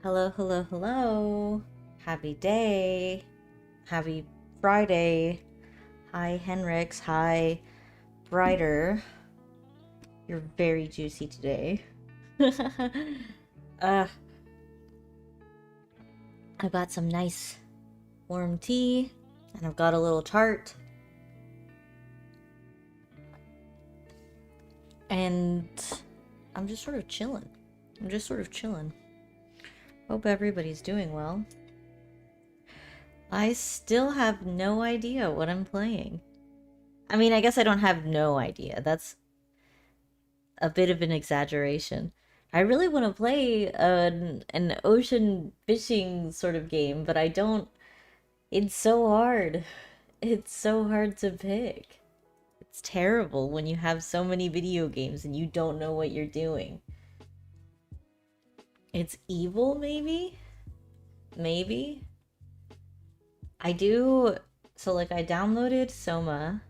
Hello, hello, hello. Happy day. Happy Friday. Hi, Henrix. Hi, Brighter. You're very juicy today. uh, I've got some nice warm tea, and I've got a little tart. And I'm just sort of chilling. Hope everybody's doing well. I still have no idea what I'm playing. I mean, I guess I don't have no idea. That's a bit of an exaggeration. I really want to play an ocean fishing sort of game, but I don't. It's so hard. It's so hard to pick. It's terrible when you have so many video games and you don't know what you're doing. It's evil, maybe? Maybe? I do. So, like, I downloaded Soma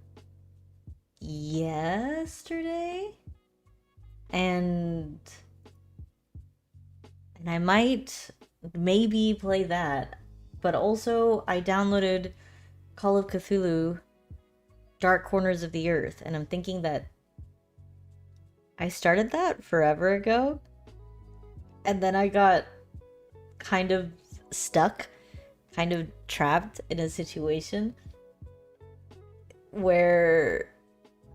yesterday, and I might maybe play that. But also, I downloaded Call of Cthulhu Dark Corners of the Earth, and I'm thinking that I started that forever ago, and then I got kind of stuck, kind of trapped in a situation where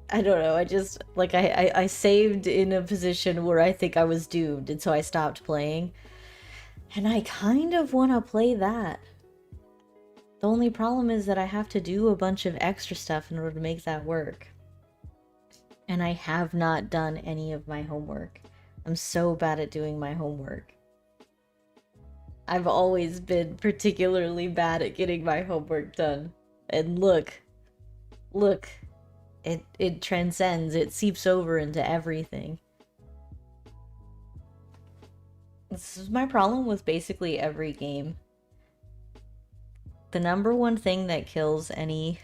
I don't know, I just like I saved in a position where I think I was doomed, and so I stopped playing. And I kind of want to play that. The only problem is that I have to do a bunch of extra stuff in order to make that work. And I have not done any of my homework. I'm so bad at doing my homework. I've always been particularly bad at getting my homework done. And look, it transcends, it seeps over into everything. This is my problem with basically every game. The number one thing that kills any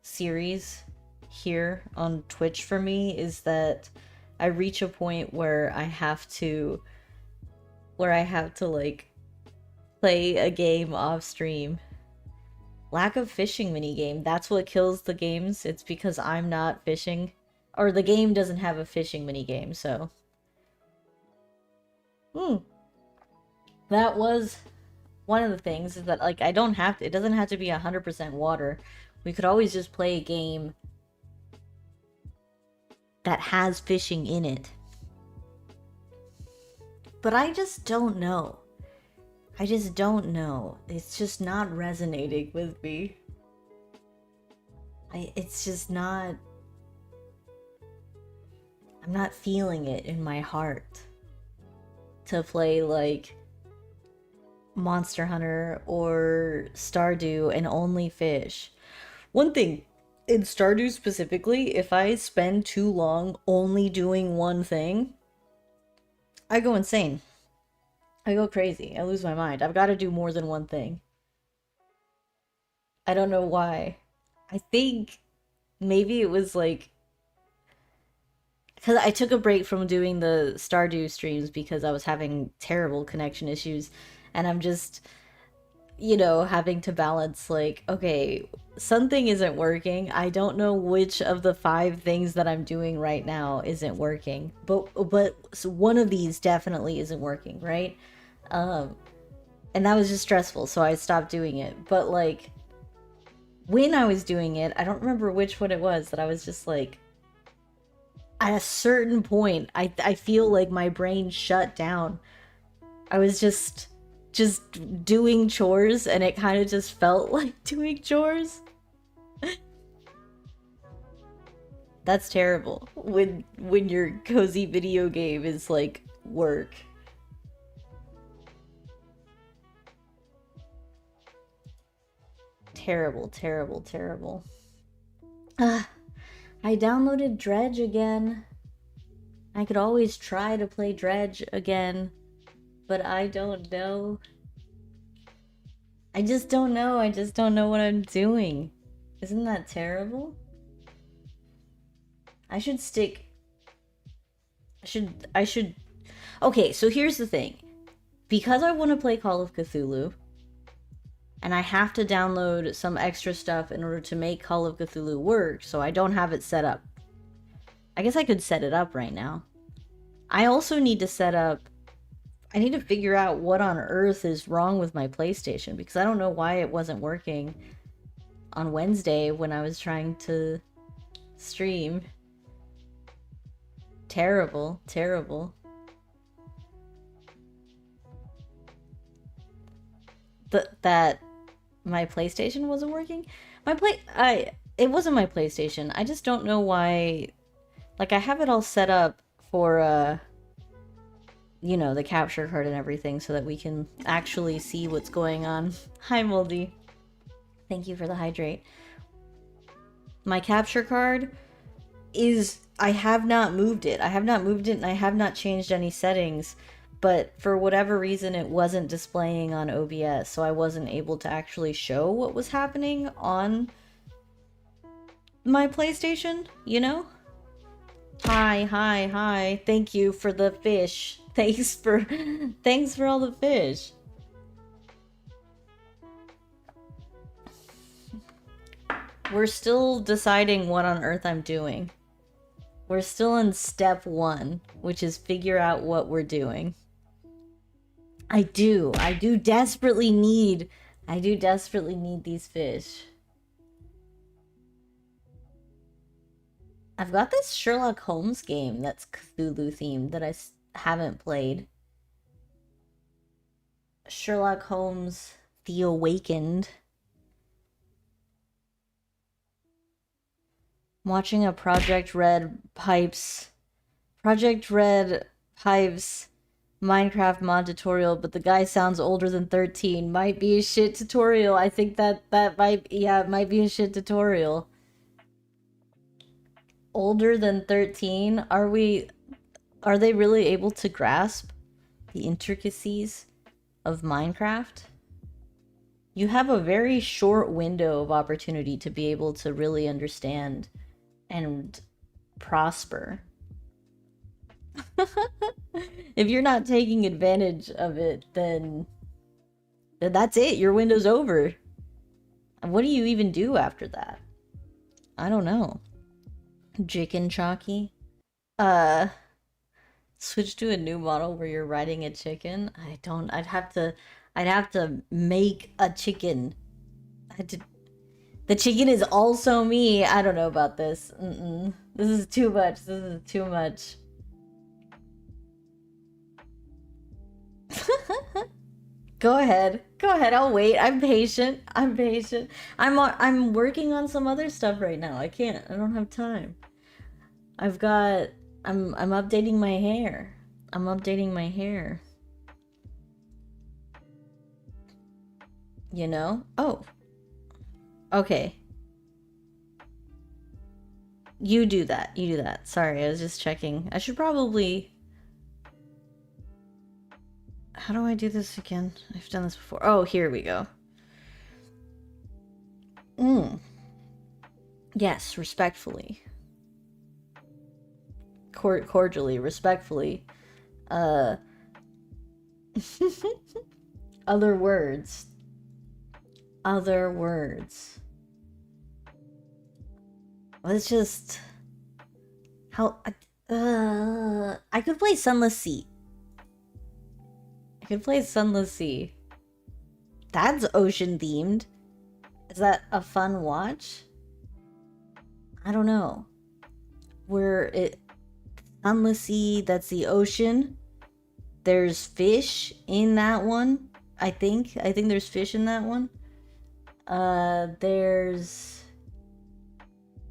series here on Twitch for me is that I reach a point where I have to like play a game off stream. Lack of fishing minigame, that's what kills the games. It's because I'm not fishing, or the game doesn't have a fishing minigame, so that was one of the things, is that like I don't have to, it doesn't have to be 100% water. We could always just play a game that has fishing in it. But I just don't know. I just don't know. It's just not resonating with me. It's just not. I'm not feeling it in my heart to play like Monster Hunter or Stardew and only fish. One thing, in Stardew specifically, if I spend too long only doing one thing, I go insane. I go crazy. I lose my mind. I've got to do more than one thing. I don't know why. I think maybe it was like, because I took a break from doing the Stardew streams because I was having terrible connection issues, and I'm just, having to balance like, okay, something isn't working. I don't know which of the 5 things that I'm doing right now isn't working, but so one of these definitely isn't working, right? And that was just stressful, so I stopped doing it. But like, when I was doing it, I don't remember which one it was that I was just like, at a certain point, I feel like my brain shut down. I was just doing chores, and it kind of just felt like doing chores. That's terrible when your cozy video game is like work. Terrible, terrible, terrible. I downloaded Dredge again. I could always try to play Dredge again, but I don't know. I just don't know. I just don't know what I'm doing. Isn't that terrible? I should stick. I should. Okay, so here's the thing. because I want to play Call of Cthulhu, and I have to download some extra stuff in order to make Call of Cthulhu work, so I don't have it set up. I guess I could set it up right now. I also need to set up... I need to figure out what on earth is wrong with my PlayStation, because I don't know why it wasn't working on Wednesday when I was trying to stream. Terrible, terrible. That my PlayStation wasn't working? It wasn't my PlayStation. I just don't know why. Like, I have it all set up for you know, the capture card and everything so that we can actually see what's going on. Hi, Moldy. Thank you for the hydrate. My capture card is... I have not moved it. I have not moved it and I have not changed any settings. But for whatever reason, it wasn't displaying on OBS, so I wasn't able to actually show what was happening on my PlayStation, you know? Hi, hi, hi. Thank you for the fish. Thanks for all the fish. We're still deciding what on earth I'm doing. We're still in step 1, which is figure out what we're doing. I do desperately need these fish. I've got this Sherlock Holmes game that's Cthulhu themed that I haven't played. Sherlock Holmes The Awakened. I'm watching a Project Red Pipes Minecraft mod tutorial, but the guy sounds older than 13. Might be a shit tutorial. I think that might, yeah, it might be a shit tutorial. Older than 13? Are they really able to grasp the intricacies of Minecraft? You have a very short window of opportunity to be able to really understand and prosper. If you're not taking advantage of it, then that's it. Your window's over. And what do you even do after that? I don't know. Chicken Chalky? Switch to a new model where you're riding a chicken? I'd have to make a chicken. The chicken is also me. I don't know about this. This is too much. This is too much. Go ahead. Go ahead. I'll wait. I'm patient. I'm patient. I'm working on some other stuff right now. I don't have time. I'm updating my hair. I'm updating my hair. You know? Oh. Okay. You do that. You do that. Sorry, I was just checking. I should probably... How do I do this again? I've done this before. Oh, here we go. Yes, respectfully. Cordially, respectfully. Other words. Other words. Let's just... How... I could play Sunless Sea. I could play Sunless Sea. That's ocean themed. Is that a fun watch? I don't know. Sunless Sea, that's the ocean. There's fish in that one. I think there's fish in that one. There's...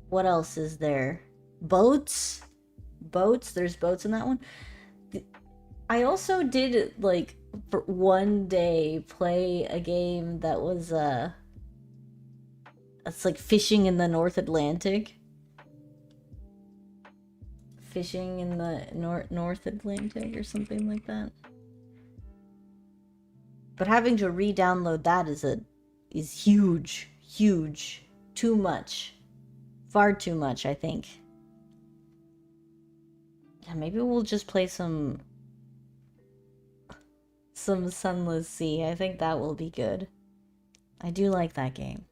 What else is there? Boats? There's boats in that one. I also did, like, for one day play a game that was, it's like fishing in the North Atlantic. Fishing in the North Atlantic or something like that. But having to re-download that is huge. Huge. Too much. Far too much, I think. Yeah, maybe we'll just play some some Sunless Sea. I think that will be good. I do like that game.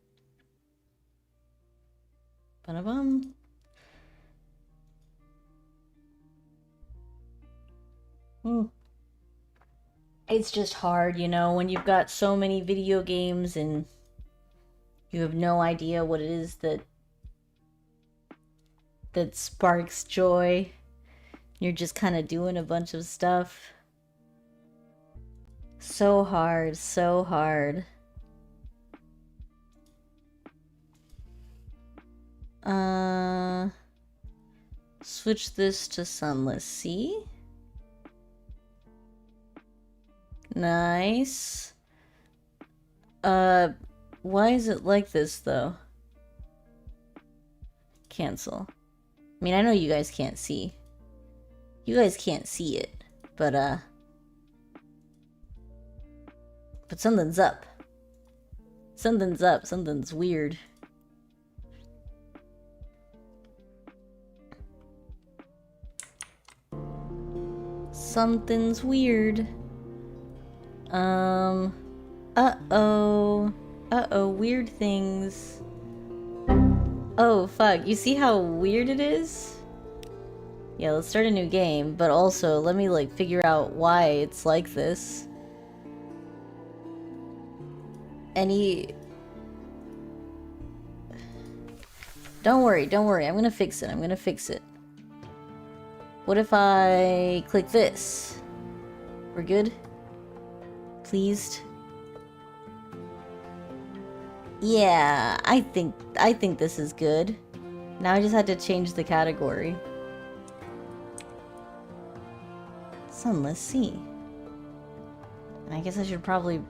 Ba-da-bum. Hmm. It's just hard, you know, when you've got so many video games and you have no idea what it is that sparks joy. You're just kind of doing a bunch of stuff. So hard, so hard. Switch this to Sunless Sea. Nice. Why is it like this, though? Cancel. I mean, I know you guys can't see. You guys can't see it, but something's up. Something's up, something's weird. Something's weird. Uh-oh. Uh-oh, weird things. Oh, fuck. You see how weird it is? Yeah, let's start a new game, but also, let me, like, figure out why it's like this. Any... Don't worry, don't worry. I'm gonna fix it. I'm gonna fix it. What if I click this? We're good? Pleased? Yeah, I think this is good. Now I just had to change the category. Sunless Sea. And I guess I should probably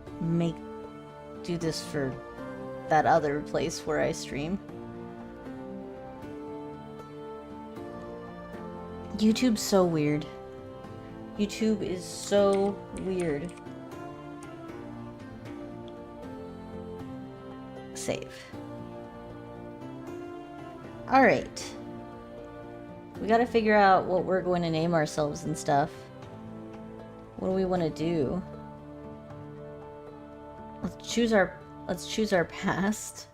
do this for that other place where I stream. YouTube's so weird. YouTube is so weird. Save. Alright. We gotta figure out what we're going to name ourselves and stuff. What do we want to do? Let's choose our past.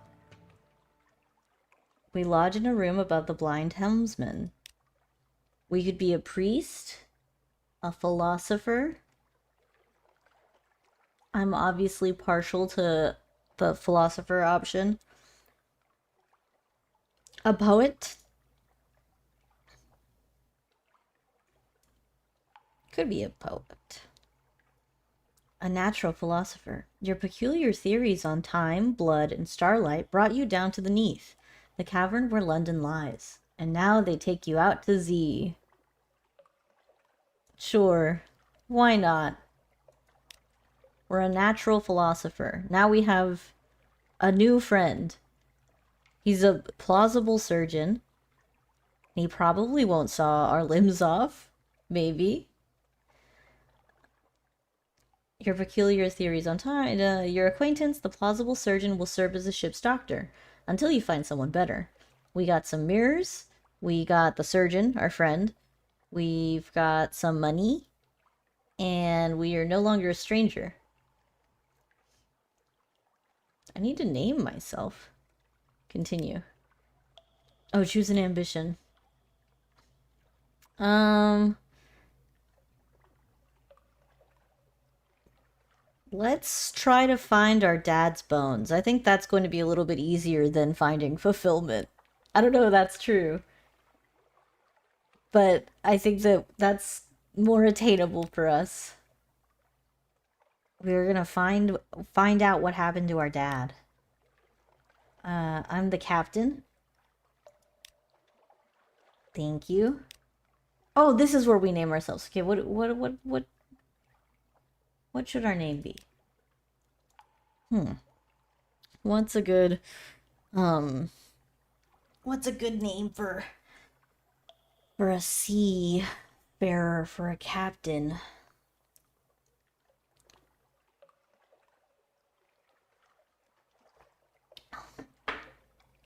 We lodge in a room above the blind helmsman. We could be a priest, a philosopher. I'm obviously partial to the philosopher option. A poet. Could be a poet. A natural philosopher. Your peculiar theories on time, blood, and starlight brought you down to the Neath, the cavern where London lies. And now they take you out to Z. Sure. Why not? We're a natural philosopher. Now we have a new friend. He's a plausible surgeon. He probably won't saw our limbs off. Maybe. Your peculiar theories on time. Your acquaintance, the plausible surgeon, will serve as the ship's doctor until you find someone better. We got some mirrors. We got the surgeon, our friend. We've got some money. And we are no longer a stranger. I need to name myself. Continue. Oh, choose an ambition. Let's try to find our dad's bones. I think that's going to be a little bit easier than finding fulfillment. I don't know if that's true. But I think that that's more attainable for us. We're gonna find out what happened to our dad. I'm the captain. Thank you. Oh, this is where we name ourselves. Okay, what should our name be? What's a good what's a good name for a seafarer, for a captain?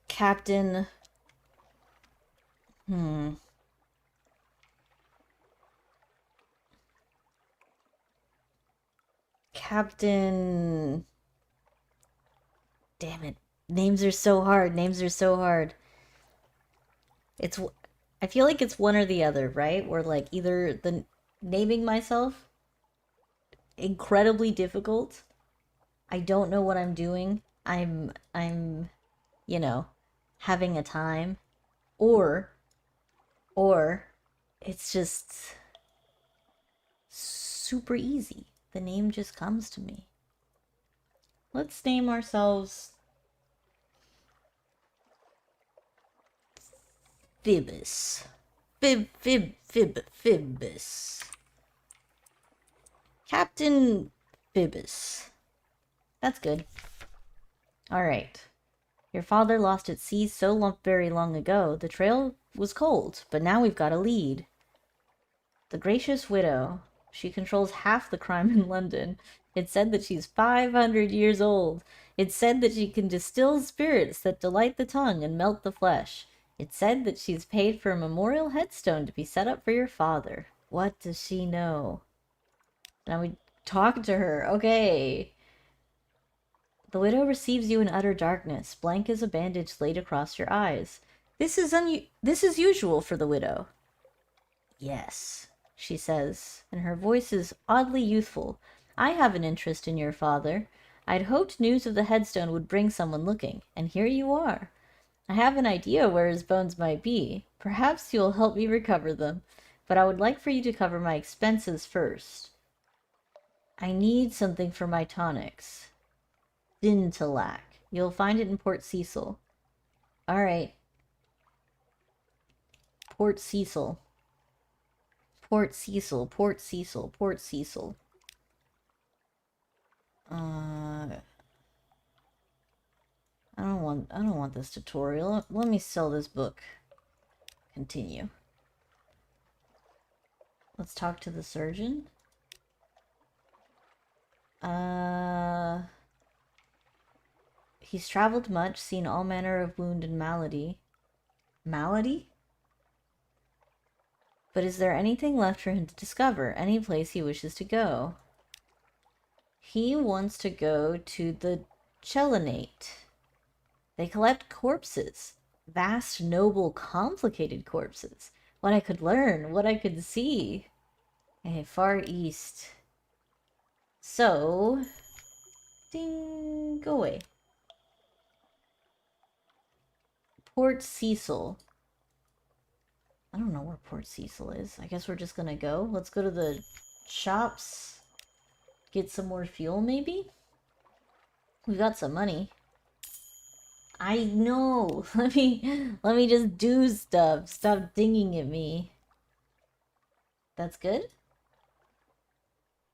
Captain. Captain... Damn it. Names are so hard. Names are so hard. It's... I feel like it's one or the other, right? Where, like, either the naming myself, incredibly difficult. I don't know what I'm doing. I'm, you know, having a time. Or, or, it's just super easy. The name just comes to me. Let's name ourselves Phoebus. Phoebus. Captain Phoebus. That's good. Alright. Your father lost at sea so very long ago. The trail was cold, but now we've got a lead. The gracious widow. She controls half the crime in London. It's said that she's 500 years old. It's said that she can distill spirits that delight the tongue and melt the flesh. It's said that she's paid for a memorial headstone to be set up for your father. What does she know? Now we talk to her. Okay. The widow receives you in utter darkness, blank as a bandage laid across your eyes. This is usual for the widow. Yes, she says, and her voice is oddly youthful. I have an interest in your father. I'd hoped news of the headstone would bring someone looking, and here you are. I have an idea where his bones might be. Perhaps you'll help me recover them, but I would like for you to cover my expenses first. I need something for my tonics. Dintilac. You'll find it in Port Cecil. Alright. Port Cecil. Port Cecil, Port Cecil, Port Cecil. I don't want this tutorial. Let me sell this book. Continue. Let's talk to the surgeon. He's traveled much, seen all manner of wound and malady. Malady? But is there anything left for him to discover? Any place he wishes to go? He wants to go to the Chelenate. They collect corpses. Vast, noble, complicated corpses. What I could learn, what I could see. Okay, Far East. So... Ding, go away. Port Cecil. I don't know where Port Cecil is. I guess we're just gonna go. Let's go to the shops. Get some more fuel, maybe? We got some money. I know. Let me just do stuff. Stop dinging at me. That's good?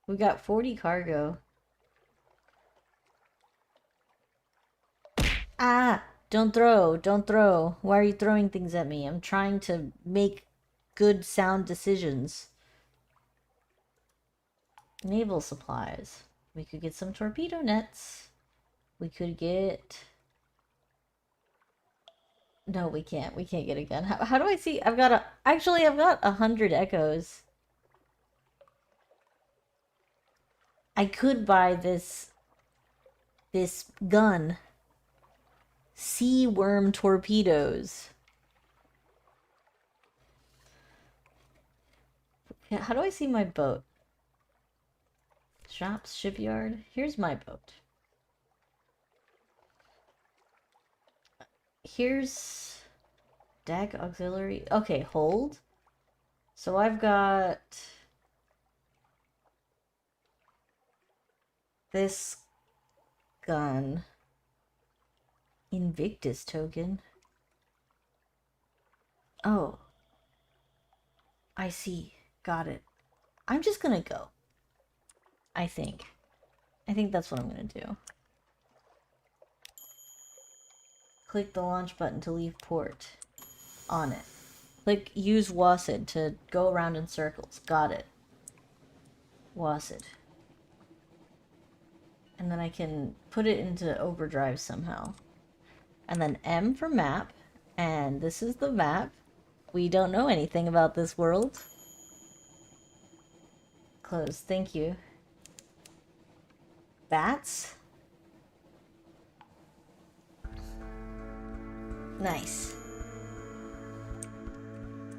We got 40 cargo. Ah! Don't throw. Don't throw. Why are you throwing things at me? I'm trying to make good, sound decisions. Naval supplies. We could get some torpedo nets. We could get... No, we can't. We can't get a gun. How do I see? I've got 100 echoes. I could buy this gun. Sea worm torpedoes. How do I see my boat? Shops, shipyard. Here's my boat. Here's deck, auxiliary. Okay, hold. So I've got this gun. Invictus token. Oh. I see. Got it. I'm just gonna go. I think. I think that's what I'm gonna do. Click the launch button to leave port. On it. Click use WASD to go around in circles. Got it. WASD. And then I can put it into overdrive somehow. And then M for map. And this is the map. We don't know anything about this world. Close. Thank you. Bats? Nice.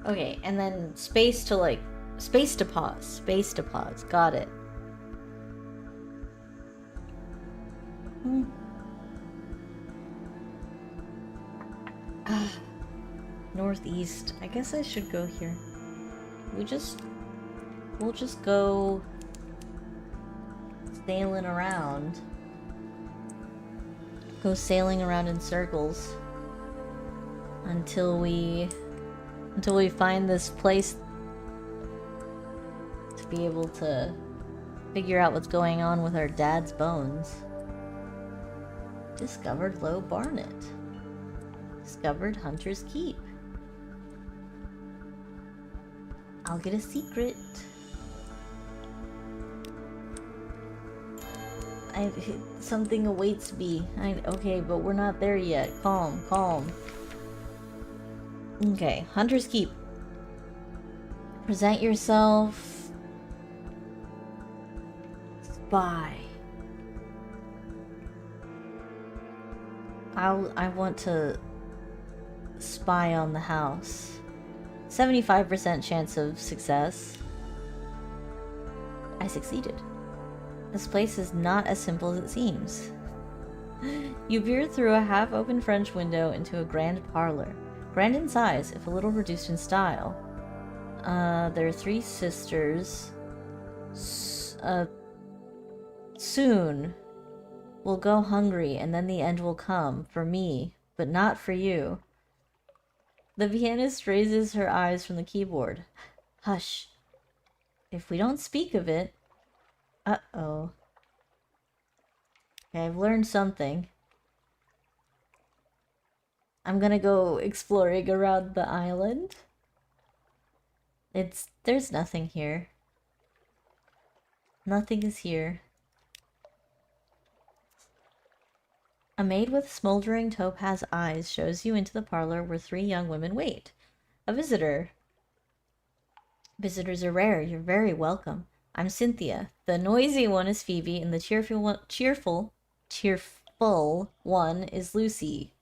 Okay, and then space to like... Space to pause. Space to pause. Got it. Northeast. I guess I should go here. We'll just go sailing around. Go sailing around in circles until we find this place to be able to figure out what's going on with our dad's bones. Discovered Low Barnet. Discovered Hunter's Keep. I'll get a secret. Something awaits me. Okay, but we're not there yet. Calm, calm. Okay, Hunter's Keep. Present yourself. Spy. I want to spy on the house. 75% chance of success. I succeeded. This place is not as simple as it seems. You peer through a half-open French window into a grand parlor. Grand in size, if a little reduced in style. There are 3 sisters. Soon. We'll go hungry, and then the end will come. For me, but not for you. The pianist raises her eyes from the keyboard. Hush. If we don't speak of it... Uh-oh. Okay, I've learned something. I'm gonna go exploring around the island. There's nothing here. Nothing is here. A maid with smoldering topaz eyes shows you into the parlor where 3 young women wait. A visitor. Visitors are rare. You're very welcome. I'm Cynthia. The noisy one is Phoebe, and the cheerful one is Lucy.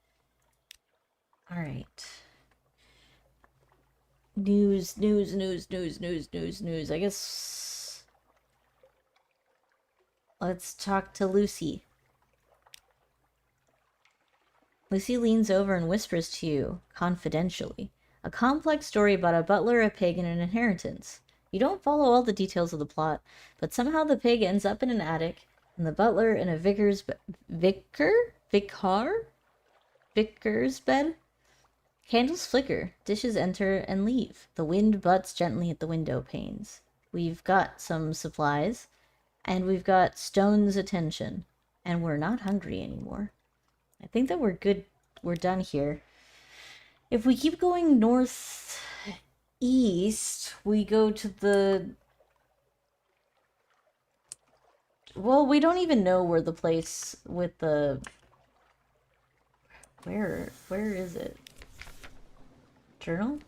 Alright. News. I guess... Let's talk to Lucy. Lucy leans over and whispers to you, confidentially. A complex story about a butler, a pig, and an inheritance. You don't follow all the details of the plot, but somehow the pig ends up in an attic, and the butler in a vicar's bed? Candles flicker, dishes enter and leave. The wind butts gently at the window panes. We've got some supplies, and we've got Stone's attention, and we're not hungry anymore. I think that we're good. We're done here. If we keep going northeast, we go to the... Well, we don't even know where the place with the... Where is it? Journal?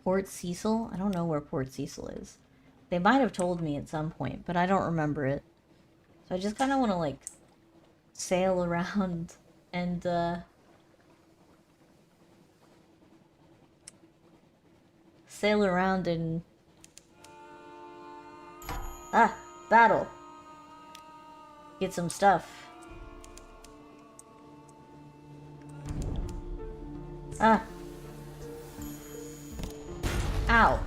Port Cecil? I don't know where Port Cecil is. They might have told me at some point, but I don't remember it. So I just kind of want to, like, sail around and, sail around and... Ah! Battle! Get some stuff. Ah! Ow!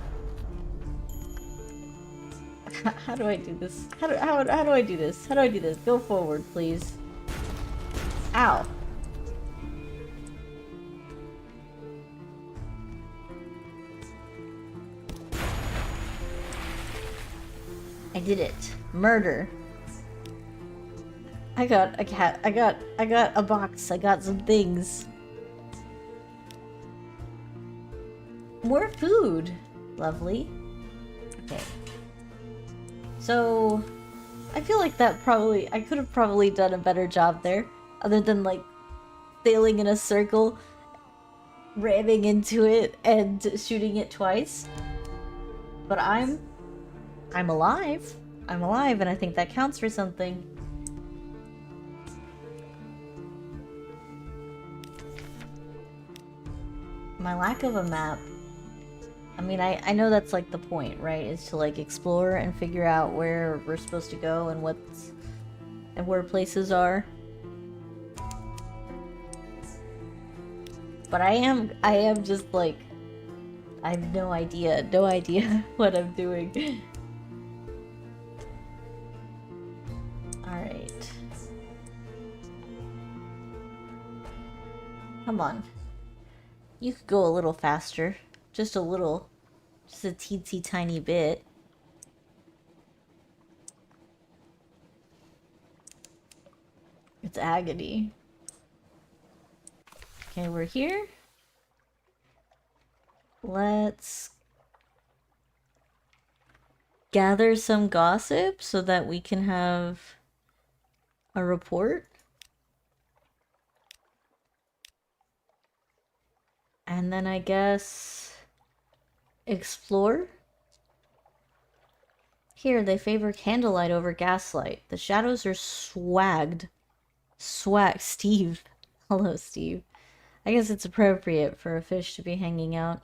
How do I do this? How do I do this? How do I do this? Go forward, please. Ow! I did it. Murder. I got a cat. I got a box. I got some things. More food. Lovely. Okay. So, I feel like that probably... I could have probably done a better job there. Other than, like, sailing in a circle, ramming into it, and shooting it twice. But I'm alive. I'm alive, and I think that counts for something. My lack of a map. I mean, I know that's like the point, right? Is to like explore and figure out where we're supposed to go and what's and where places are. But I am just like, I have no idea what I'm doing. Alright. Come on. You could go a little faster. Just a little. Just a teensy tiny bit. It's agony. Okay, we're here. Let's gather some gossip so that we can have a report. And then I guess explore. Here, they favor candlelight over gaslight. The shadows are swagged. Steve. Hello, Steve. I guess it's appropriate for a fish to be hanging out.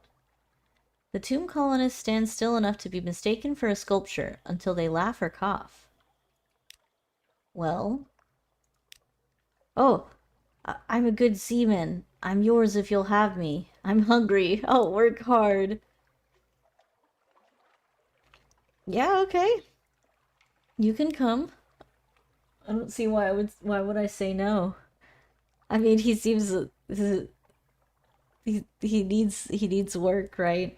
The tomb colonists stand still enough to be mistaken for a sculpture until they laugh or cough. Well? Oh, I'm a good seaman. I'm yours if you'll have me. I'm hungry. I'll work hard. Yeah, okay. You can come. I don't see why why would I say no? I mean, he seems he needs work, right?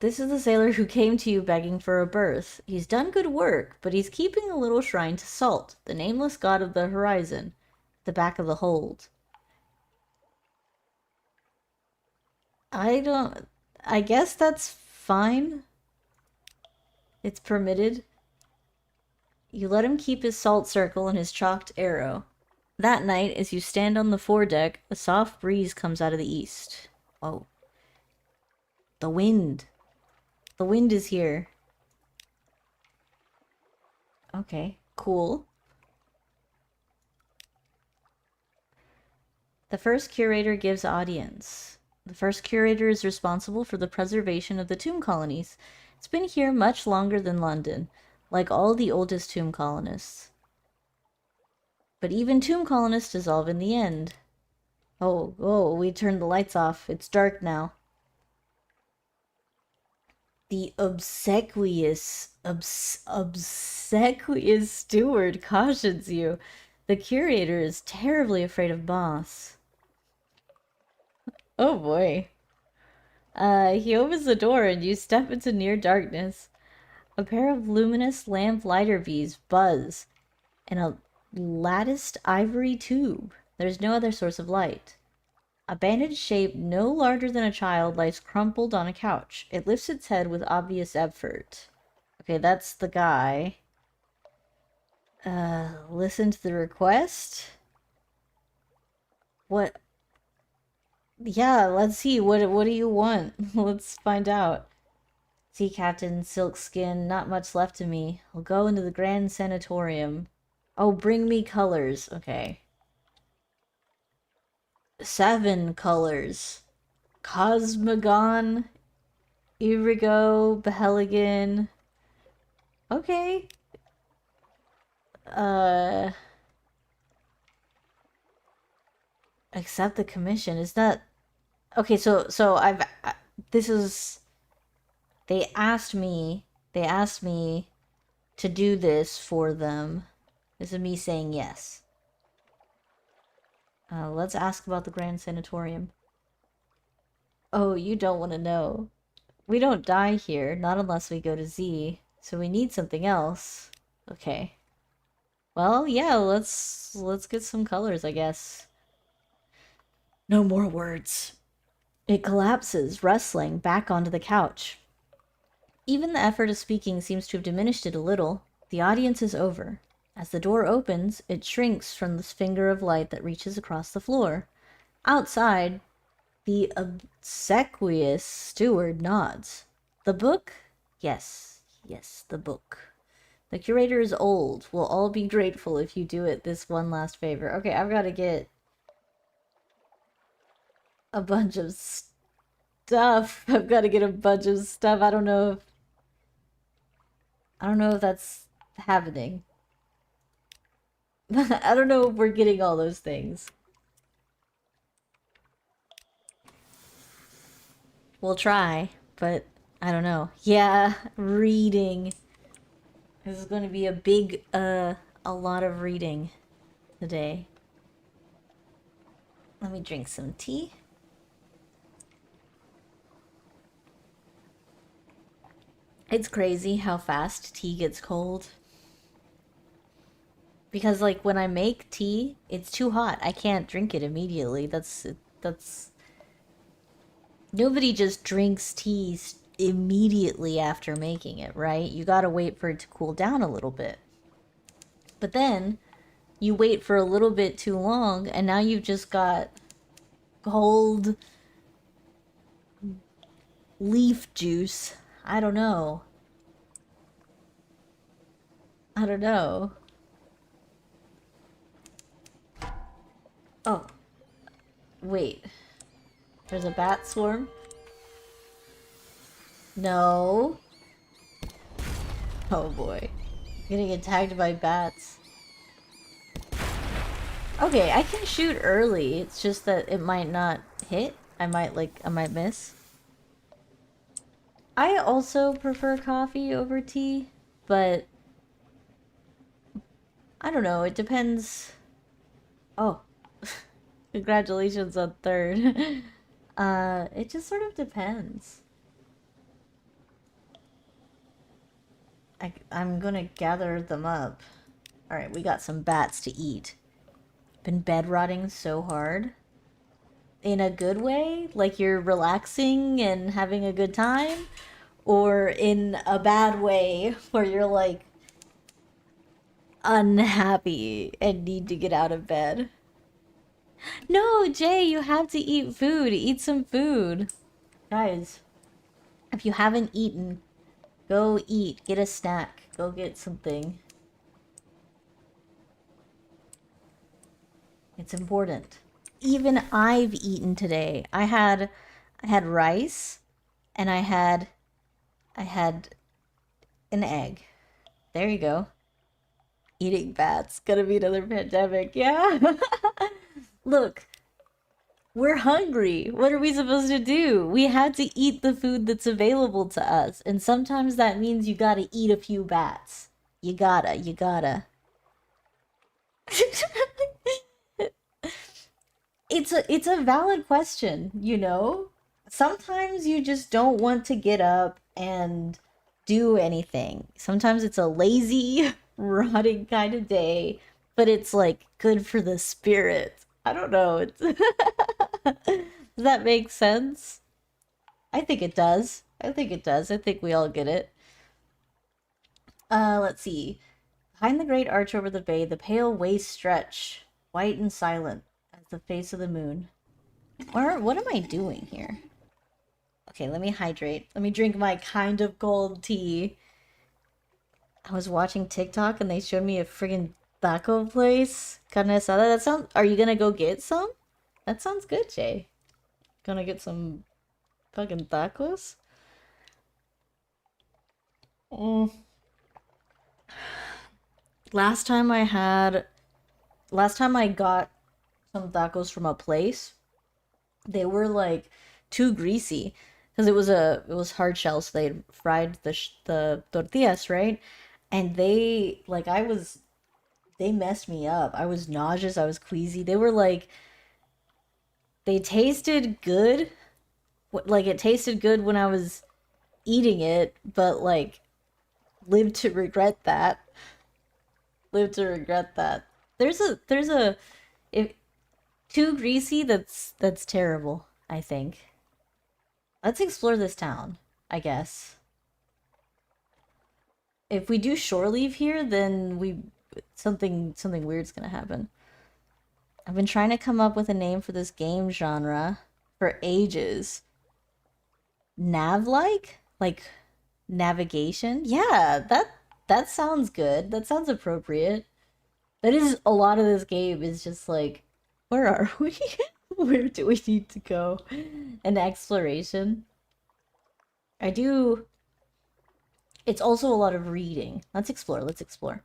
This is the sailor who came to you begging for a berth. He's done good work, but he's keeping a little shrine to Salt, the nameless god of the horizon, the back of the hold. I don't... I guess that's fine. It's permitted. You let him keep his salt circle and his chalked arrow. That night, as you stand on the foredeck, a soft breeze comes out of the east. Oh. The wind. The wind is here. Okay, cool. The first curator gives audience. The first curator is responsible for the preservation of the tomb colonies. It's been here much longer than London, like all the oldest tomb colonists. But even tomb colonists dissolve in the end. Oh, we turned the lights off. It's dark now. The obsequious steward cautions you. The curator is terribly afraid of moths. Oh boy. He opens the door and you step into near darkness. A pair of luminous lamp lighter bees buzz in a latticed ivory tube. There's no other source of light. A bandaged shape no larger than a child lies crumpled on a couch. It lifts its head with obvious effort. Okay, that's the guy. Listen to the request? What? Yeah, let's see. What do you want? Let's find out. Sea Captain, Silkskin, not much left of me. I'll go into the Grand Sanatorium. Oh, bring me colors. Okay. 7 colors. Cosmogon, Irigo, Beheligan. Okay. Accept the commission. Is that... Okay, so this is... They asked me to do this for them. This is me saying yes. Let's ask about the Grand Sanatorium. Oh, you don't want to know. We don't die here, not unless we go to Z. So we need something else. Okay. Well, yeah, let's get some colors, I guess. No more words. It collapses, rustling, back onto the couch. Even the effort of speaking seems to have diminished it a little. The audience is over. As the door opens, it shrinks from this finger of light that reaches across the floor. Outside, the obsequious steward nods. The book? Yes. Yes, the book. The curator is old. We'll all be grateful if you do it this one last favor. Okay, I've got to get a bunch of stuff. I've got to get a bunch of stuff. I don't know if that's happening. I don't know if we're getting all those things. We'll try, but I don't know. Yeah, reading. This is going to be a lot of reading today. Let me drink some tea. It's crazy how fast tea gets cold. Because like when I make tea, it's too hot. I can't drink it immediately. That's nobody just drinks tea immediately after making it, right? You gotta wait for it to cool down a little bit. But then you wait for a little bit too long, and now you've just got cold leaf juice. I don't know. I don't know. Oh, wait. There's a bat swarm? No. Oh boy. Getting attacked by bats. Okay, I can shoot early. It's just that it might not hit. I might miss. I also prefer coffee over tea, but I don't know, it depends. Oh, congratulations on third. It just sort of depends. I'm gonna gather them up. Alright, we got some bats to eat. Been bed rotting so hard. In a good way? Like you're relaxing and having a good time? Or in a bad way where you're like unhappy and need to get out of bed? No, Jay, you have to eat food. Eat some food. Guys, if you haven't eaten, go eat. Get a snack. Go get something. It's important. Even I've eaten today. I had rice and I had an egg. There you go. Eating bats. Gonna be another pandemic. Yeah. Look, we're hungry. What are we supposed to do? We had to eat the food that's available to us. And sometimes that means you gotta eat a few bats. You gotta. It's a valid question, you know? Sometimes you just don't want to get up and do anything. Sometimes it's a lazy, rotting kind of day, but it's like good for the spirit. I don't know. It's Does that make sense? I think it does. I think it does. I think we all get it. Let's see. Behind the great arch over the bay, the pale waste stretch, white and silent as the face of the moon. What am I doing here? Okay, let me hydrate. Let me drink my kind of cold tea. I was watching TikTok and they showed me a friggin' taco place. Carne asada. That sounds. Are you gonna go get some? That sounds good, Jay. Gonna get some fucking tacos? Mm. Last time I had. Last time I got some tacos from a place, they were like too greasy because it was hard shell, so they had fried the tortillas, right? And they messed me up. I was nauseous, I was queasy. They tasted good. Like it tasted good when I was eating it, but like live to regret that. Live to regret that. There's a if too greasy, that's terrible, I think. Let's explore this town, I guess. If we do shore leave here, then we something weird's gonna happen. I've been trying to come up with a name for this game genre for ages. Nav like? Like Navigation? Yeah, that sounds good. That sounds appropriate. That is a lot of this game is just like, where are we? Where do we need to go? An exploration. I do. It's also a lot of reading. Let's explore. Let's explore.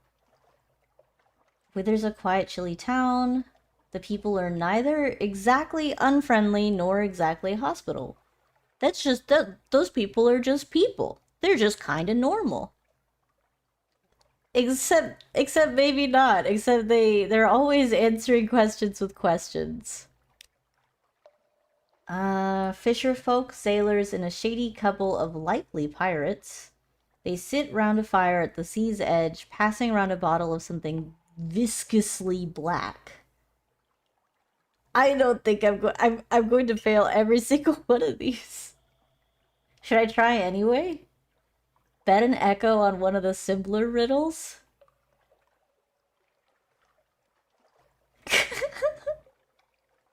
Withers a quiet, chilly town. The people are neither exactly unfriendly nor exactly hospitable. That's just that those people are just people. They're just kind of normal. Except maybe not. Except they're always answering questions with questions. Fisher folk, sailors, and a shady couple of likely pirates. They sit round a fire at the sea's edge, passing around a bottle of something viscously black. I don't think I'm going to fail every single one of these. Should I try anyway? Bet an echo on one of the simpler riddles?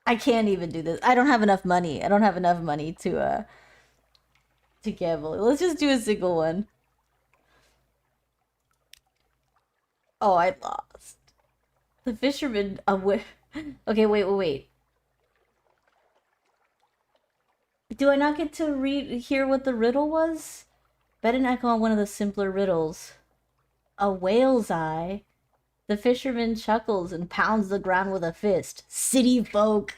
I can't even do this. I don't have enough money. I don't have enough money to gamble. Let's just do a single one. Oh, I lost. The fisherman Okay, wait. Do I not get to hear what the riddle was? Bet an echo on one of the simpler riddles. A whale's eye. The fisherman chuckles and pounds the ground with a fist. City folk,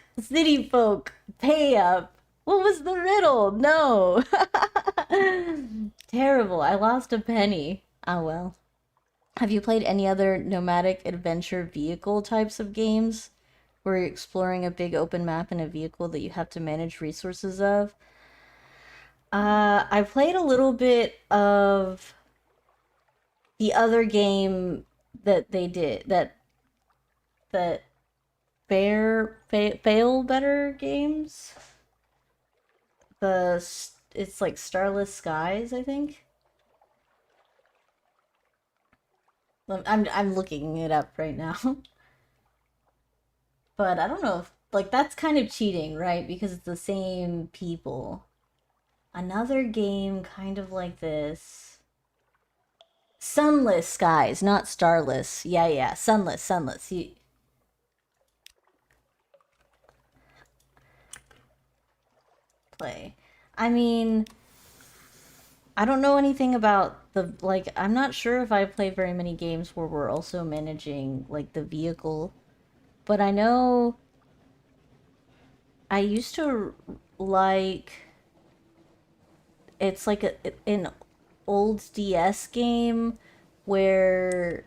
pay up. What was the riddle? No. Terrible. I lost a penny. Oh well. Have you played any other nomadic adventure vehicle types of games where you're exploring a big open map in a vehicle that you have to manage resources of? I played a little bit of the other game that they did that fail better games. It's like Starless Skies, I think. I'm looking it up right now. But I don't know if like that's kind of cheating, right? Because it's the same people. Another game kind of like this. Sunless Skies, not Starless. Yeah. Sunless. Play. I mean, I don't know anything about the like I'm not sure if I play very many games where we're also managing like the vehicle, but I know I used to like it's like an old DS game where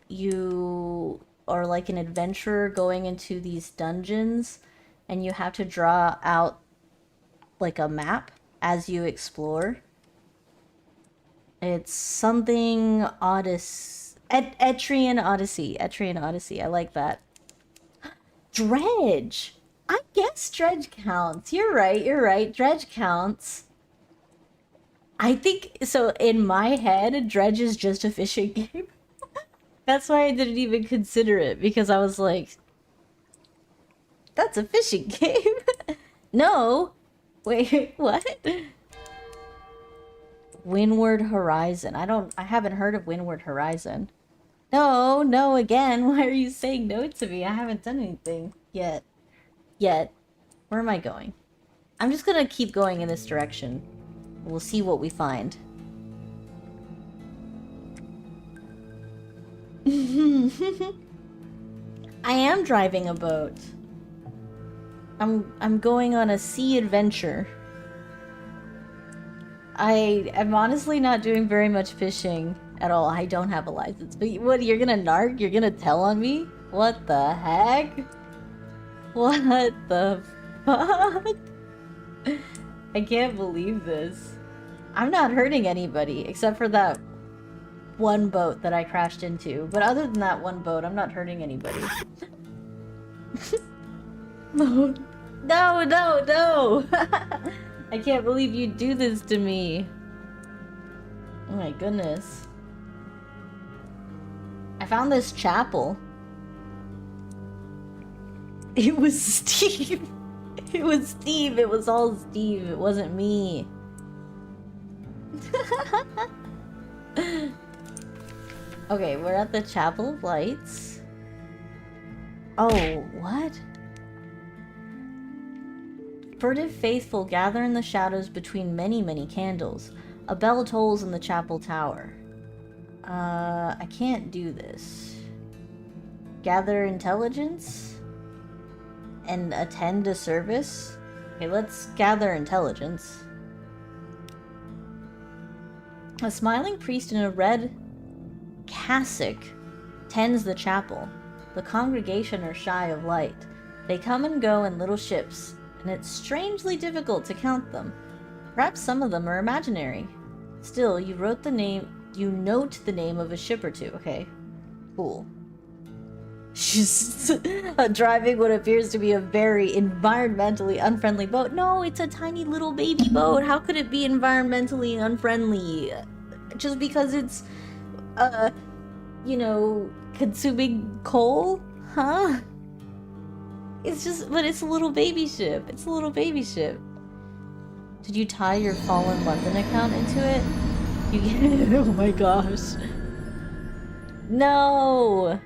you are like an adventurer going into these dungeons and you have to draw out like a map as you explore. It's something Etrian Odyssey. Etrian Odyssey. I like that. Dredge. I guess Dredge counts. You're right. Dredge counts. I think so. In my head, Dredge is just a fishing game. That's why I didn't even consider it because I was like, that's a fishing game. No. Wait, what? Windward Horizon. I haven't heard of Windward Horizon. No, again. Why are you saying no to me? I haven't done anything yet. Where am I going? I'm just gonna keep going in this direction. We'll see what we find. I am driving a boat. I'm going on a sea adventure. I am honestly not doing very much fishing at all. I don't have a license. But what, you're gonna narc? You're gonna tell on me? What the heck? What the fuck? I can't believe this. I'm not hurting anybody except for that one boat that I crashed into. But other than that one boat, I'm not hurting anybody. No. I can't believe you do this to me. Oh my goodness. I found this chapel. It was Steve. It was Steve. It was all Steve. It wasn't me. Okay, we're at the Chapel of Lights. Oh, what? Furtive faithful gather in the shadows between many, many candles. A bell tolls in the chapel tower. I can't do this. Gather intelligence? And attend a service? Okay, let's gather intelligence. A smiling priest in a red cassock tends the chapel. The congregation are shy of light. They come and go in little ships, and it's strangely difficult to count them. Perhaps some of them are imaginary. Still, you note the name of a ship or two. Okay, cool. She's driving what appears to be a very environmentally unfriendly boat. No, it's a tiny little baby boat. How could it be environmentally unfriendly? Just because it's, you know, consuming coal? Huh? It's just, but it's a little baby ship. It's a little baby ship. Did you tie your Fallen London account into it? You get oh my gosh. No!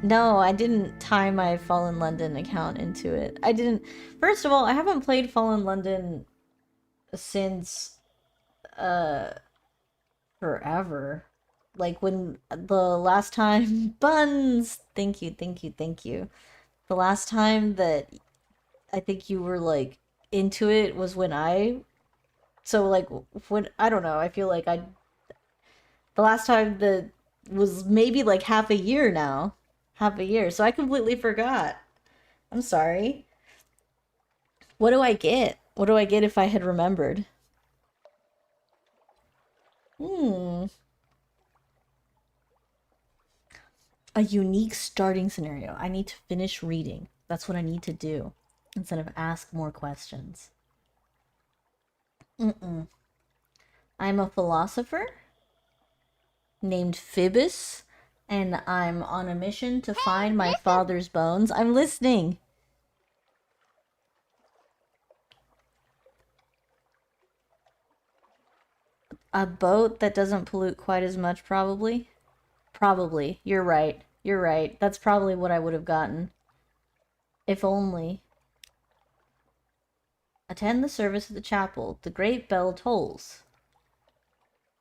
No, I didn't tie my Fallen London account into it. I didn't... First of all, I haven't played Fallen London since, forever. Like, when the last time... Buns! Thank you, thank you, thank you. The last time that I think you were, like, into it was when I... So, like, when... I don't know, I feel like I... The last time that was maybe, like, half a year now. Half a year, so I completely forgot. I'm sorry. What do I get? What do I get if I had remembered? A unique starting scenario. I need to finish reading. That's what I need to do. Instead of ask more questions. I'm a philosopher named Phoebus. And I'm on a mission to find my father's bones. I'm listening. A boat that doesn't pollute quite as much, probably. Probably. You're right. You're right. That's probably what I would have gotten. If only. Attend the service at the chapel. The great bell tolls.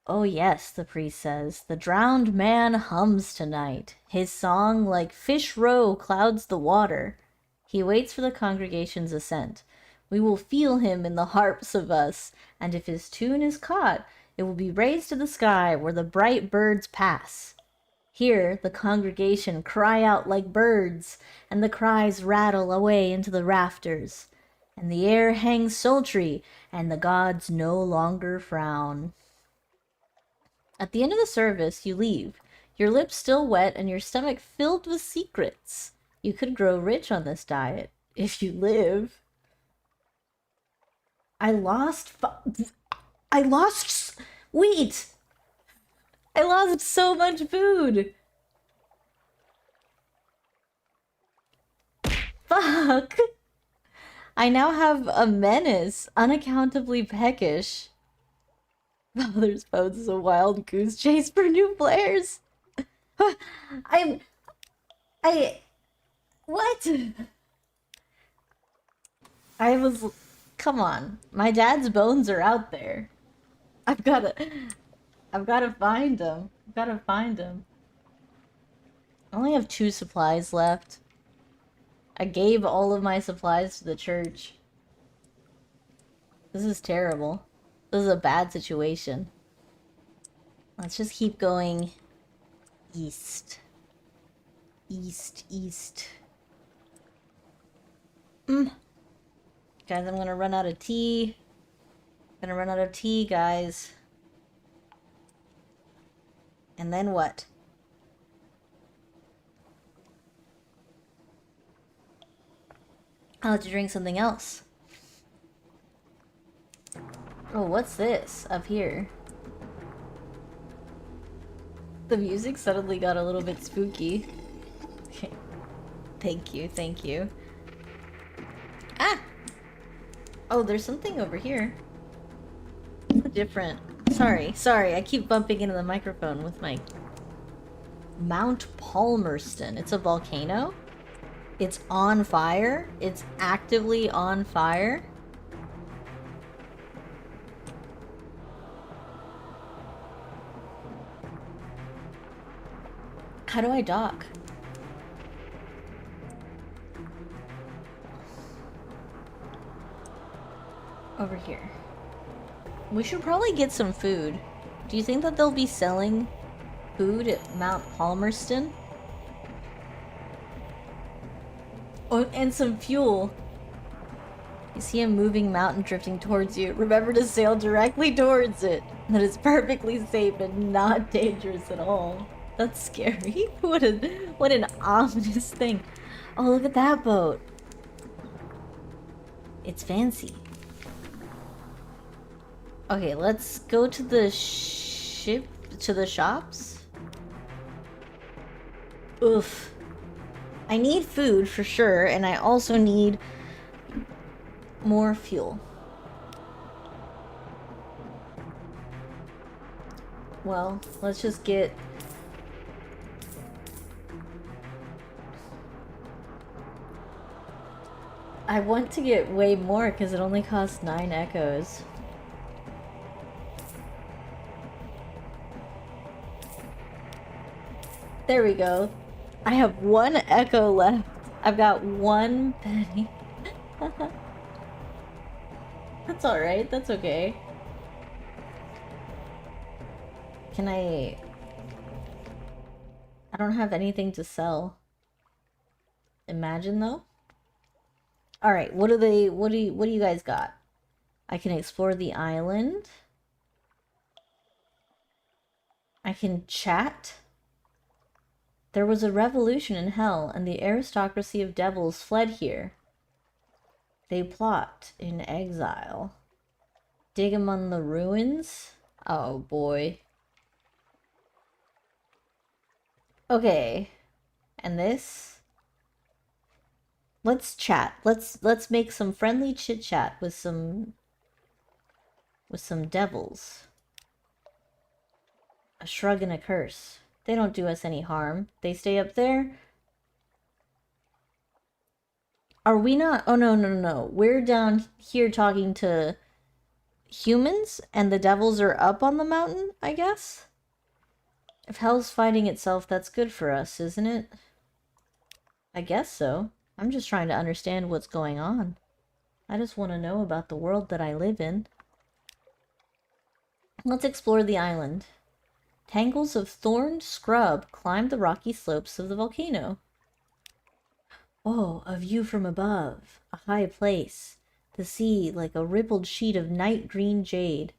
Oh yes, the priest says, the drowned man hums tonight. His song, like fish row, clouds the water. He waits for the congregation's assent. We will feel him in the harps of us, and if his tune is caught, it will be raised to the sky where the bright birds pass. Here the congregation cry out like birds, and the cries rattle away into the rafters. And the air hangs sultry, and the gods no longer frown. At the end of the service, you leave, your lips still wet and your stomach filled with secrets. You could grow rich on this diet, if you live. Wait! I lost so much food! Fuck! I now have a menace, unaccountably peckish. Father's Bones is a wild goose chase for new players. What? Come on. My dad's bones are out there. I've gotta find them. I've gotta find them. I only have 2 supplies left. I gave all of my supplies to the church. This is terrible. This is a bad situation. Let's just keep going east. East. Guys, I'm gonna run out of tea. Guys. And then what? I'll have to drink something else. Oh, what's this up here? The music suddenly got a little bit spooky. Okay. Thank you. Ah! Oh, there's something over here. Different. Sorry, I keep bumping into the microphone with my Mount Palmerston. It's a volcano? It's on fire? It's actively on fire? How do I dock? Over here. We should probably get some food. Do you think that they'll be selling food at Mount Palmerston? Oh, and some fuel. You see a moving mountain drifting towards you. Remember to sail directly towards it. That is perfectly safe and not dangerous at all. That's scary. What an ominous thing. Oh, look at that boat. It's fancy. Okay, let's go to the shops. Oof. I need food for sure, and I also need more fuel. Well, let's just get... I want to get way more because it only costs 9 echoes. There we go. I have 1 echo left. I've got 1 penny. That's alright, that's okay. Can I don't have anything to sell. Imagine though. Alright, what do you guys got? I can explore the island. I can chat. There was a revolution in hell, and the aristocracy of devils fled here. They plot in exile. Dig among the ruins? Oh boy. Okay. And this? Let's chat. Let's make some friendly chit-chat with some devils. A shrug and a curse. They don't do us any harm. They stay up there. Are we not? Oh, no. We're down here talking to humans, and the devils are up on the mountain, I guess? If hell's fighting itself, that's good for us, isn't it? I guess so. I'm just trying to understand what's going on. I just want to know about the world that I live in. Let's explore the island. Tangles of thorned scrub climb the rocky slopes of the volcano. Oh, a view from above. A high place. The sea like a rippled sheet of night green jade.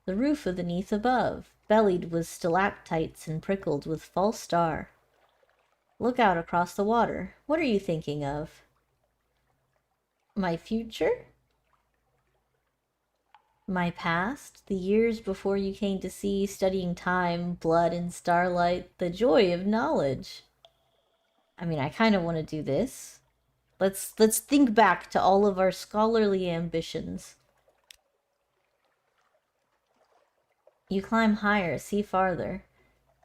The roof of the neath above, bellied with stalactites and prickled with false star. Look out across the water. What are you thinking of? My future? My past? The years before you came to see, studying time, blood, and starlight, the joy of knowledge. I mean, I kind of want to do this. Let's think back to all of our scholarly ambitions. You climb higher, see farther.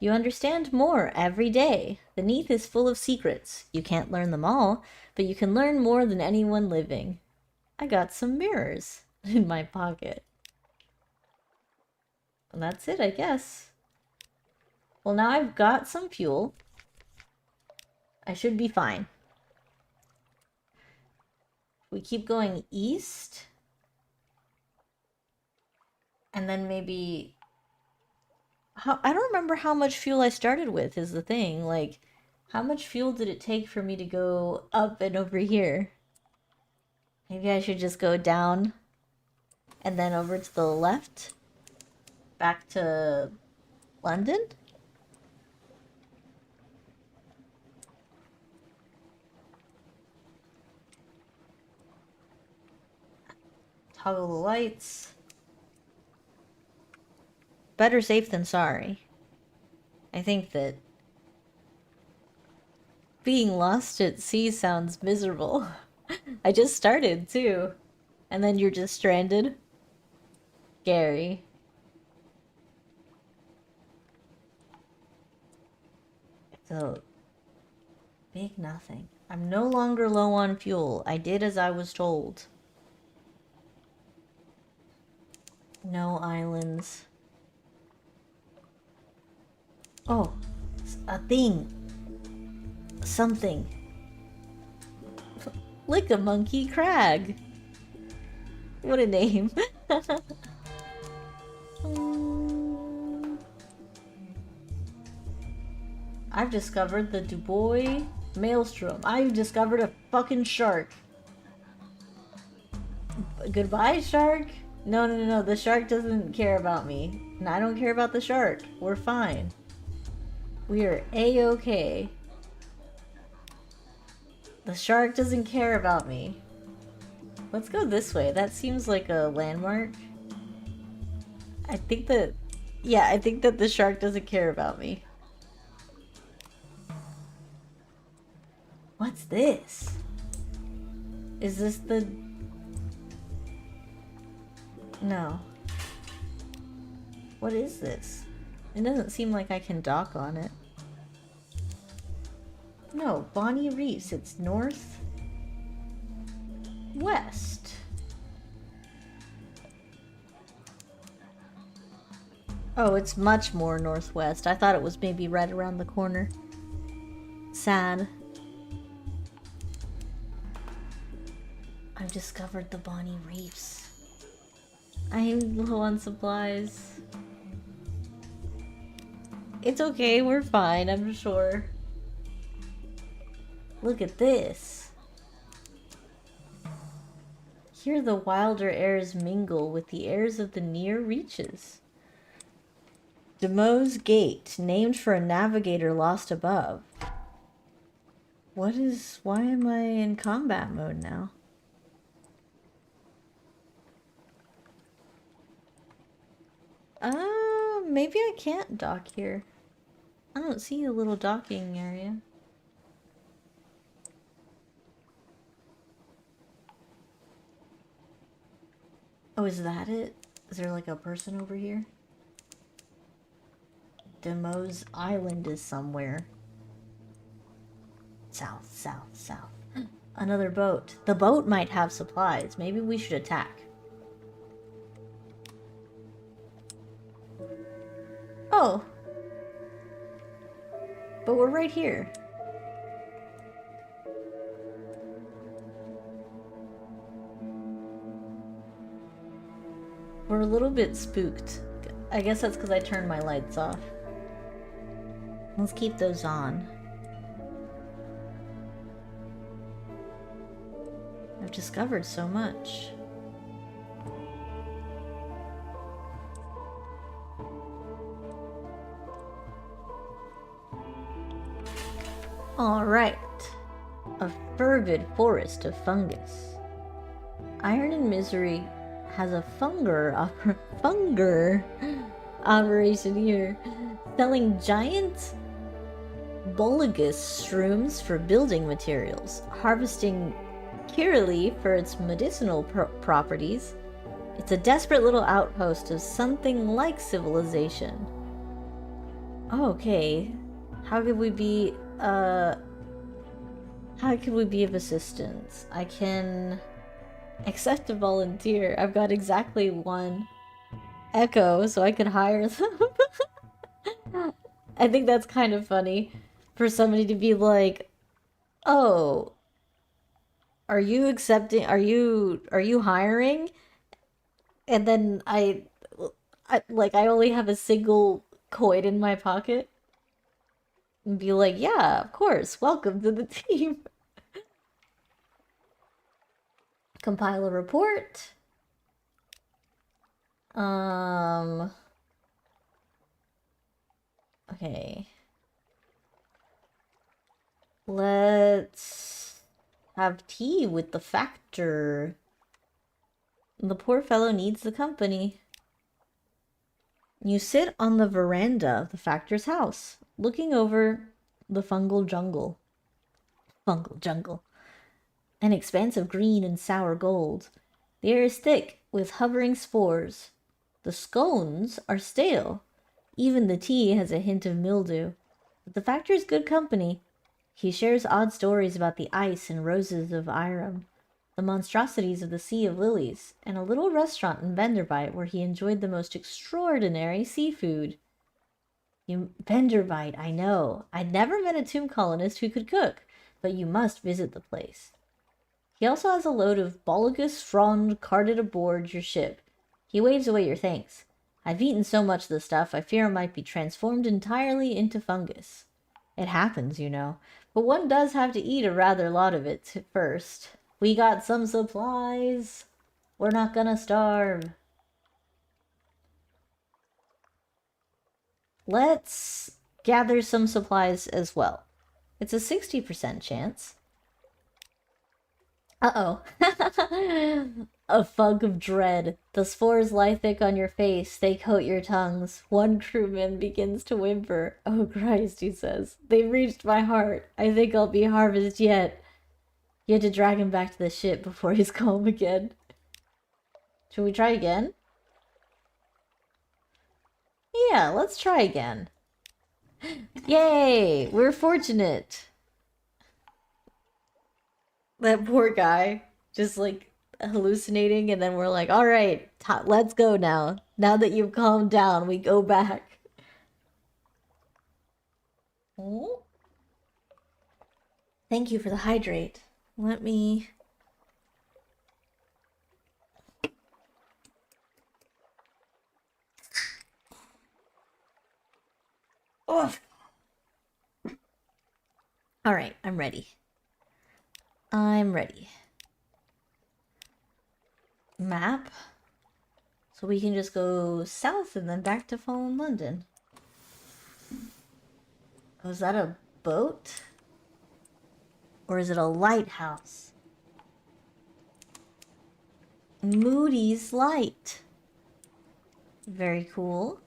You understand more every day. The Neath is full of secrets. You can't learn them all, but you can learn more than anyone living. I got some mirrors in my pocket. And that's it, I guess. Well, now I've got some fuel. I should be fine. We keep going east. And then maybe... I don't remember how much fuel I started with is the thing. Like, how much fuel did it take for me to go up and over here? Maybe I should just go down and then over to the left. Back to London? Toggle the lights. Better safe than sorry. I think that being lost at sea sounds miserable. I just started, too. And then you're just stranded. Scary. The big nothing. I'm no longer low on fuel. I did as I was told. No islands. Oh, a thing. Something. Lick a monkey crag. What a name. I've discovered the Dubois Maelstrom. I've discovered a fucking shark. Goodbye, shark? No. The shark doesn't care about me. And I don't care about the shark. We're fine. We are A-okay. The shark doesn't care about me. Let's go this way. That seems like a landmark. I think that... Yeah, I think that the shark doesn't care about me. What's this? Is this the... No. What is this? It doesn't seem like I can dock on it. No, Bonnie Reefs. It's north... west. Oh, it's much more northwest. I thought it was maybe right around the corner. Sad. I've discovered the Bonnie Reefs. I'm low on supplies. It's okay, we're fine, I'm sure. Look at this. Here the wilder airs mingle with the airs of the near reaches. Demo's Gate, named for a navigator lost above. Why am I in combat mode now? Maybe I can't dock here. I don't see a little docking area. Oh, is that it? Is there like a person over here? Demo's Island is somewhere. South. Another boat. The boat might have supplies. Maybe we should attack. Oh. But we're right here. We're a little bit spooked. I guess that's because I turned my lights off. Let's keep those on. I've discovered so much. Alright. A fervid forest of fungus. Iron and Misery has a funger operation here, selling giant Boligus shrooms for building materials, harvesting Kirili for its medicinal properties. It's a desperate little outpost of something like civilization. Okay, how could we be of assistance? I can accept a volunteer. I've got exactly one echo, so I could hire them. I think that's kind of funny for somebody to be like, "Oh, are you accepting? Are you hiring?" And then I only have a single coin in my pocket. And be like, "Yeah, of course. Welcome to the team." Compile a report. Okay. Let's have tea with the factor. The poor fellow needs the company. You sit on the veranda of the factor's house, looking over the fungal jungle. An expanse of green and sour gold. The air is thick with hovering spores. The scones are stale. Even the tea has a hint of mildew. But the Factor's good company. He shares odd stories about the ice and roses of Irem, the monstrosities of the Sea of Lilies, and a little restaurant in Benderbite where he enjoyed the most extraordinary seafood. Benderbite, I know. I'd never met a tomb colonist who could cook, but you must visit the place. He also has a load of Bolagus frond carted aboard your ship. He waves away your thanks. I've eaten so much of the stuff, I fear I might be transformed entirely into fungus. It happens, you know, but one does have to eat a rather lot of it first. We got some supplies. We're not gonna starve. Let's gather some supplies as well. It's a 60% chance. Uh-oh. A fug of dread. The spores lie thick on your face. They coat your tongues. One crewman begins to whimper. Oh, Christ, he says. They've reached my heart. I think I'll be harvested yet. You had to drag him back to the ship before he's calm again. Should we try again? Yeah, let's try again. Yay! We're fortunate. That poor guy. Just like hallucinating, and then we're like, all right, let's go now. Now that you've calmed down, we go back. Oh. Thank you for the hydrate. Let me... Oh. All right, I'm ready. I'm ready. Map. So we can just go south and then back to Fallen London. Oh, is that a boat? Or is it a lighthouse? Moody's Light. Very cool.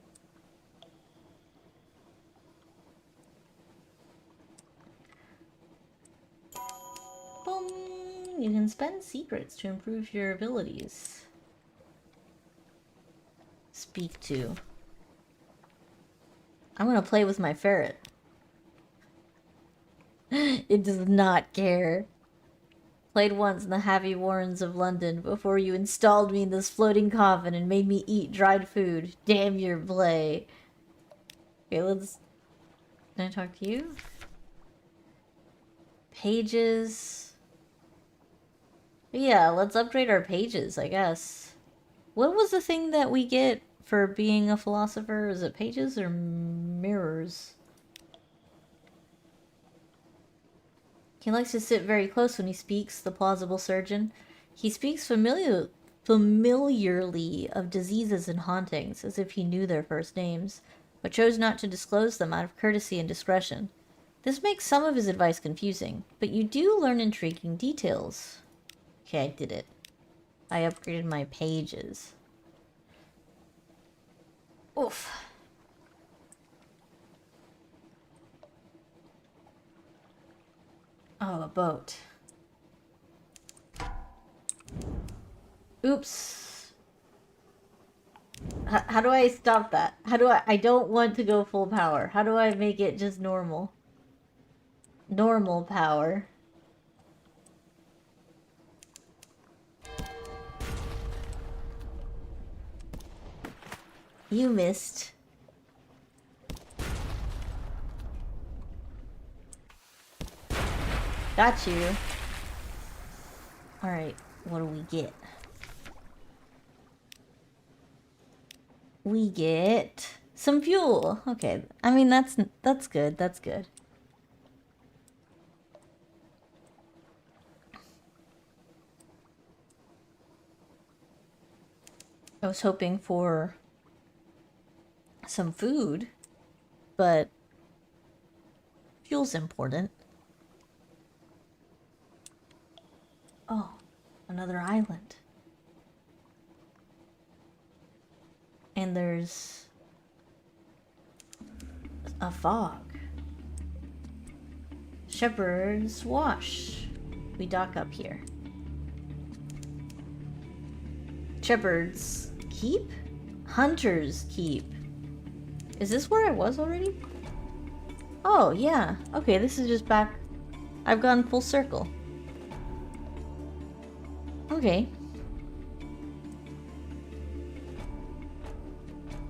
Boom! You can spend secrets to improve your abilities. Speak to. I'm gonna play with my ferret. It does not care. Played once in the Heavy Warrens of London before you installed me in this floating coffin and made me eat dried food. Damn your play. Okay, let's... Can I talk to you? Pages. Yeah, let's upgrade our pages, I guess. What was the thing that we get for being a philosopher? Is it pages or mirrors? He likes to sit very close when he speaks, the plausible surgeon. He speaks familiarly of diseases and hauntings, as if he knew their first names, but chose not to disclose them out of courtesy and discretion. This makes some of his advice confusing, but you do learn intriguing details. Okay, I did it. I upgraded my pages. Oof. Oh, a boat. Oops. How do I stop that? How do I don't want to go full power. How do I make it just normal? Normal power. You missed. Got you. Alright, what do we get? We get some fuel. Okay, I mean, that's good, that's good. I was hoping for some food, but fuel's important. Oh, another island. And there's a fog. Shepherd's Wash. We dock up here. Shepherd's Keep? Hunter's Keep. Is this where I was already? Oh, yeah. Okay, this is just back. I've gone full circle. Okay.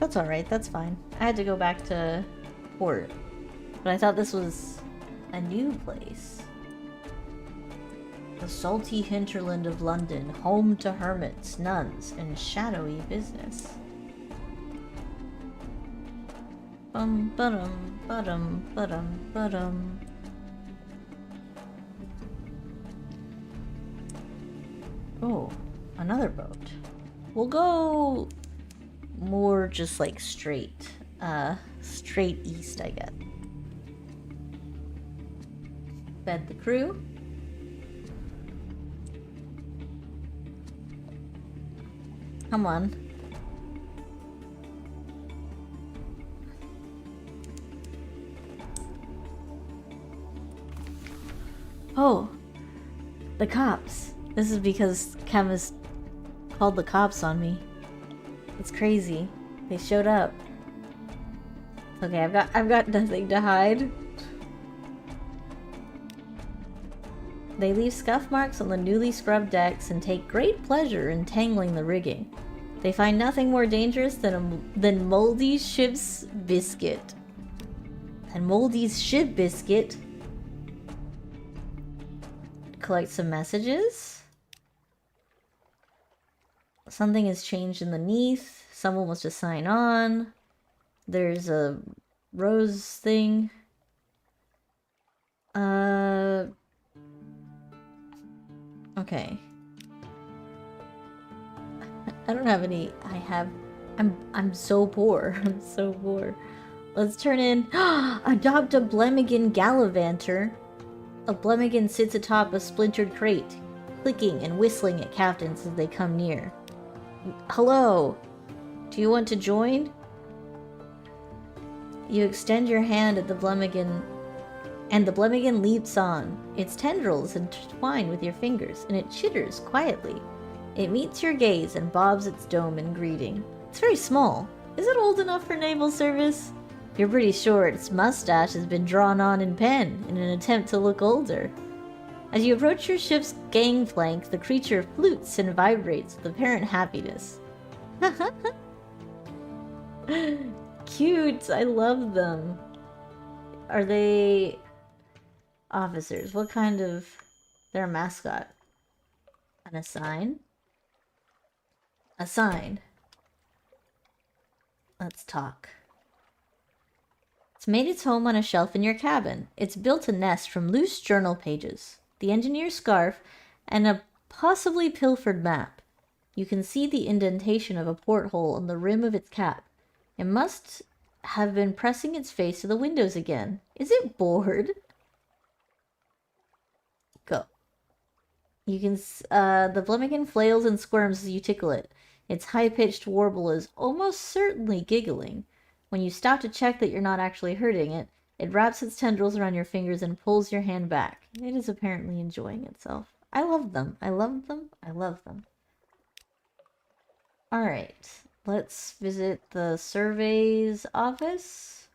That's alright, that's fine. I had to go back to port. But I thought this was a new place. The salty hinterland of London, home to hermits, nuns, and shadowy business. Ba-dum, ba-dum, ba-dum, ba-dum. Oh, another boat. We'll go more just like straight east, I guess. Fed the crew. Come on. Oh, the cops. This is because Chemist called the cops on me. It's crazy. They showed up. Okay, I've got nothing to hide. They leave scuff marks on the newly scrubbed decks and take great pleasure in tangling the rigging. They find nothing more dangerous than Moldy's ship's biscuit. And Moldy's ship biscuit. Collect some messages. Something has changed underneath. Someone wants to sign on. There's a rose thing. Okay. I don't have any. I'm so poor. I'm so poor. Let's turn in. Adopt a Blemigan Gallivanter. A Blemigan sits atop a splintered crate, clicking and whistling at captains as they come near. Hello. Do you want to join? You extend your hand at the Blemigan, and the Blemigan leaps on. Its tendrils intertwine with your fingers, and it chitters quietly. It meets your gaze and bobs its dome in greeting. It's very small. Is it old enough for naval service? You're pretty sure its mustache has been drawn on in pen in an attempt to look older. As you approach your ship's gangplank, the creature flutes and vibrates with apparent happiness. Cute! I love them. Are they officers? What kind of... They're a mascot. And a sign? A sign. Let's talk. It's made its home on a shelf in your cabin. It's built a nest from loose journal pages, the engineer's scarf, and a possibly pilfered map. You can see the indentation of a porthole on the rim of its cap. It must have been pressing its face to the windows again. Is it bored? Go. You can... the Blemigan flails and squirms as you tickle it. Its high-pitched warble is almost certainly giggling. When you stop to check that you're not actually hurting it, it wraps its tendrils around your fingers and pulls your hand back. It is apparently enjoying itself. I love them. I love them. I love them. Alright. Let's visit the surveys office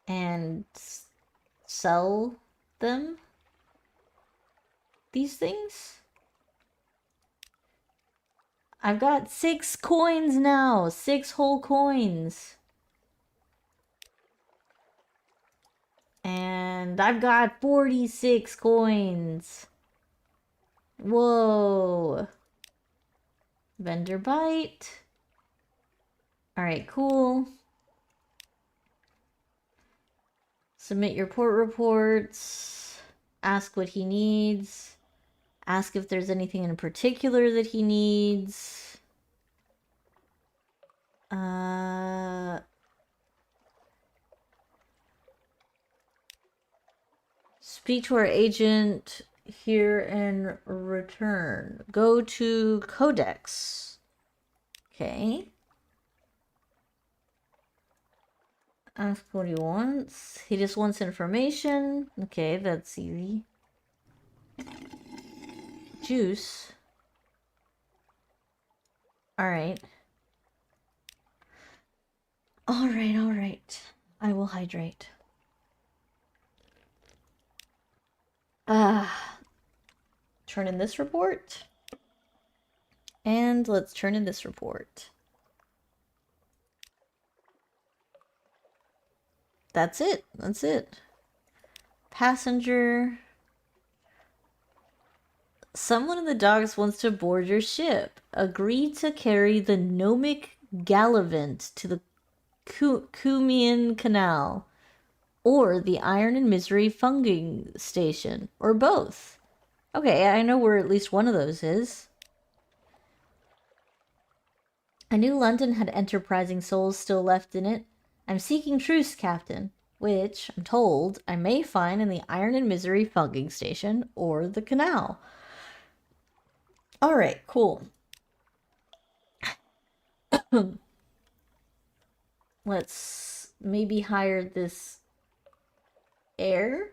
and sell them these things. I've got 6 coins now. 6 whole coins. And I've got 46 coins. Whoa. Vendor bite. Alright, cool. Submit your port reports. Ask what he needs. Ask if there's anything in particular that he needs. Speak to our agent here and return. Go to Codex. Okay. Ask what he wants. He just wants information. Okay, that's easy. Juice. Alright. Alright. I will hydrate. Turn in this report. And let's turn in this report. That's it. That's it. Passenger. Someone in the docks wants to board your ship. Agree to carry the Gnomic Gallivant to the Cumian Canal, or the Iron and Misery Funging Station, or both. Okay, I know where at least one of those is. I knew London had enterprising souls still left in it. I'm seeking truce, Captain, which, I'm told, I may find in the Iron and Misery Funging Station or the canal. Alright, cool. Let's maybe hire this heir.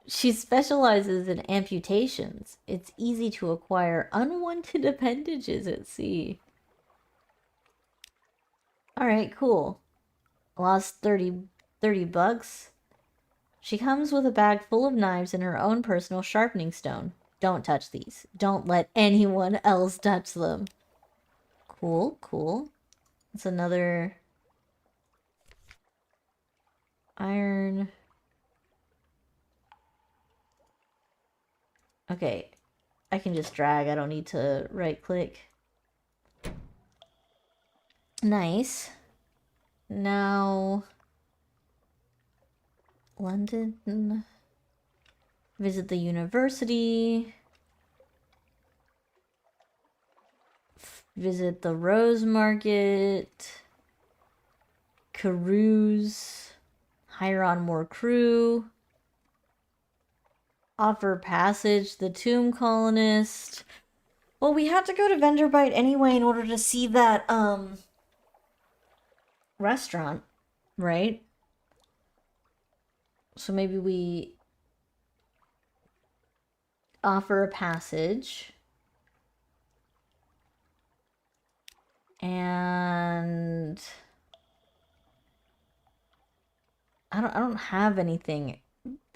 She specializes in amputations. It's easy to acquire unwanted appendages at sea. Alright, cool. Lost 30 bucks. She comes with a bag full of knives and her own personal sharpening stone. Don't touch these. Don't let anyone else touch them. Cool, cool. It's another iron. Okay, I can just drag. I don't need to right click. Nice. Now, London. Visit the university. Visit the Rose Market. Carouse. Hire on more crew. Offer passage the tomb colonist. Well, we have to go to Venderbite anyway in order to see that restaurant, right? So maybe we offer a passage. And I don't have anything.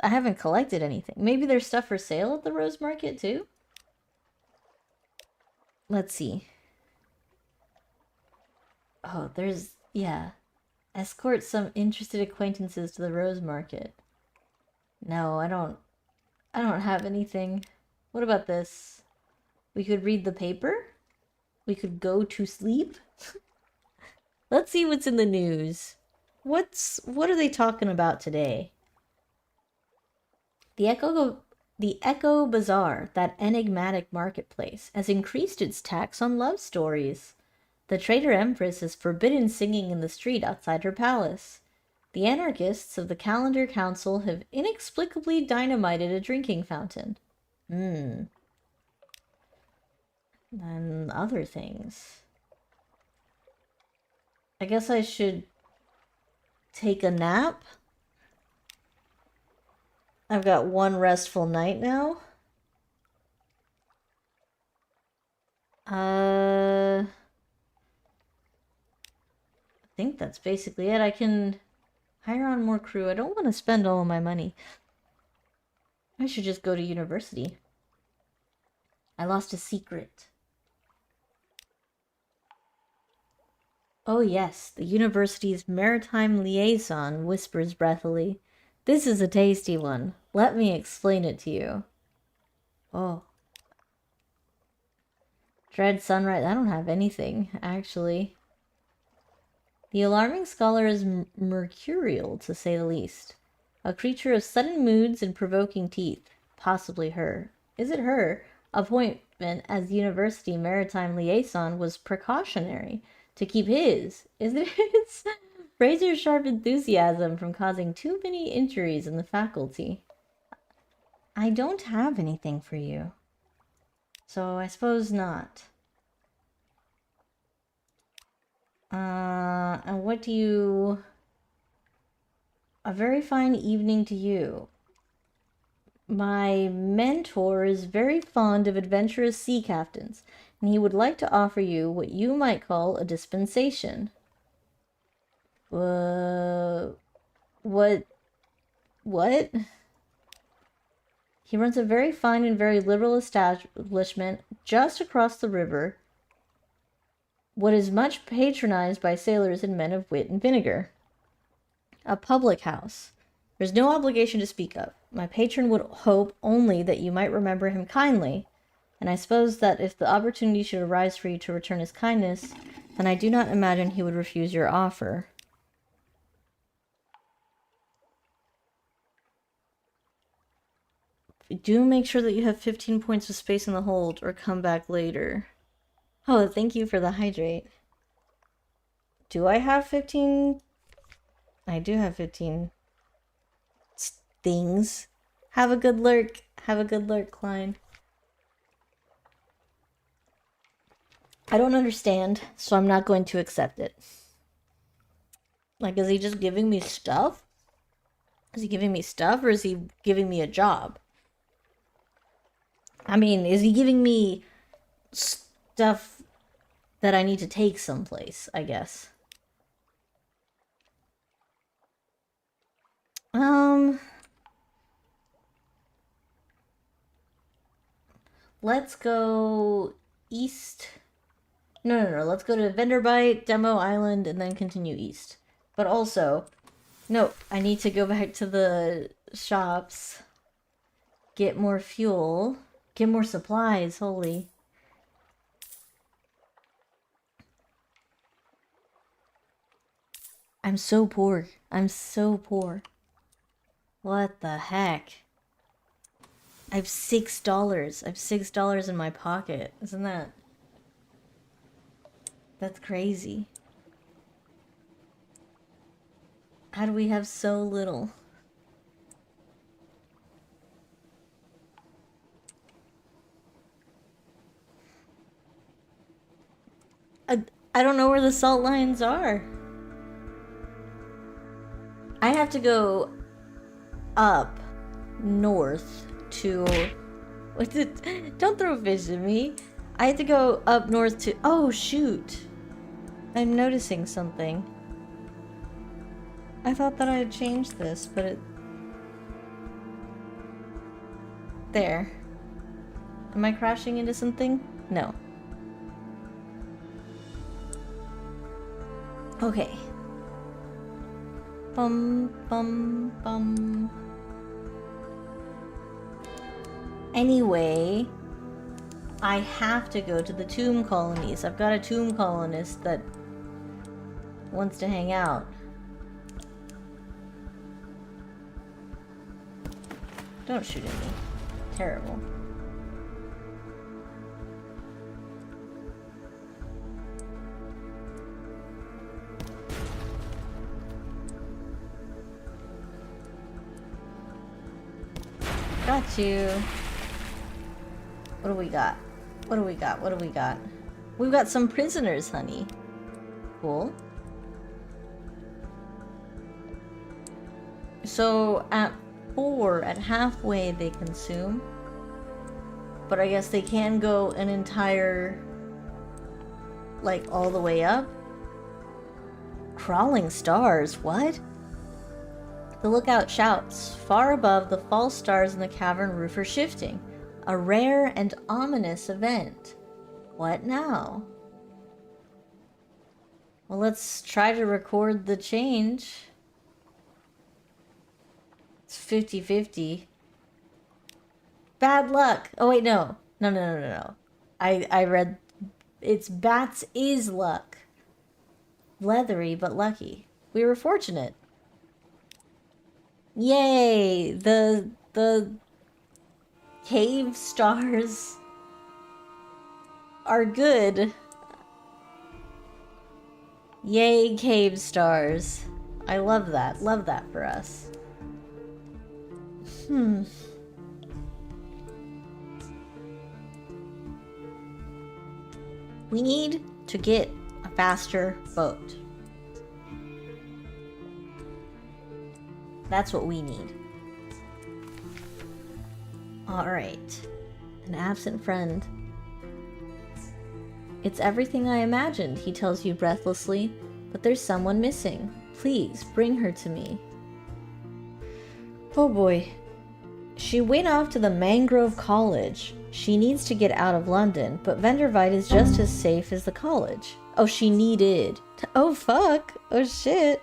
I haven't collected anything. Maybe there's stuff for sale at the Rose Market too? Let's see. Oh, there's, yeah. Escort some interested acquaintances to the Rose Market. No, I don't have anything. What about this? We could read the paper? We could go to sleep? Let's see what's in the news. What are they talking about today? The Echo Bazaar, that enigmatic marketplace, has increased its tax on love stories. The traitor empress has forbidden singing in the street outside her palace. The anarchists of the Calendar Council have inexplicably dynamited a drinking fountain. And other things. I guess I should take a nap. I've got one restful night now. I think that's basically it. I can hire on more crew. I don't want to spend all of my money. I should just go to university. I lost a secret. Oh yes, the university's maritime liaison whispers breathily. This is a tasty one. Let me explain it to you. Oh. Dread sunrise. I don't have anything, actually. The alarming scholar is mercurial, to say the least. A creature of sudden moods and provoking teeth. Possibly her. Is it her? Appointment as university maritime liaison was precautionary to keep his, is it his, razor-sharp enthusiasm from causing too many injuries in the faculty. I don't have anything for you. So I suppose not. And what do you... A very fine evening to you. My mentor is very fond of adventurous sea captains, and he would like to offer you what you might call a dispensation. What? What? He runs a very fine and very liberal establishment just across the river, what is much patronized by sailors and men of wit and vinegar. A public house. There's no obligation to speak of. My patron would hope only that you might remember him kindly, and I suppose that if the opportunity should arise for you to return his kindness, then I do not imagine he would refuse your offer. Do make sure that you have 15 points of space in the hold, or come back later. Oh, thank you for the hydrate. Do I have 15? I do have 15 things. Have a good lurk. Have a good lurk, Klein. I don't understand, so I'm not going to accept it. Like, is he just giving me stuff? Is he giving me stuff, or is he giving me a job? I mean, is he giving me stuff that I need to take someplace, I guess? Let's go east. No. Let's go to Venderbite, Demo Island, and then continue east. But also, no, I need to go back to the shops, get more fuel, get more supplies, holy. I'm so poor. I'm so poor. What the heck? I have $6. I have $6 in my pocket. Isn't that... That's crazy. How do we have so little? I don't know where the salt lines are. I have to go up north to... Don't throw fish at me. I have to go up north to... Oh, shoot. I'm noticing something. I thought that I had changed this, but it... There. Am I crashing into something? No. Okay. Bum, bum, bum. Anyway, I have to go to the tomb colonies. I've got a tomb colonist that wants to hang out. Don't shoot at me. Terrible. Got you. What do we got? What do we got? What do we got? We've got some prisoners, honey. Cool. So at 4, at halfway they consume. But I guess they can go an entire... like all the way up? Crawling stars, what? The lookout shouts. Far above, the false stars in the cavern roof are shifting. A rare and ominous event. What now? Well, let's try to record the change. It's 50-50. Bad luck. Oh, wait, no. No. I read... It's bats is luck. Leathery, but lucky. We were fortunate. Yay! The cave stars are good. Yay, cave stars. I love that. Love that for us. We need to get a faster boat. That's what we need. Alright. An absent friend. It's everything I imagined, he tells you breathlessly, but there's someone missing. Please, bring her to me. Oh boy. She went off to the Mangrove College. She needs to get out of London, but Vendervite is just as safe as the college. Oh, she needed. Oh, fuck. Oh, shit.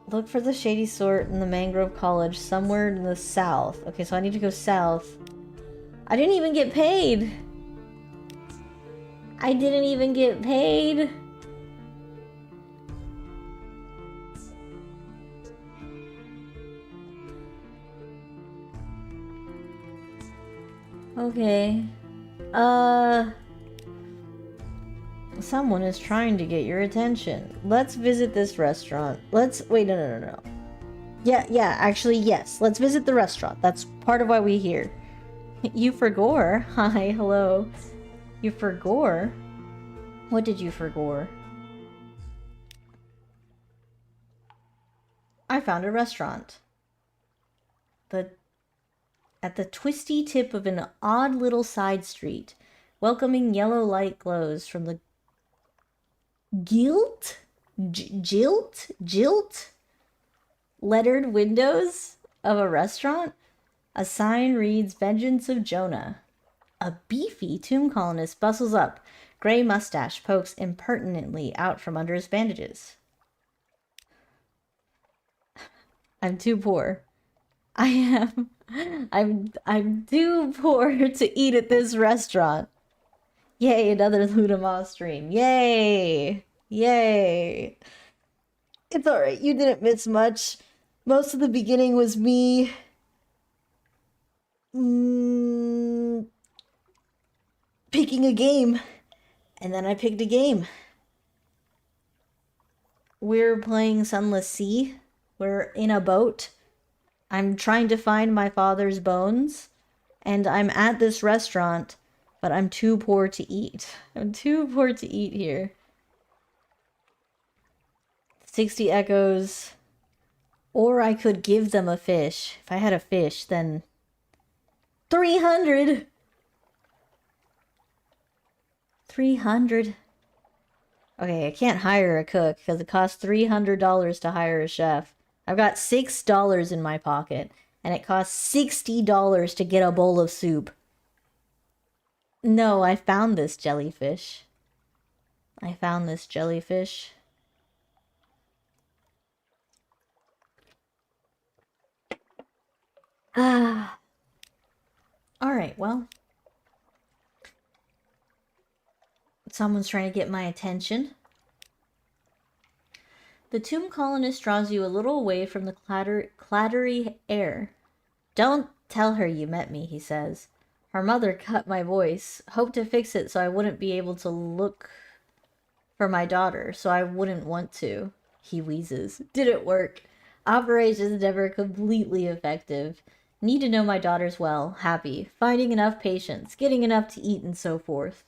Look for the shady sort in the Mangrove College somewhere in the south. Okay, so I need to go south. I didn't even get paid. I didn't even get paid. Okay. Someone is trying to get your attention. Let's visit this restaurant. Wait, no. Yeah, actually, yes. Let's visit the restaurant. That's part of why we're here. You forgore? Hi, hello. You forgore? What did you forgore? I found a restaurant. At the twisty tip of an odd little side street, welcoming yellow light glows from the gilt lettered windows of a restaurant. A sign reads Vengeance of Jonah. A beefy tomb colonist bustles up. Gray mustache pokes impertinently out from under his bandages. I'm too poor. I am. I'm too poor to eat at this restaurant. Yay, another Ludamah stream. Yay! Yay! It's alright, you didn't miss much. Most of the beginning was me... picking a game. And then I picked a game. We're playing Sunless Sea. We're in a boat. I'm trying to find my father's bones. And I'm at this restaurant, but I'm too poor to eat. I'm too poor to eat here. 60 echoes. Or I could give them a fish. If I had a fish, then... 300! 300. Okay, I can't hire a cook because it costs $300 to hire a chef. I've got $6 in my pocket, and it costs $60 to get a bowl of soup. No, I found this jellyfish. I found this jellyfish. Ah. Alright, well. Someone's trying to get my attention. The tomb colonist draws you a little away from the clattery air. Don't tell her you met me, he says. Her mother cut my voice. Hoped to fix it so I wouldn't be able to look for my daughter, so I wouldn't want to. He wheezes. Didn't work. Operation's never completely effective. Need to know my daughters well, happy, finding enough patience, getting enough to eat, and so forth.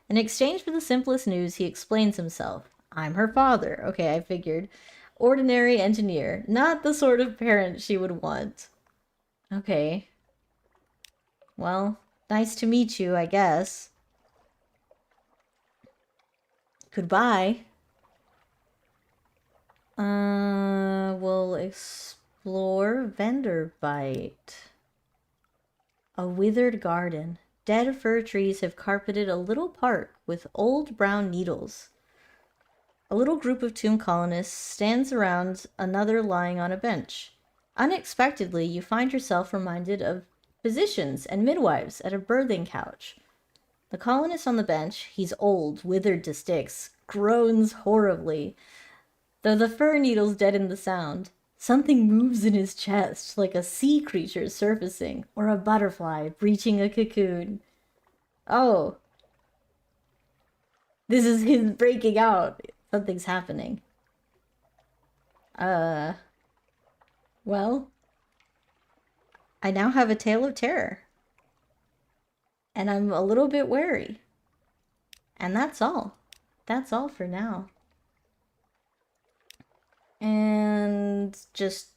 In exchange for the simplest news, he explains himself. I'm her father. Okay, I figured. Ordinary engineer. Not the sort of parent she would want. Okay. Well, nice to meet you, I guess. Goodbye. We'll explore Vendervite. A withered garden. Dead fir trees have carpeted a little park with old brown needles. A little group of tomb colonists stands around another lying on a bench. Unexpectedly, you find yourself reminded of physicians and midwives at a birthing couch. The colonist on the bench, he's old, withered to sticks, groans horribly. Though the fir needles deaden the sound, something moves in his chest, like a sea creature surfacing, or a butterfly breaching a cocoon. Oh. This is his breaking out. Something's happening. Well. I now have a tale of terror. And I'm a little bit wary. And that's all. That's all for now. And just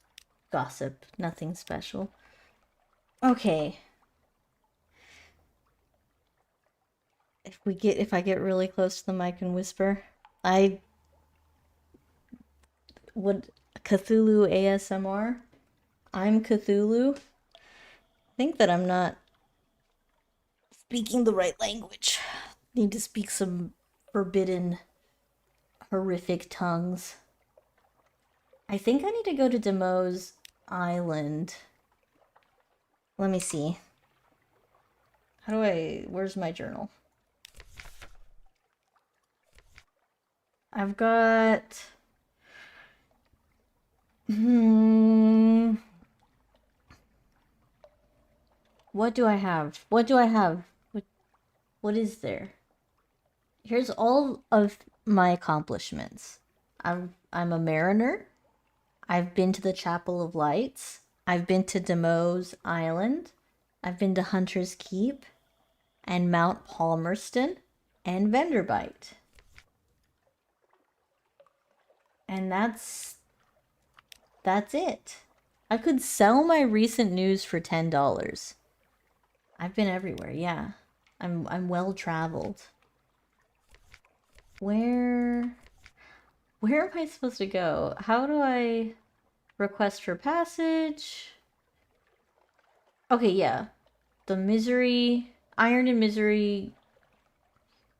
gossip. Nothing special. Okay. If I get really close to the mic and whisper, I would Cthulhu ASMR. I'm Cthulhu. I think that I'm not speaking the right language. Need to speak some forbidden, horrific tongues. I think I need to go to Demo's Island. Let me see. How do I... Where's my journal? I've got... What do I have? What do I have? What is there? Here's all of my accomplishments. I'm a mariner. I've been to the Chapel of Lights. I've been to Demo's Island. I've been to Hunter's Keep and Mount Palmerston and Vanderbite. And that's it. I could sell my recent news for $10. I've been everywhere, yeah. I'm well traveled. Where am I supposed to go? How do I request for passage? Okay, yeah. The Misery, Iron and Misery.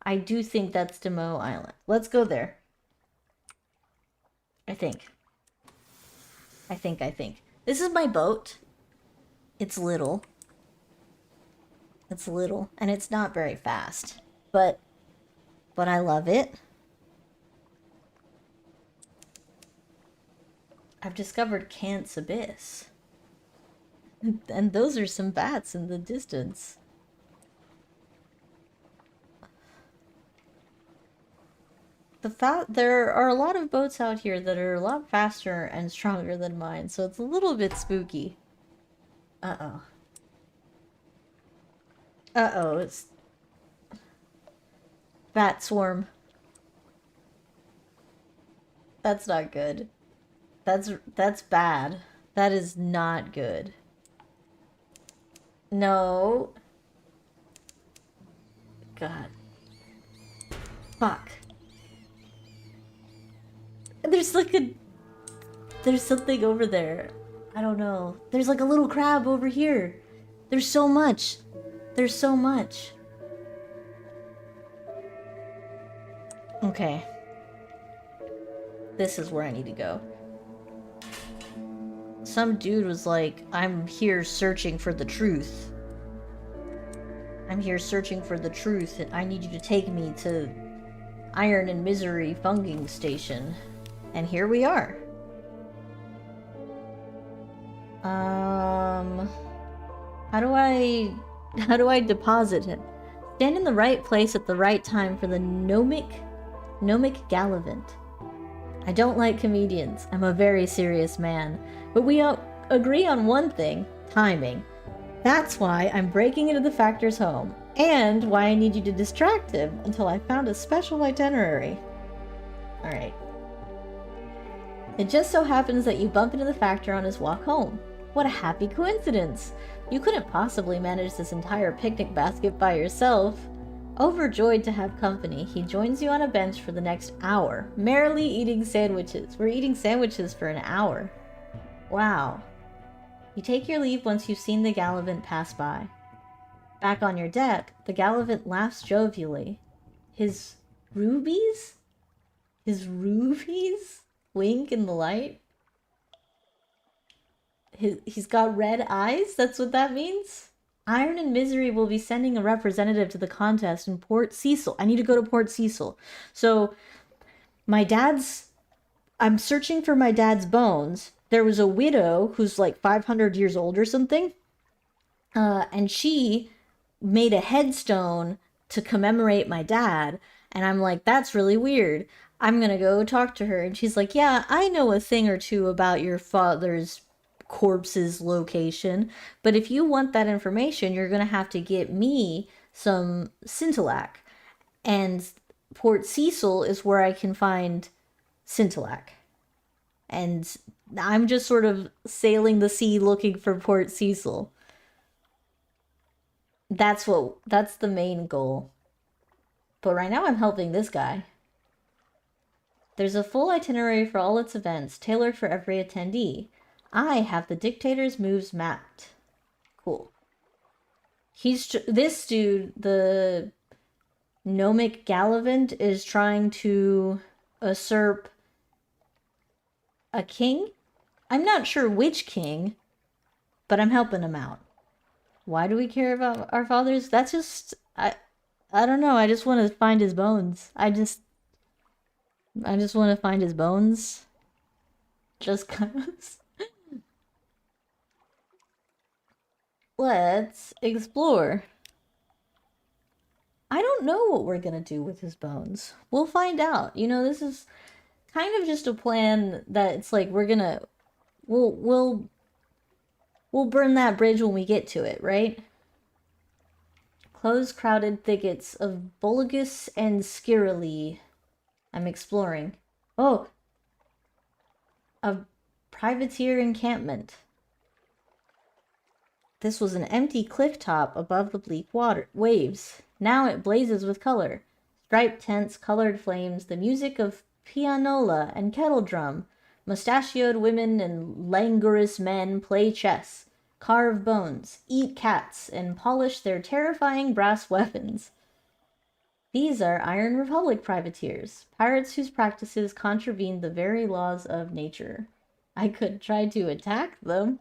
I do think that's Demo Island. Let's go there. I think. This is my boat. It's little. It's little, and it's not very fast. But I love it. I've discovered Kant's Abyss. And those are some bats in the distance. There are a lot of boats out here that are a lot faster and stronger than mine, so it's a little bit spooky. Uh-oh. Uh-oh, it's... Bat swarm. That's not good. That's bad. That is not good. No. God. Fuck. There's like a... There's something over there. I don't know. There's like a little crab over here. There's so much. There's so much. Okay. This is where I need to go. Some dude was like, I'm here searching for the truth. I'm here searching for the truth, and I need you to take me to Iron and Misery Funging Station. And here we are. How do I deposit him? Stand in the right place at the right time for the Gnomic Gallivant. I don't like comedians. I'm a very serious man. But we agree on one thing, timing. That's why I'm breaking into the Factor's home, and why I need you to distract him until I found a special itinerary. Alright. It just so happens that you bump into the Factor on his walk home. What a happy coincidence! You couldn't possibly manage this entire picnic basket by yourself. Overjoyed to have company, he joins you on a bench for the next hour, merrily eating sandwiches. We're eating sandwiches for an hour. Wow. You take your leave once you've seen the Gallivant pass by. Back on your deck, the Gallivant laughs jovially. His rubies? His rubies? Wink in the light? He's got red eyes? That's what that means? Iron and Misery will be sending a representative to the contest in Port Cecil. I need to go to Port Cecil. So, I'm searching for my dad's bones. There was a widow who's like 500 years old or something. And she made a headstone to commemorate my dad. And I'm like, that's really weird. I'm gonna go talk to her. And she's like, yeah, I know a thing or two about your father's corpse's location, but if you want that information, you're gonna have to get me some Scintillac. And Port Cecil is where I can find Scintillac. And I'm just sort of sailing the sea looking for Port Cecil. That's the main goal. But right now I'm helping this guy. There's a full itinerary for all its events, tailored for every attendee. I have the dictator's moves mapped. Cool. This dude, the Gnomic Gallivant, is trying to usurp a king. I'm not sure which king, but I'm helping him out. Why do we care about our fathers? That's just I don't know. I just want to find his bones. I just want to find his bones. Just cuz. Let's explore. I don't know what we're gonna do with his bones. We'll find out. You know, this is kind of just a plan that it's like we'll burn that bridge when we get to it, right? Close crowded thickets of Vologus and Skirili. I'm exploring. Oh, a privateer encampment. This was an empty cliff top above the bleak waves. Now it blazes with color. Striped tents, colored flames, the music of pianola and kettle drum. Mustachioed women and languorous men play chess, carve bones, eat cats, and polish their terrifying brass weapons. These are Iron Republic privateers, pirates whose practices contravene the very laws of nature. I could try to attack them.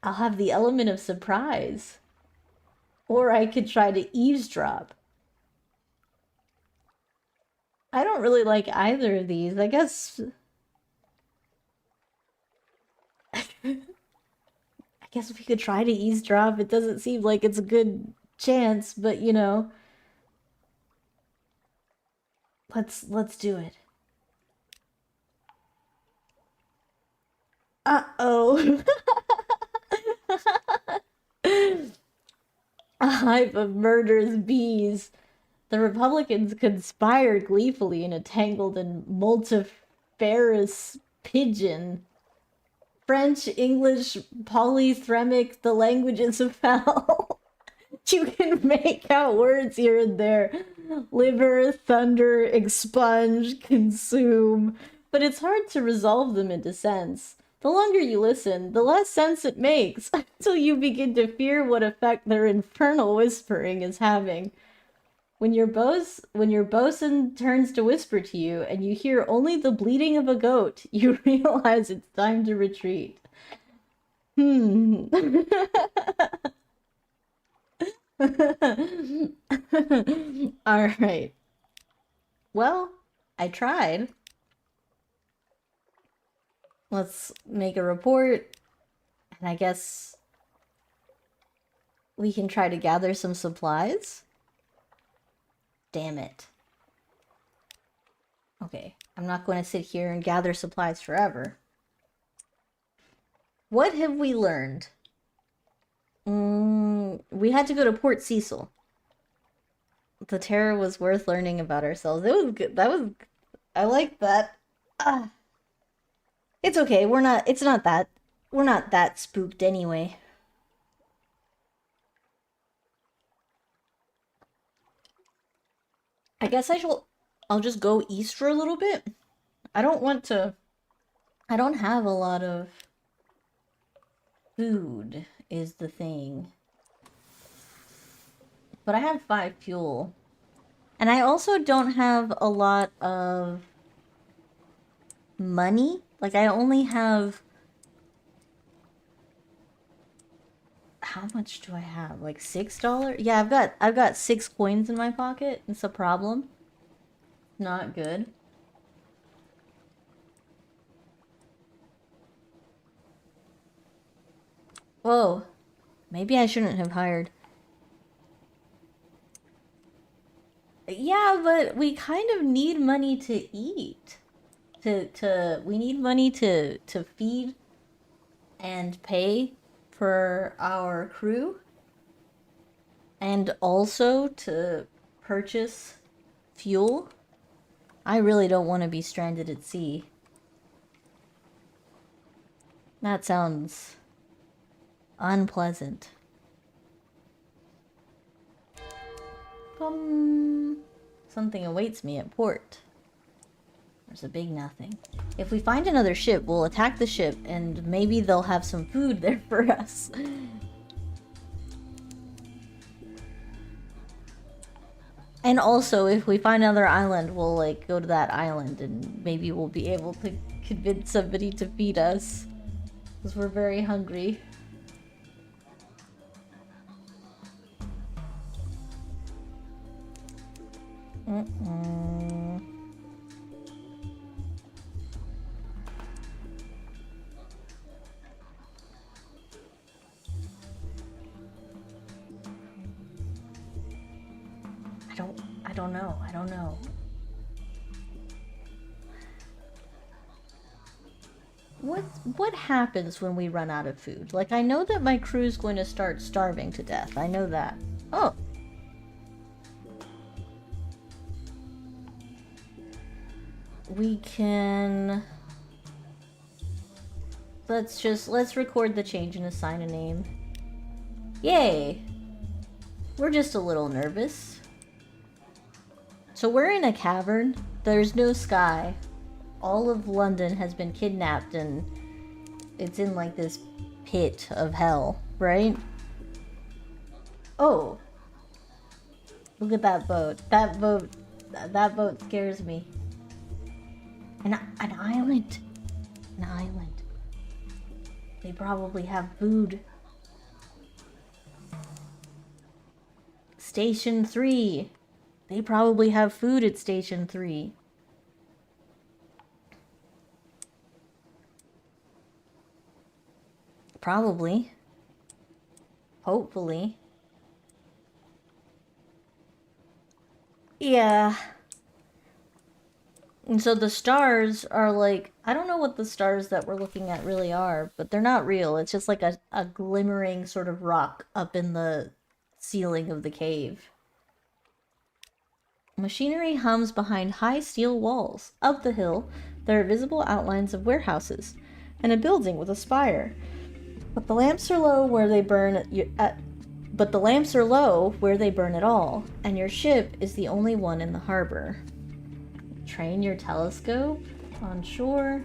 I'll have the element of surprise. Or I could try to eavesdrop. I don't really like either of these. I guess... I guess we could try to eavesdrop. It doesn't seem like it's a good chance, but you know... Let's do it. Uh-oh. A hive of murderous bees. The Republicans conspire gleefully in a tangled and multifarious pigeon. French, English, polythremic, the languages of hell. You can make out words here and there. Liver, thunder, expunge, consume. But it's hard to resolve them into sense. The longer you listen, the less sense it makes, until you begin to fear what effect their infernal whispering is having. When your bosun turns to whisper to you, and you hear only the bleating of a goat, you realize it's time to retreat. Alright. Well, I tried. Let's make a report. And I guess we can try to gather some supplies. Damn it. Okay, I'm not going to sit here and gather supplies forever. What have we learned? We had to go to Port Cecil. The Terror was worth learning about ourselves. It was good. I like that. It's okay. We're not that spooked anyway. I guess I'll just go east for a little bit. I don't have a lot of food is the thing. But I have 5 fuel. And I also don't have a lot of money. Like, I only have... How much do I have? Like $6? Yeah, I've got 6 coins in my pocket. It's a problem. Not good. Whoa. Maybe I shouldn't have hired. Yeah, but we kind of need money to eat. We need money to feed and pay for our crew. And also to purchase fuel. I really don't want to be stranded at sea. That sounds unpleasant. Something awaits me at port. There's a big nothing. If we find another ship, we'll attack the ship, and maybe they'll have some food there for us. And also, if we find another island, we'll, like, go to that island, and maybe we'll be able to convince somebody to feed us. Because we're very hungry. I don't know. What happens when we run out of food? Like, I know that my crew's going to start starving to death. I know that. Oh. We can... Let's record the change and assign a name. Yay! We're just a little nervous. So we're in a cavern. There's no sky. All of London has been kidnapped and it's in like this pit of hell, right? Oh. Look at that boat. That boat scares me. An island. An island. They probably have food. Station 3. They probably have food at Station 3. Probably. Hopefully. Yeah. And so the stars are like... I don't know what the stars that we're looking at really are, but they're not real. It's just like a glimmering sort of rock up in the ceiling of the cave. Machinery hums behind high steel walls. Up the hill, there are visible outlines of warehouses and a building with a spire. But the lamps are low where they burn at all, and your ship is the only one in the harbor. Train your telescope on shore.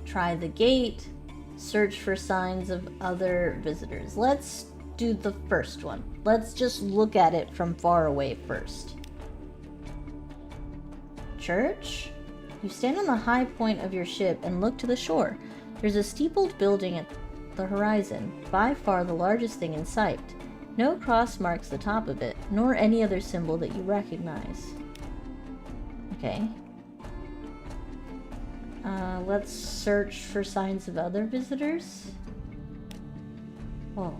Try the gate. Search for signs of other visitors. Let's do the first one. Let's just look at it from far away first. Church? You stand on the high point of your ship and look to the shore. There's a steepled building at the horizon, by far the largest thing in sight. No cross marks the top of it, nor any other symbol that you recognize. Okay. Let's search for signs of other visitors. Oh.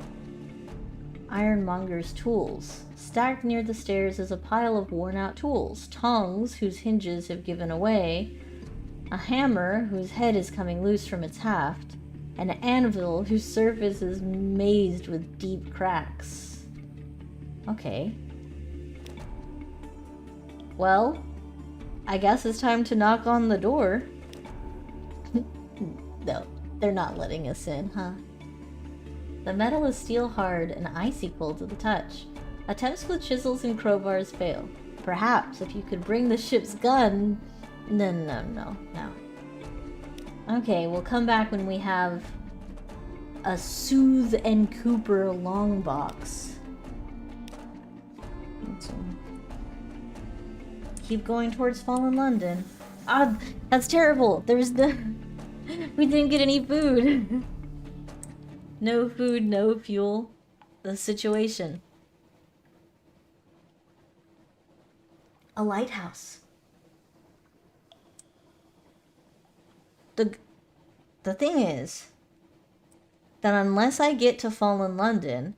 Ironmonger's tools. Stacked near the stairs is a pile of worn-out tools. Tongs, whose hinges have given away. A hammer, whose head is coming loose from its haft. An anvil, whose surface is mazed with deep cracks. Okay. Well, I guess it's time to knock on the door. No, they're not letting us in, huh? The metal is steel hard and icy cold to the touch. Attempts with chisels and crowbars fail. Perhaps if you could bring the ship's gun... No. Okay, we'll come back when we have a Soothe and Cooper long box. Keep going towards Fallen London. Ah, that's terrible. There's the... We didn't get any food. No food, no fuel. The situation. A lighthouse. The thing is that unless I get to Fallen London,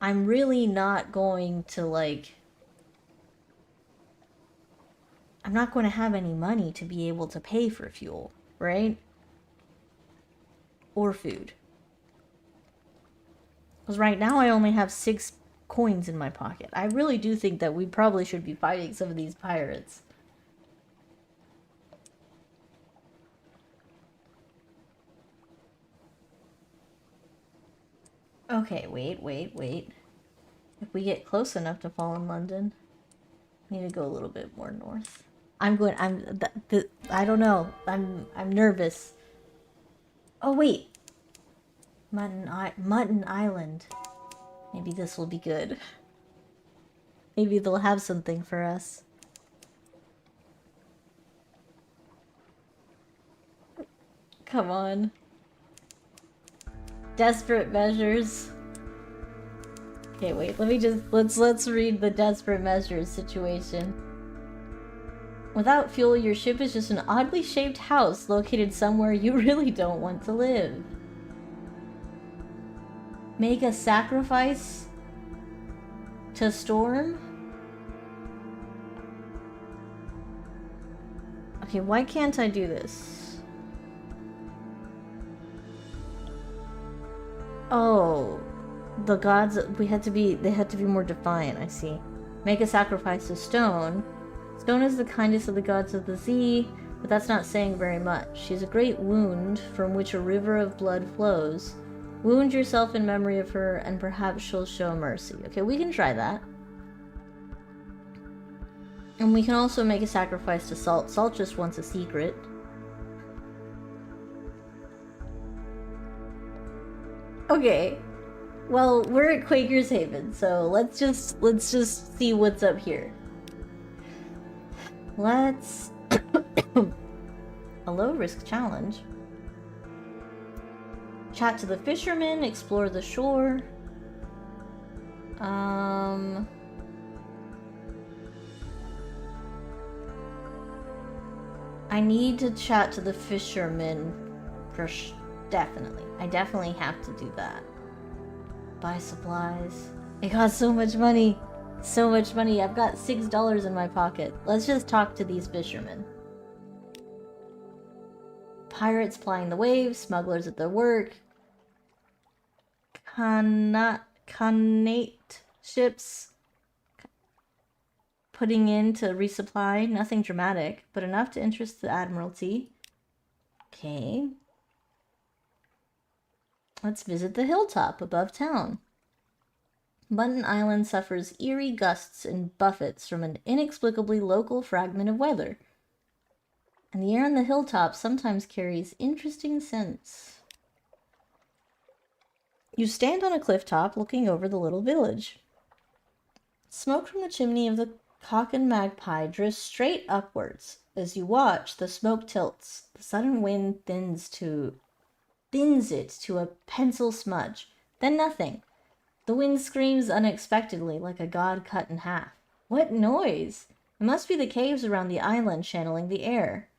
I'm really not going to, like... I'm not going to have any money to be able to pay for fuel, right? Or food. Because right now I only have 6 coins in my pocket. I really do think that we probably should be fighting some of these pirates. Okay, wait. If we get close enough to Fallen London, I need to go a little bit more north. I don't know. I'm nervous. Oh wait, Mutton Island. Maybe this will be good. Maybe they'll have something for us. Come on. Desperate measures. Okay, wait. Let me just let's read the desperate measures situation. Without fuel, your ship is just an oddly shaped house located somewhere you really don't want to live. Make a sacrifice to Storm? Okay, why can't I do this? Oh, the gods they had to be more defiant, I see. Make a sacrifice to Stone. Stone is the kindest of the gods of the sea, but that's not saying very much. She is a great wound from which a river of blood flows. Wound yourself in memory of her, and perhaps she'll show mercy. Okay, we can try that. And we can also make a sacrifice to Salt. Salt just wants a secret. Okay. Well, we're at Quaker's Haven, so let's just see what's up here. Let's a low risk challenge. Chat to the fishermen, explore the shore. I need to chat to the fishermen first. Definitely. I definitely have to do that. Buy supplies. It costs so much money. So much money. I've got $6 in my pocket. Let's just talk to these fishermen. Pirates plying the waves, smugglers at their work. Khanate ships putting in to resupply. Nothing dramatic, but enough to interest the Admiralty. Okay. Let's visit the hilltop above town. Mutton Island suffers eerie gusts and buffets from an inexplicably local fragment of weather. And the air on the hilltop sometimes carries interesting scents. You stand on a cliff top looking over the little village. Smoke from the chimney of the Cock and Magpie drifts straight upwards. As you watch, the smoke tilts. The sudden wind thins it to a pencil smudge. Then nothing. The wind screams unexpectedly like a god cut in half. What noise? It must be the caves around the island channeling the air.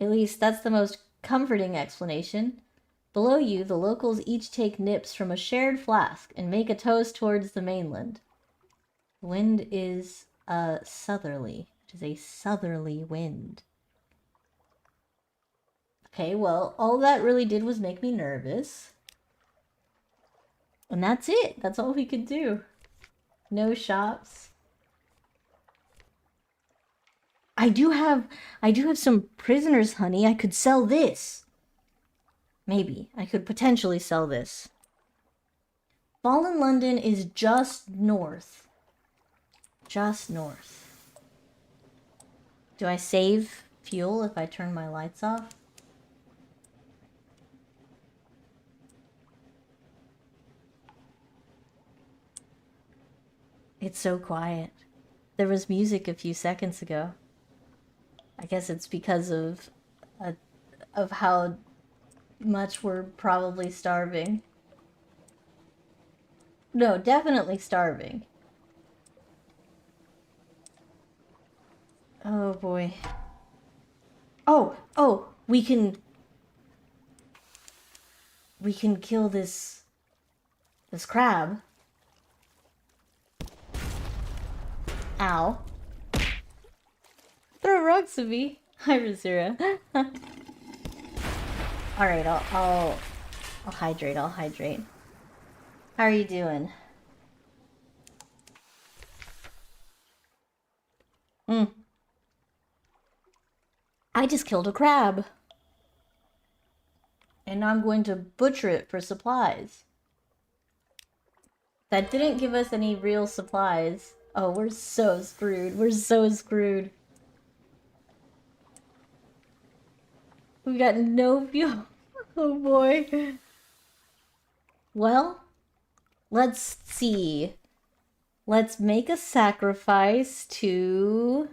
At least that's the most comforting explanation. Below you, the locals each take nips from a shared flask and make a toast towards the mainland. The wind is southerly. It is a southerly wind. Okay, well, all that really did was make me nervous. And that's it. That's all we could do. No shops. I do have some prisoners' honey. I could sell this. Maybe. I could potentially sell this. Fallen London is just north. Just north. Do I save fuel if I turn my lights off? It's so quiet. There was music a few seconds ago. I guess it's because of how much we're probably starving. No, definitely starving. Oh boy. Oh, we can kill this crab. Ow. Throw rocks at me. Hi, Razira. Alright, I'll hydrate, How are you doing? I just killed a crab. And I'm going to butcher it for supplies. That didn't give us any real supplies. Oh, we're so screwed. We're so screwed. We got no fuel. Oh boy. Well, let's see. Let's make a sacrifice to...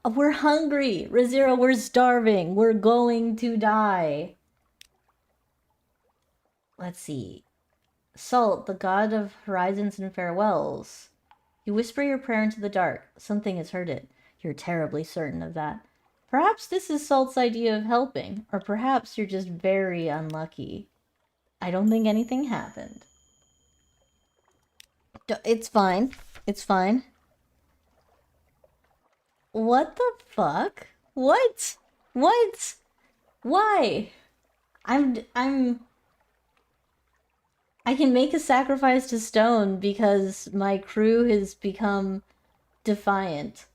We're hungry! Razira, we're starving! We're going to die! Let's see. Salt, the god of horizons and farewells. You whisper your prayer into the dark. Something has heard it. You're terribly certain of that. Perhaps this is Salt's idea of helping, or perhaps you're just very unlucky. I don't think anything happened. It's fine. It's fine. What the fuck? What? What? Why? I can make a sacrifice to stone because my crew has become defiant.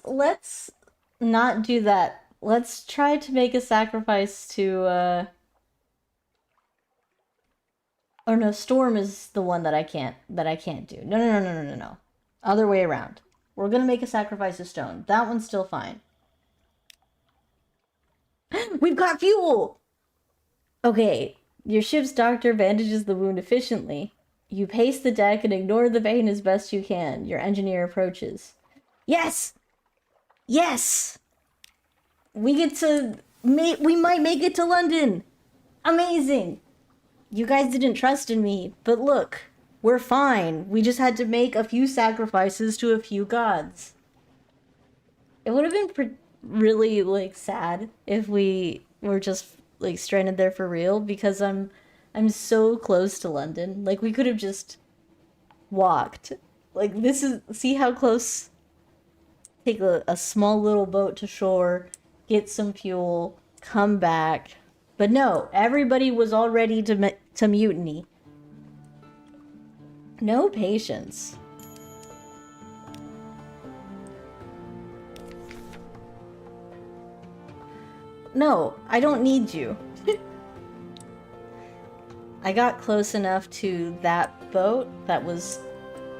Let's not do that. Let's try to make a sacrifice to oh no, Storm is the one that I can't do. No. Other way around. We're gonna make a sacrifice to Stone. That one's still fine. We've got fuel! Okay, your ship's doctor bandages the wound efficiently. You pace the deck and ignore the vein as best you can. Your engineer approaches. Yes! Yes! We get to... we might make it to London! Amazing! You guys didn't trust in me, but look, we're fine. We just had to make a few sacrifices to a few gods. It would have been really, like, sad if we were just, like, stranded there for real, because I'm so close to London. Like, we could have just walked. Like, this is... See how close... Take a small little boat to shore, get some fuel, come back. But no, everybody was all ready to mutiny. No patience. No, I don't need you. I got close enough to that boat that was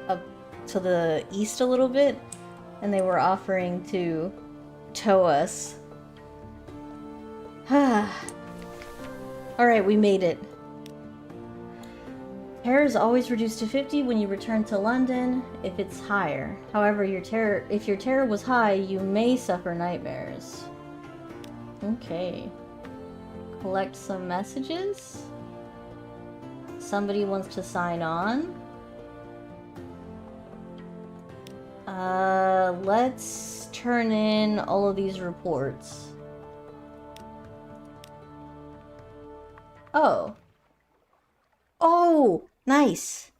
up to the east a little bit, and they were offering to tow us. Alright, we made it. Terror is always reduced to 50 when you return to London, if it's higher. However, if your terror was high, you may suffer nightmares. Okay. Collect some messages. Somebody wants to sign on. Let's turn in all of these reports. Oh. Oh, nice.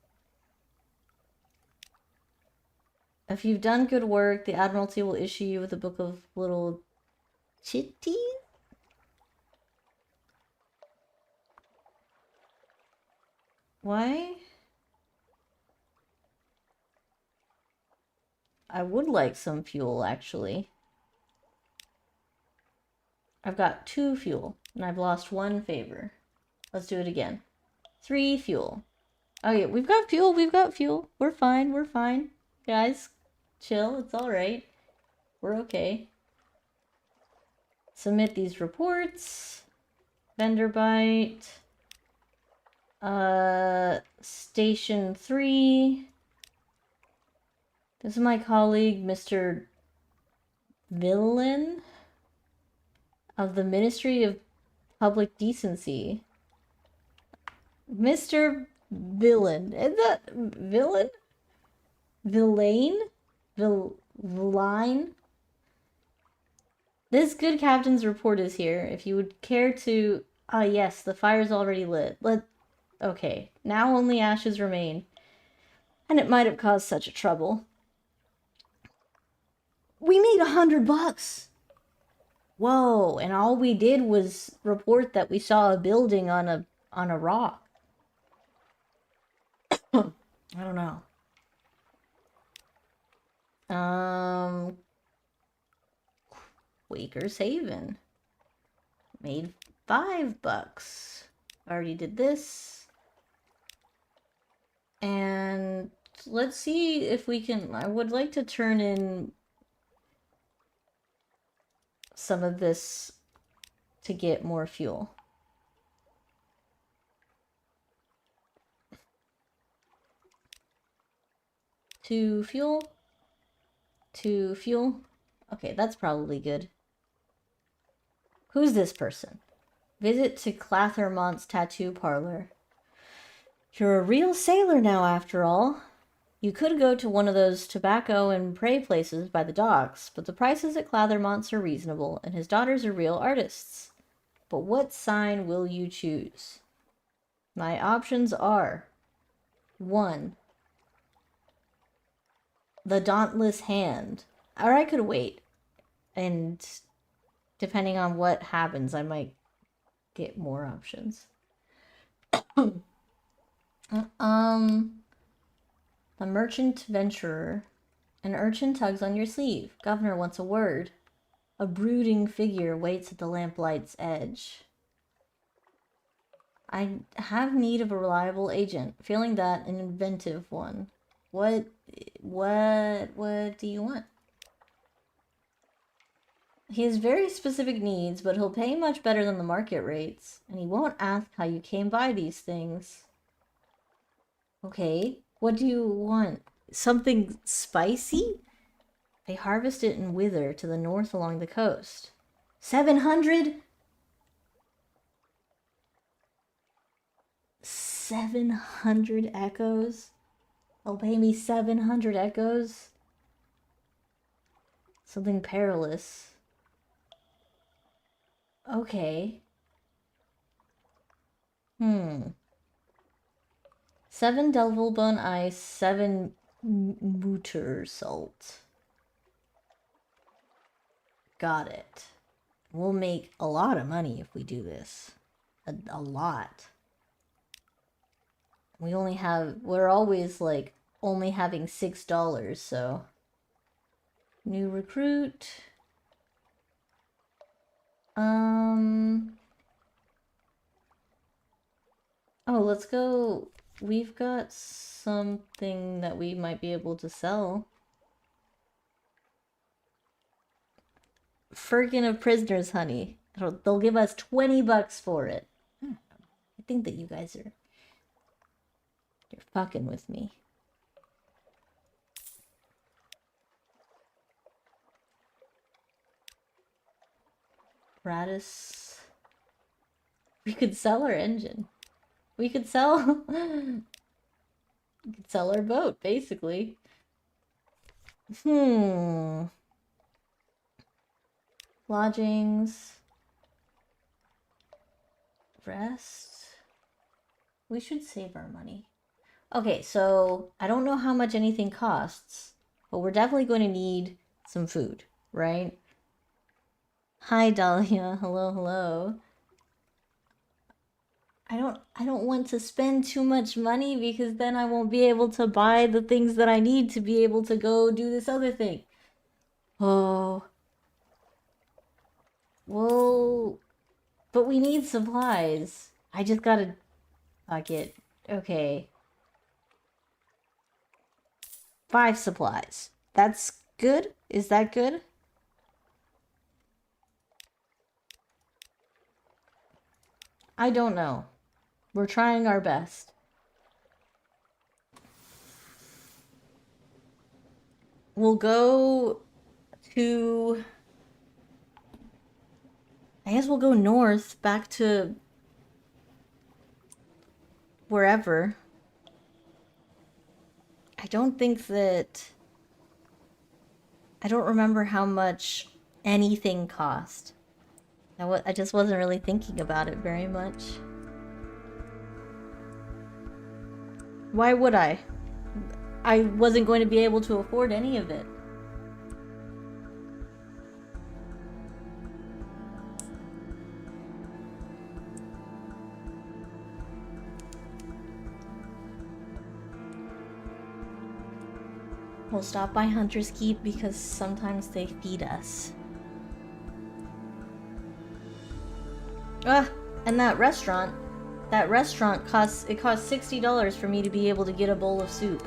If you've done good work, the Admiralty will issue you with a book of little chitties? Why? I would like some fuel, actually. I've got 2 fuel, and I've lost 1 favor. Let's do it again. 3 fuel. Oh yeah, we've got fuel, We're fine. Guys, chill, it's alright. We're okay. Submit these reports. Vendor bite. Station 3. This is my colleague, Mr. Villain of the Ministry of Public Decency. Mr. Villain. Is that Villain? Villain? Villain? This good captain's report is here. If you would care to... Ah, yes, the fire's already lit. Okay, now only ashes remain. And it might have caused such a trouble. We made $100! Whoa, and all we did was report that we saw a building on a rock. I don't know. Quaker's Haven. Made $5. Already did this. And let's see if we can. I would like to turn in some of this to get more fuel. To fuel. To fuel. Okay, that's probably good. Who's this person? Visit to Clathermont's tattoo parlor. You're a real sailor now, after all. You could go to one of those tobacco and pray places by the docks, but the prices at Clathermont's are reasonable, and his daughters are real artists. But what sign will you choose? My options are 1. The Dauntless Hand. Or I could wait. And depending on what happens, I might get more options. The Merchant Venturer. An urchin tugs on your sleeve. Governor wants a word. A brooding figure waits at the lamplighter's edge. I have need of a reliable agent. Feeling that, an inventive one. What do you want? He has very specific needs, but he'll pay much better than the market rates. And he won't ask how you came by these things. Okay, what do you want? Something spicy? They harvest it in Wither to the north along the coast. 700? 700 echoes? They'll pay me 700 echoes? Something perilous. Okay. 7 Devil Bone Ice, 7 Mooter Salt. Got it. We'll make a lot of money if we do this. A lot. We're always like only having $6, so. New recruit. Oh, let's go. We've got something that we might be able to sell. Firkin of Prisoner's Honey. They'll give us $20 for it. I think that you guys are... You're fucking with me. Radis. We could sell our engine. We could sell... we could sell our boat, basically. Lodgings. Rest. We should save our money. Okay, so I don't know how much anything costs, but we're definitely going to need some food, right? Hi, Dahlia. Hello, hello. I don't want to spend too much money because then I won't be able to buy the things that I need to be able to go do this other thing. Oh. Well, but we need supplies. I just gotta... Fuck it. Okay. 5 supplies. That's good? Is that good? I don't know. We're trying our best. We'll go to... I guess we'll go north, back to... wherever. I don't think that... I don't remember how much anything cost. I just wasn't really thinking about it very much. Why would I? I wasn't going to be able to afford any of it. We'll stop by Hunter's Keep because sometimes they feed us. And that restaurant costs $60 for me to be able to get a bowl of soup.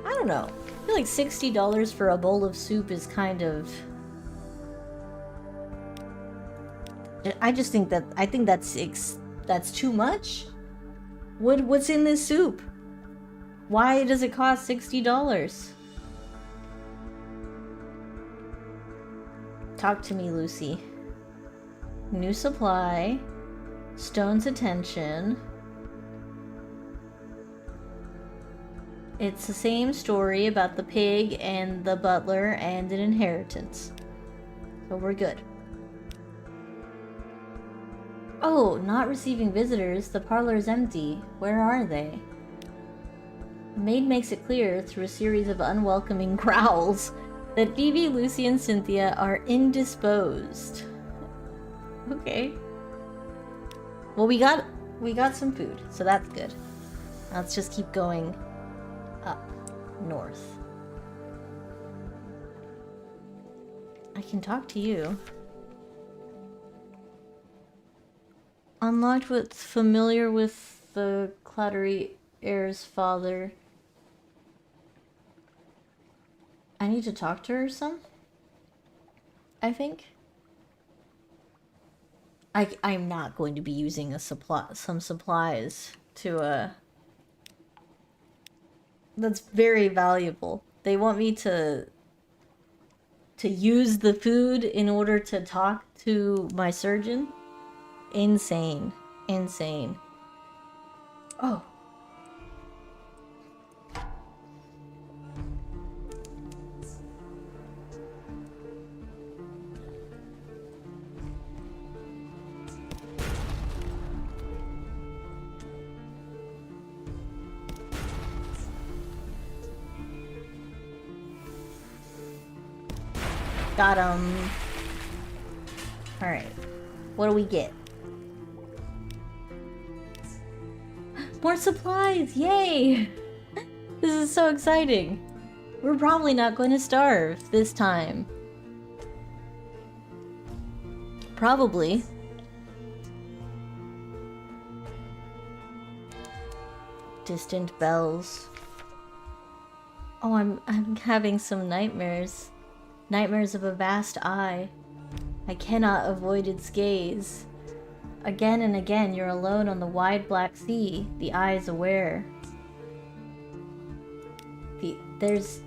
I don't know. I feel like $60 for a bowl of soup is kind of... I just think that... I think that's too much. What's in this soup? Why does it cost $60? Talk to me, Lucy. New supply. Stone's attention. It's the same story about the pig and the butler and an inheritance. So we're good. Oh, not receiving visitors. The parlor is empty. Where are they? The maid makes it clear through a series of unwelcoming growls that Phoebe, Lucy, and Cynthia are indisposed. Okay. Well, we got some food, so that's good. Let's just keep going up north. I can talk to you. Unlocked what's familiar with the Clattery heir's father. I need to talk to her some? I think. I'm not going to be using some supplies to that's very valuable. They want me to use the food in order to talk to my surgeon? Insane. Insane. Oh. Got him. Alright. What do we get? More supplies! Yay! This is so exciting. We're probably not going to starve this time. Probably. Distant bells. Oh, I'm having some nightmares. Nightmares of a vast eye. I cannot avoid its gaze. Again and again, you're alone on the wide black sea, the eyes aware. There's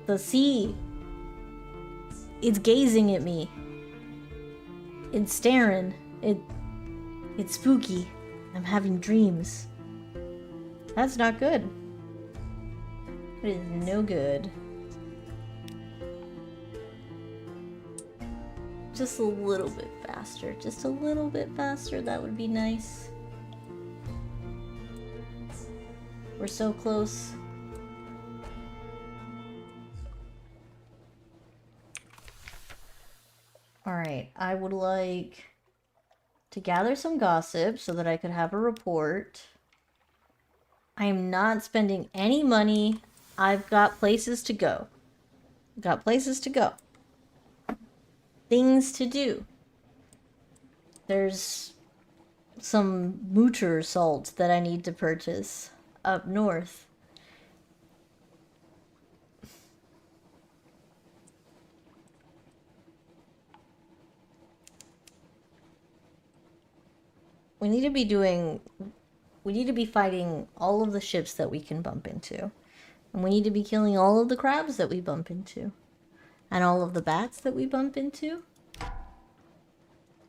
the sea. It's gazing at me. It's staring. It's spooky. I'm having dreams. That's not good. It is no good. Just a little bit faster. Just a little bit faster. That would be nice. We're so close. Alright, I would like to gather some gossip so that I could have a report. I am not spending any money. I've got places to go. Got places to go. Things to do. There's some Mutter salt that I need to purchase up north. We need to be fighting all of the ships that we can bump into. And we need to be killing all of the crabs that we bump into. And all of the bats that we bump into.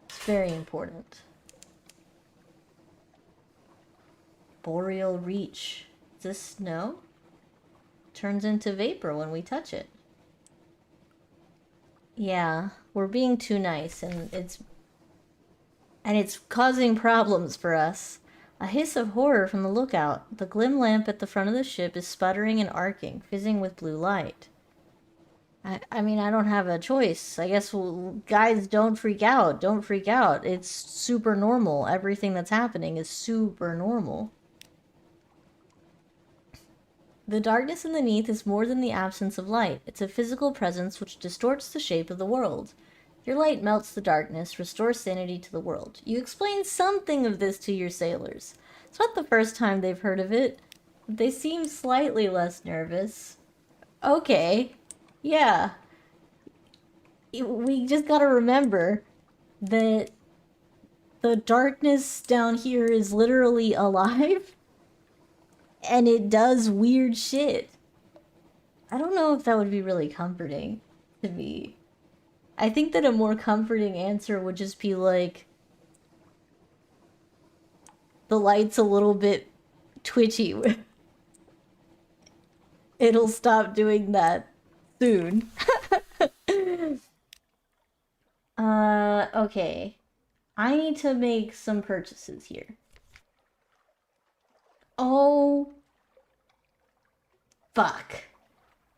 It's very important. Boreal Reach. Is this snow? Turns into vapor when we touch it. Yeah, we're being too nice, and it's causing problems for us. A hiss of horror from the lookout. The glim lamp at the front of the ship is sputtering and arcing, fizzing with blue light. I mean, I don't have a choice. I guess, guys, don't freak out. Don't freak out. It's super normal. Everything that's happening is super normal. The darkness underneath is more than the absence of light. It's a physical presence which distorts the shape of the world. Your light melts the darkness, restores sanity to the world. You explain something of this to your sailors. It's not the first time they've heard of it. They seem slightly less nervous. Okay. Yeah. We just gotta remember that the darkness down here is literally alive and it does weird shit. I don't know if that would be really comforting to me. I think that a more comforting answer would just be like, the light's a little bit twitchy. It'll stop doing that soon. Okay. I need to make some purchases here. Oh, fuck.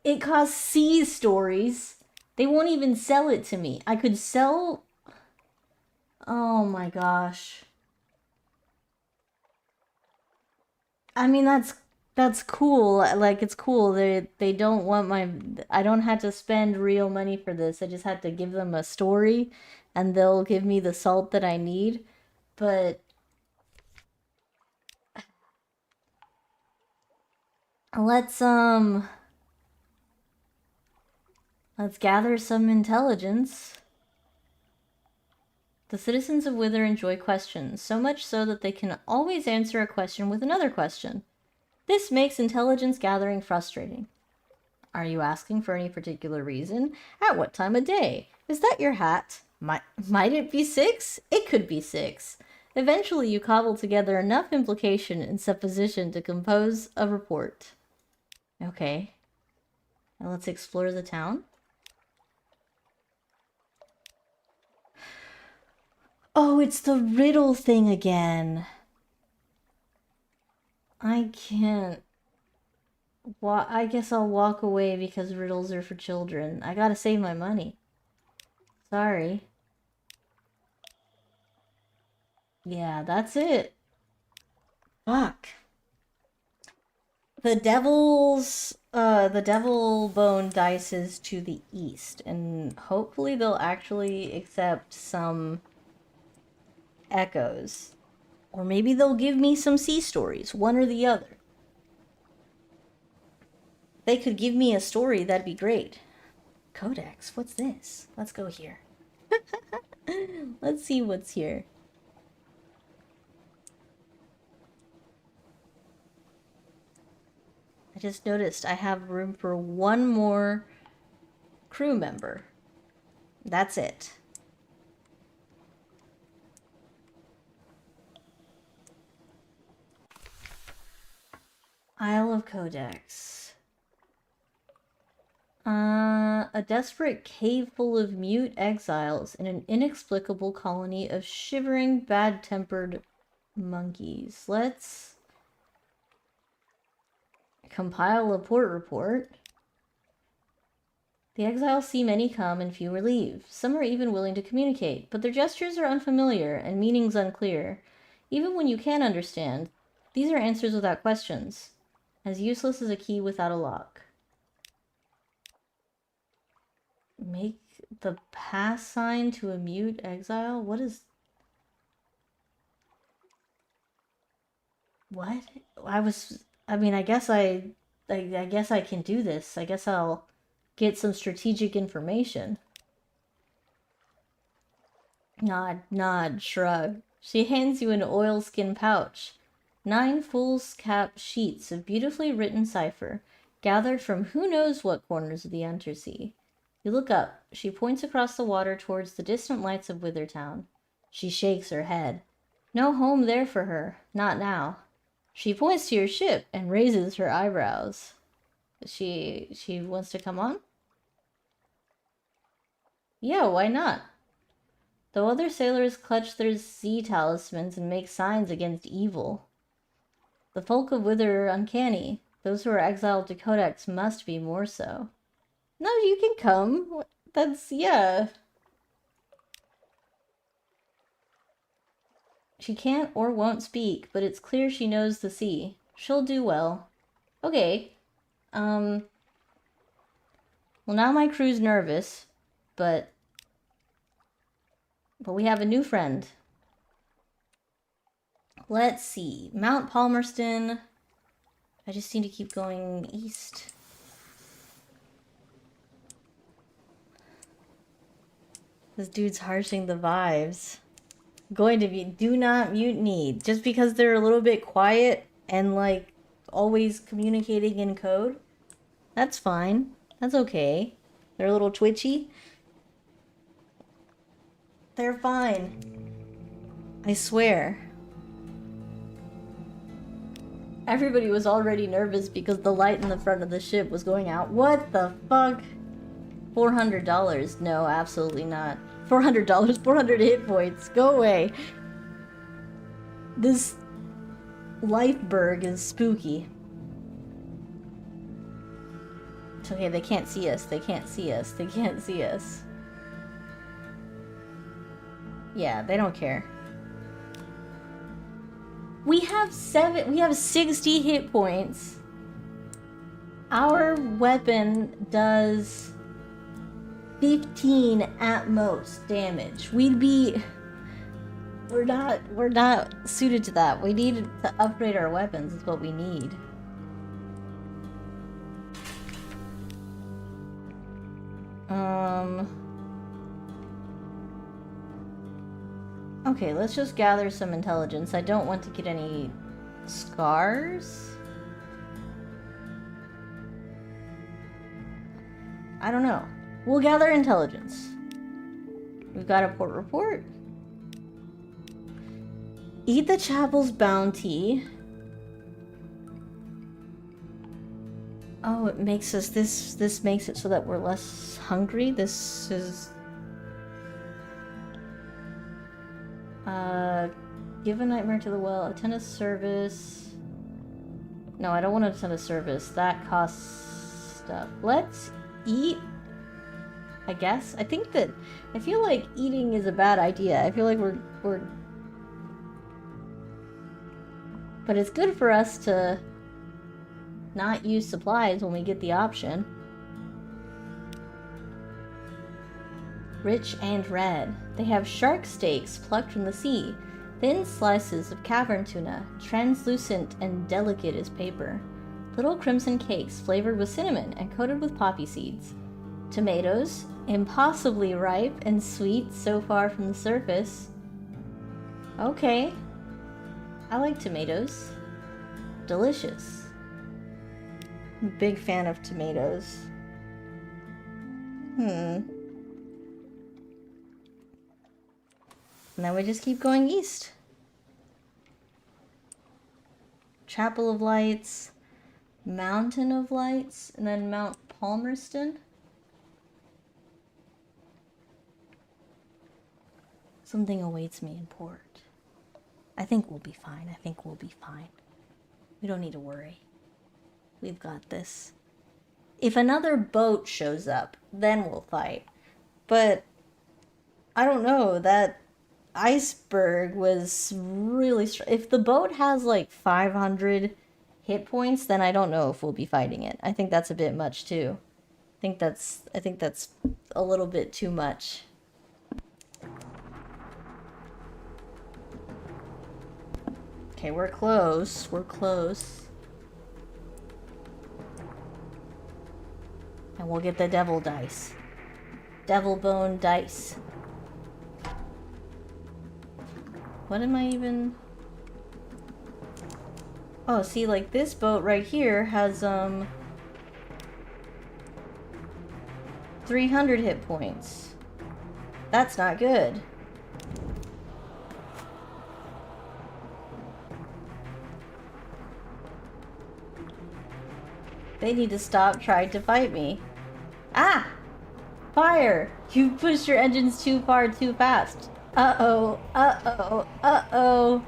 It costs C stories. They won't even sell it to me. I could sell. Oh my gosh. I mean, that's cool. Like it's cool. They don't want my. I don't have to spend real money for this. I just have to give them a story, and they'll give me the salt that I need. But let's let's gather some intelligence. The citizens of Wither enjoy questions, so much so that they can always answer a question with another question. This makes intelligence gathering frustrating. Are you asking for any particular reason? At what time of day? Is that your hat? Might it be 6? It could be 6. Eventually, you cobble together enough implication and supposition to compose a report. Okay. Now let's explore the town. Oh, it's the riddle thing again. I can't. I guess I'll walk away because riddles are for children. I gotta save my money. Sorry. Yeah, that's it. Fuck. The devil bone dice is to the east, and hopefully they'll actually accept some echoes. Or maybe they'll give me some sea stories, one or the other. They could give me a story, that'd be great. Codex, what's this? Let's go here. Let's see what's here. I just noticed I have room for one more crew member. That's it. Isle of Codex. A desperate cave full of mute exiles in an inexplicable colony of shivering, bad-tempered monkeys. Let's compile a port report. The exiles see many come and fewer leave. Some are even willing to communicate, but their gestures are unfamiliar and meanings unclear. Even when you can understand, these are answers without questions, as useless as a key without a lock. Make the pass sign to a mute exile? What is... What? I mean, I guess I guess I can do this. I guess I'll get some strategic information. Nod, nod, shrug. She hands you an oilskin pouch. 9 foolscap sheets of beautifully written cipher, gathered from who knows what corners of the Undersea. You look up. She points across the water towards the distant lights of Withertown. She shakes her head. No home there for her. Not now. She points to your ship and raises her eyebrows. She wants to come on? Yeah, why not? Though other sailors clutch their sea talismans and make signs against evil. The folk of Wither are uncanny. Those who are exiled to Codex must be more so. No, you can come. That's, yeah. She can't or won't speak, but it's clear she knows the sea. She'll do well. Okay. Well, now my crew's nervous, but we have a new friend. Let's see. Mount Palmerston. I just need to keep going east. This dude's harshing the vibes. Going to be do not mutiny. Just because they're a little bit quiet and like always communicating in code. That's fine. That's okay. They're a little twitchy. They're fine. I swear. Everybody was already nervous because the light in the front of the ship was going out. What the fuck? $400. No, absolutely not. $400, 400 hit points. Go away. This Lifeberg is spooky. It's okay, they can't see us. They can't see us. They can't see us. Yeah, they don't care. We have 60 hit points. Our weapon does 15 at most damage. We're not suited to that. We need to upgrade our weapons is what we need. Okay, let's just gather some intelligence. I don't want to get any scars. I don't know. We'll gather intelligence. We've got a port report. Eat the chapel's bounty. Oh, it makes us this makes it so that we're less hungry. This is give a nightmare to the well, attend a service. No, I don't want to attend a service. That costs stuff. Let's eat, I guess. I feel like eating is a bad idea. I feel like we're but it's good for us to not use supplies when we get the option. Rich and red. They have shark steaks plucked from the sea, thin slices of cavern tuna, translucent and delicate as paper, little crimson cakes flavored with cinnamon and coated with poppy seeds, tomatoes, impossibly ripe and sweet so far from the surface. Okay. I like tomatoes. Delicious. I'm a big fan of tomatoes. And then we just keep going east. Chapel of Lights, Mountain of Lights, and then Mount Palmerston. Something awaits me in port. I think we'll be fine. I think we'll be fine. We don't need to worry. We've got this. If another boat shows up, then we'll fight. But I don't know, that iceberg was really if the boat has like 500 hit points, then I don't know if we'll be fighting it. I think that's a bit much too. I think that's a little bit too much. Okay, we're close. We're close. And we'll get the devil dice. Devil bone dice. What am I even... Oh, see, like this boat right here has 300 hit points. That's not good. They need to stop trying to fight me. Ah! Fire! You pushed your engines too far too fast. Uh-oh. Uh-oh. Uh-oh.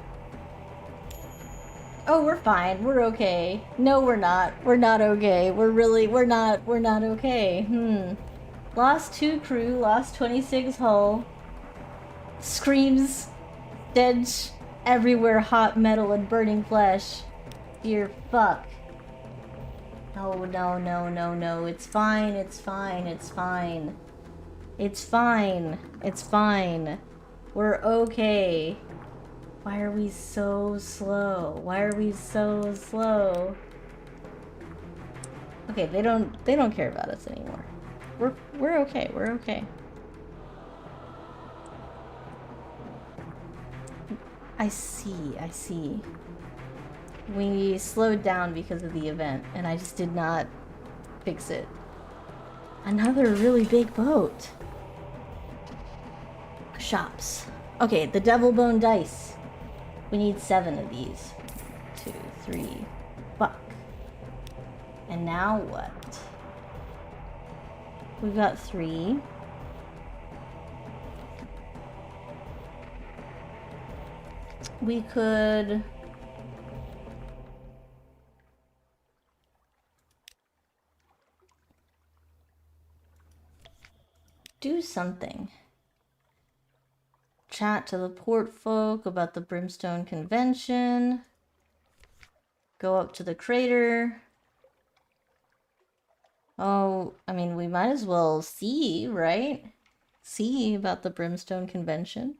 Oh, we're fine. We're okay. No, we're not. We're not okay. We're not okay. Lost 2 crew, lost 26 hull. Screams, stench everywhere, hot metal and burning flesh. Dear fuck. Oh, no, no, no, no. It's fine, it's fine, it's fine. It's fine. It's fine. We're okay. Why are we so slow? Why are we so slow? Okay, they don't care about us anymore. We're okay. We're okay. I see, I see. We slowed down because of the event, and I just did not fix it. Another really big boat. Shops. Okay, the devil bone dice. We need 7 of these. 2, 3. Fuck. And now what? We've got 3. We could... do something. Chat to the port folk about the Brimstone Convention. Go up to the crater. Oh, I mean, we might as well see, right? See about the Brimstone Convention.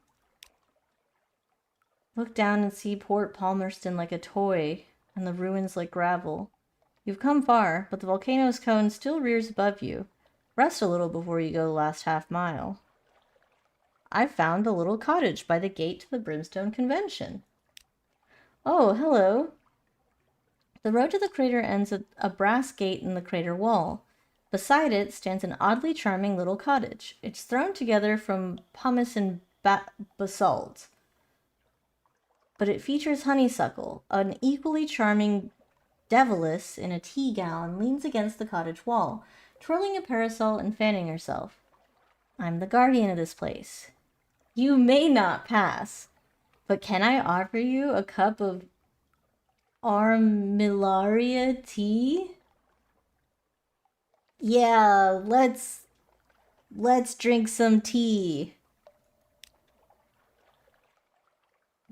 Look down and see Port Palmerston like a toy, and the ruins like gravel. You've come far, but the volcano's cone still rears above you. Rest a little before you go the last half mile. I've found a little cottage by the gate to the Brimstone Convention. Oh, hello. The road to the crater ends at a brass gate in the crater wall. Beside it stands an oddly charming little cottage. It's thrown together from pumice and basalt. But it features honeysuckle. An equally charming Devilis in a tea gown leans against the cottage wall, twirling a parasol and fanning herself. I'm the guardian of this place. You may not pass, but can I offer you a cup of Armillaria tea? Yeah, let's drink some tea.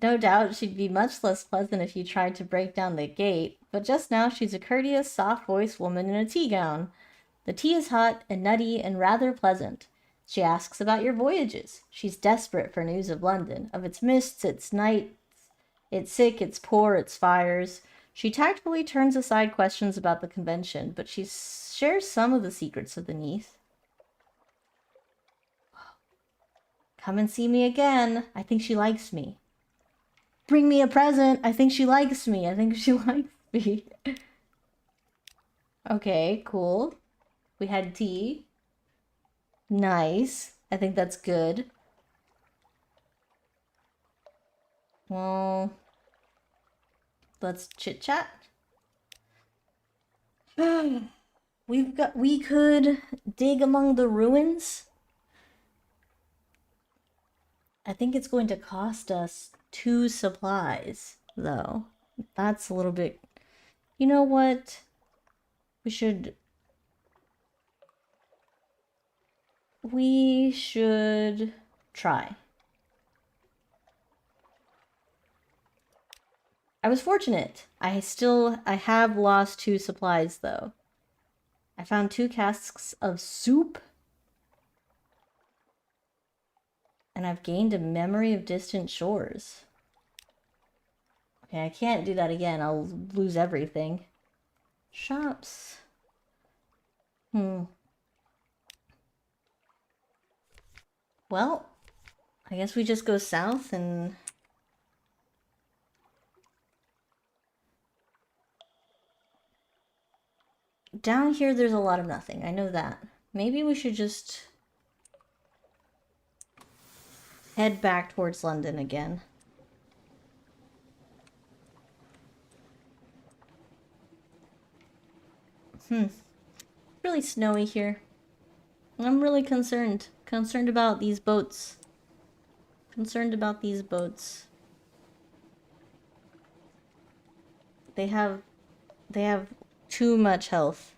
No doubt she'd be much less pleasant if you tried to break down the gate, but just now she's a courteous, soft-voiced woman in a tea gown. The tea is hot and nutty and rather pleasant. She asks about your voyages. She's desperate for news of London, of its mists, its nights, its sick, its poor, its fires. She tactfully turns aside questions about the convention, but she shares some of the secrets of the Neath. Come and see me again. I think she likes me. Bring me a present. I think she likes me. I think she likes me. Okay, cool. We had tea. Nice. I think that's good. Well, let's chit chat. We could dig among the ruins. I think it's going to cost us 2 supplies, though. That's a little bit... You know what? We should try. I was fortunate. I have lost 2 supplies, though. I found 2 casks of soup. And I've gained a memory of distant shores. Okay, I can't do that again. I'll lose everything. Shops. Well, I guess we just go south and... Down here there's a lot of nothing. I know that. Maybe we should just... head back towards London again. Really snowy here. I'm really concerned. Concerned about these boats. Concerned about these boats. They have too much health.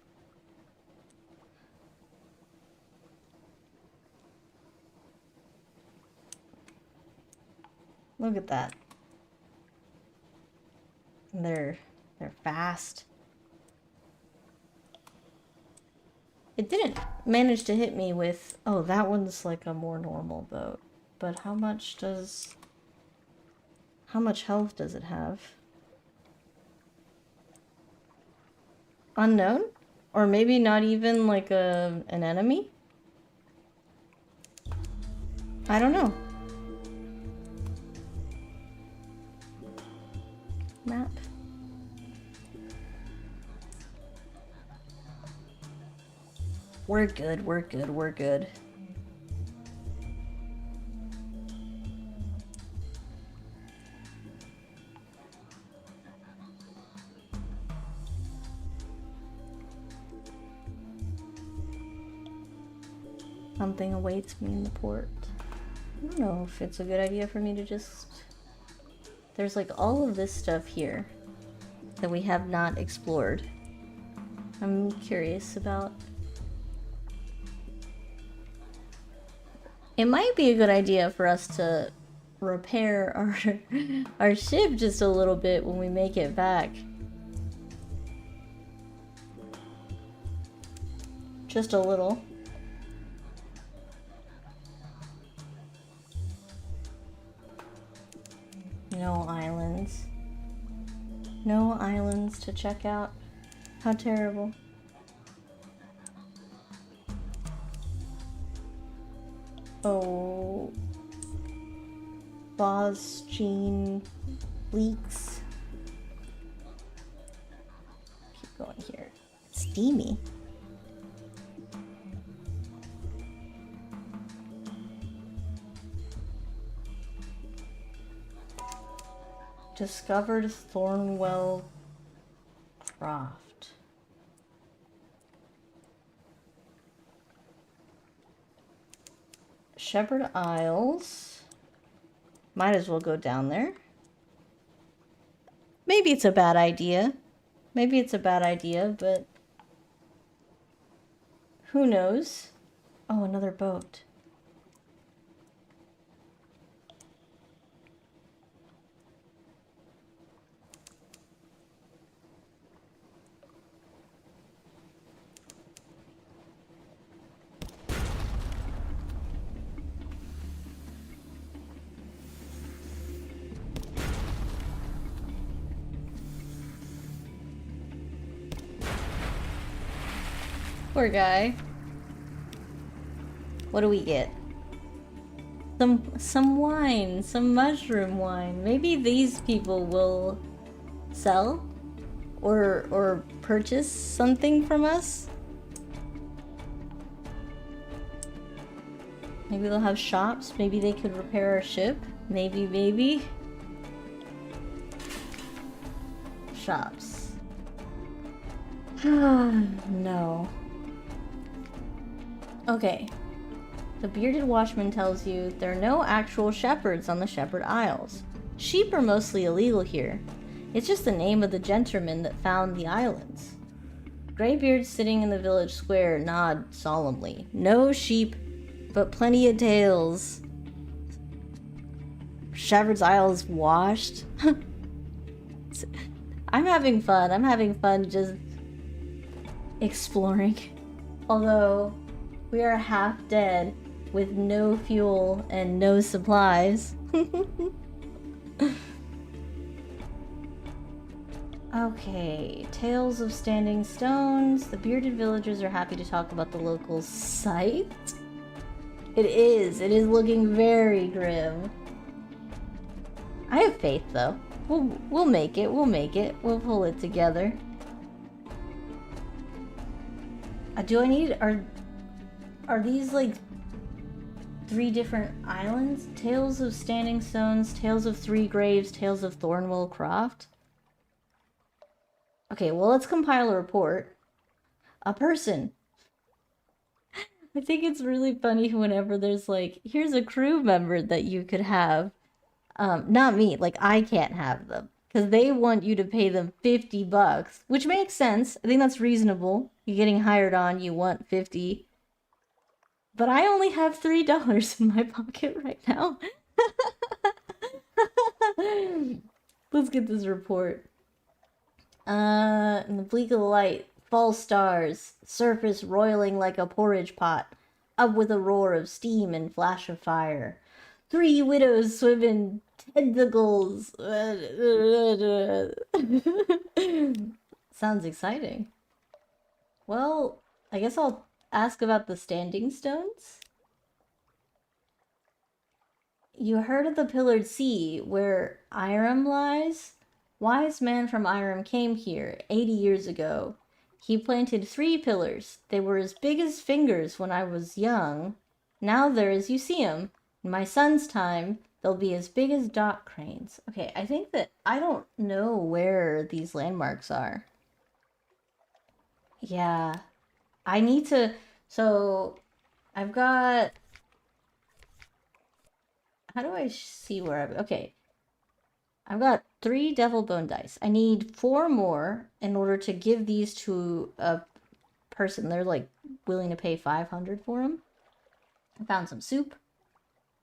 Look at that. They're fast. It didn't manage to hit me with... Oh, that one's like a more normal boat. But how much health does it have? Unknown? Or maybe not even like an enemy? I don't know. map. We're good, we're good, we're good. Something awaits me in the port. I don't know if it's a good idea for me to just... There's like all of this stuff here that we have not explored. I'm curious about. It might be a good idea for us to repair our ship just a little bit when we make it back. Just a little. No islands. No islands to check out. How terrible. Oh. Phosgene leaks. Keep going here. It's steamy. Discovered Thornwell Croft. Shepherd Isles. Might as well go down there. Maybe it's a bad idea. Maybe it's a bad idea, but who knows? Oh, another boat. Poor guy. What do we get? Some wine, some mushroom wine. Maybe these people will sell or purchase something from us. Maybe they'll have shops. Maybe they could repair our ship. Maybe. Shops. No. Okay. The Bearded Watchman tells you there are no actual shepherds on the Shepherd Isles. Sheep are mostly illegal here. It's just the name of the gentleman that found the islands. Greybeard sitting in the village square nod solemnly. No sheep, but plenty of tails. Shepherd's Isles washed. I'm having fun. I'm having fun just exploring. Although we are half dead with no fuel and no supplies. Okay, Tales of Standing Stones. The bearded villagers are happy to talk about the local site. It is looking very grim. I have faith though. We'll make it, we'll pull it together. Do I need, are these like 3 different islands? Tales of Standing Stones, Tales of Three Graves, Tales of Thornwell Croft. Okay, well, let's compile a report. A person. I think it's really funny whenever there's like, here's a crew member that you could have. Not me, like I can't have them. Because they want you to pay them $50, which makes sense. I think that's reasonable. You're getting hired on, you want 50. But I only have $3 in my pocket right now. Let's get this report. In the bleak of the light, false stars, surface roiling like a porridge pot, up with a roar of steam and flash of fire. 3 widows swim in tentacles. Sounds exciting. Well, I guess I'll ask about the Standing Stones. You heard of the Pillared Sea, where Irem lies? Wise man from Irem came here 80 years ago. He planted 3 pillars. They were as big as fingers when I was young. Now they're as you see 'em. In my son's time, they'll be as big as dock cranes. Okay, I think that I don't know where these landmarks are. Yeah, I need to. So I've got. How do I see where I've. Okay. I've got 3 devil bone dice. I need 4 more in order to give these to a person. They're like willing to pay 500 for them. I found some soup.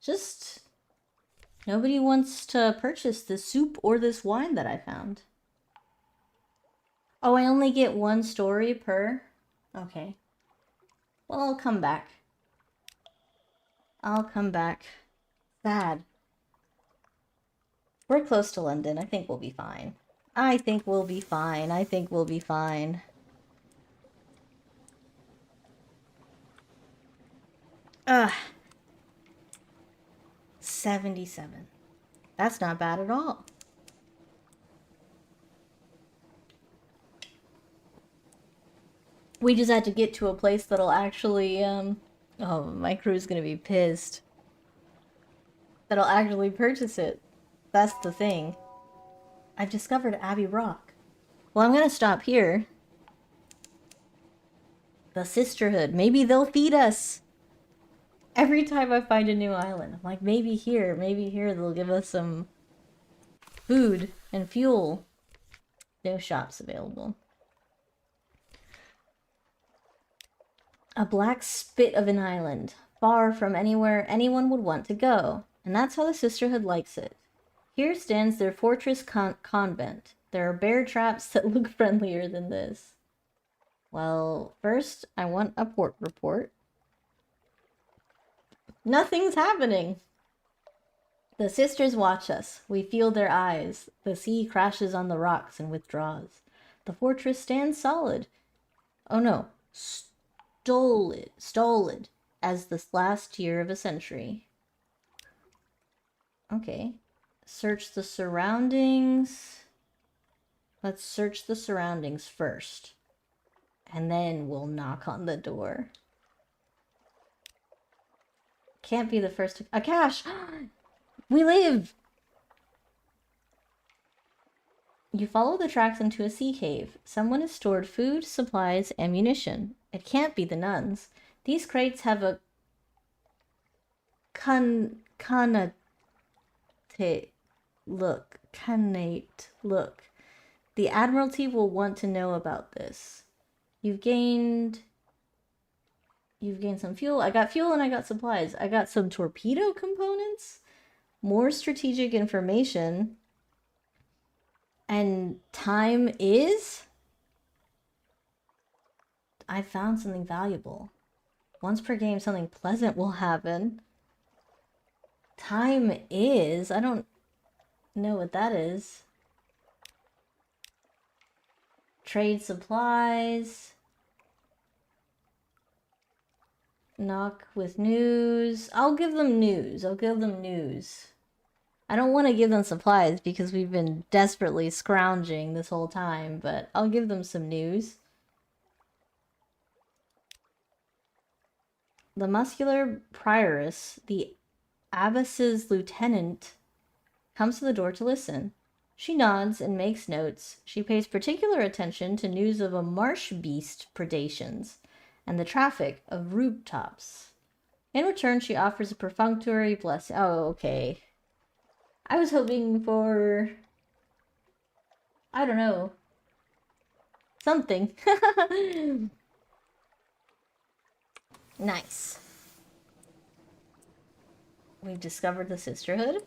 Just nobody wants to purchase this soup or this wine that I found. Oh, I only get 1 story per? Okay. Well, I'll come back. I'll come back. Sad. We're close to London. I think we'll be fine. I think we'll be fine. I think we'll be fine. Ugh. 77. That's not bad at all. We just had to get to a place that'll actually, oh, my crew's gonna be pissed. That'll actually purchase it. That's the thing. I've discovered Abbey Rock. Well, I'm gonna stop here. The Sisterhood. Maybe they'll feed us. Every time I find a new island, I'm like, maybe here they'll give us some food and fuel. No shops available. A black spit of an island, far from anywhere anyone would want to go. And that's how the Sisterhood likes it. Here stands their fortress convent. There are bear traps that look friendlier than this. Well, first, I want a port report. Nothing's happening. The sisters watch us. We feel their eyes. The sea crashes on the rocks and withdraws. The fortress stands solid. Oh no. Stolid as the last year of a century. Okay. Search the surroundings. Let's search the surroundings first. And then we'll knock on the door. Can't be the first to... A cache! We live! You follow the tracks into a sea cave. Someone has stored food, supplies, ammunition. It can't be the nuns. These crates have a... Connate look. The Admiralty will want to know about this. You've gained some fuel. I got fuel and I got supplies. I got some torpedo components, more strategic information, and time is... I found something valuable. Once per game, something pleasant will happen. Time is... I don't know what that is. Trade supplies. Knock with news. I'll give them news. I don't want to give them supplies because we've been desperately scrounging this whole time, but I'll give them some news. The muscular prioress, the abbess's lieutenant, comes to the door to listen. She nods and makes notes. She pays particular attention to news of a marsh beast predations and the traffic of rooftops. In return, she offers a perfunctory blessing. Oh, okay. I was hoping for... I don't know. Something. Nice. We've discovered the Sisterhood.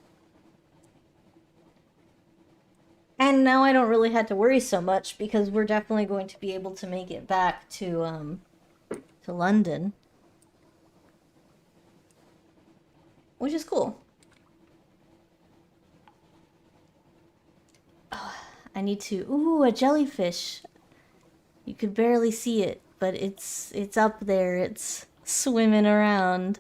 And now I don't really have to worry so much because we're definitely going to be able to make it back to London. Which is cool. Oh, I need to... Ooh, a jellyfish. You could barely see it, but it's up there. It's swimming around.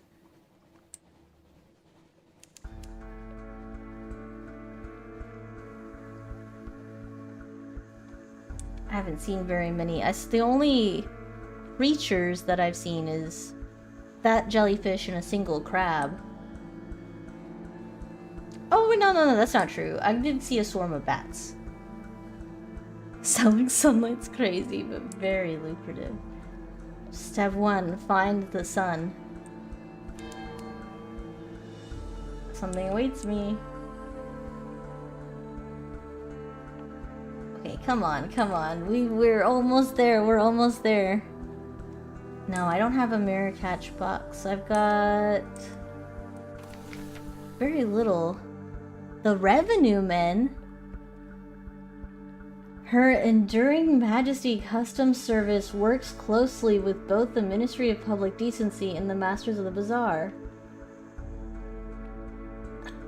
I haven't seen very many. The only creatures that I've seen is that jellyfish and a single crab. Oh, no, that's not true. I did see a swarm of bats. Selling sunlight's crazy, but very lucrative. Step 1, find the sun. Something awaits me. Okay, come on. We're almost there, we're almost there. No, I don't have a mirror catch box. I've got very little. The Revenue Men. Her Enduring Majesty Customs Service works closely with both the Ministry of Public Decency and the Masters of the Bazaar.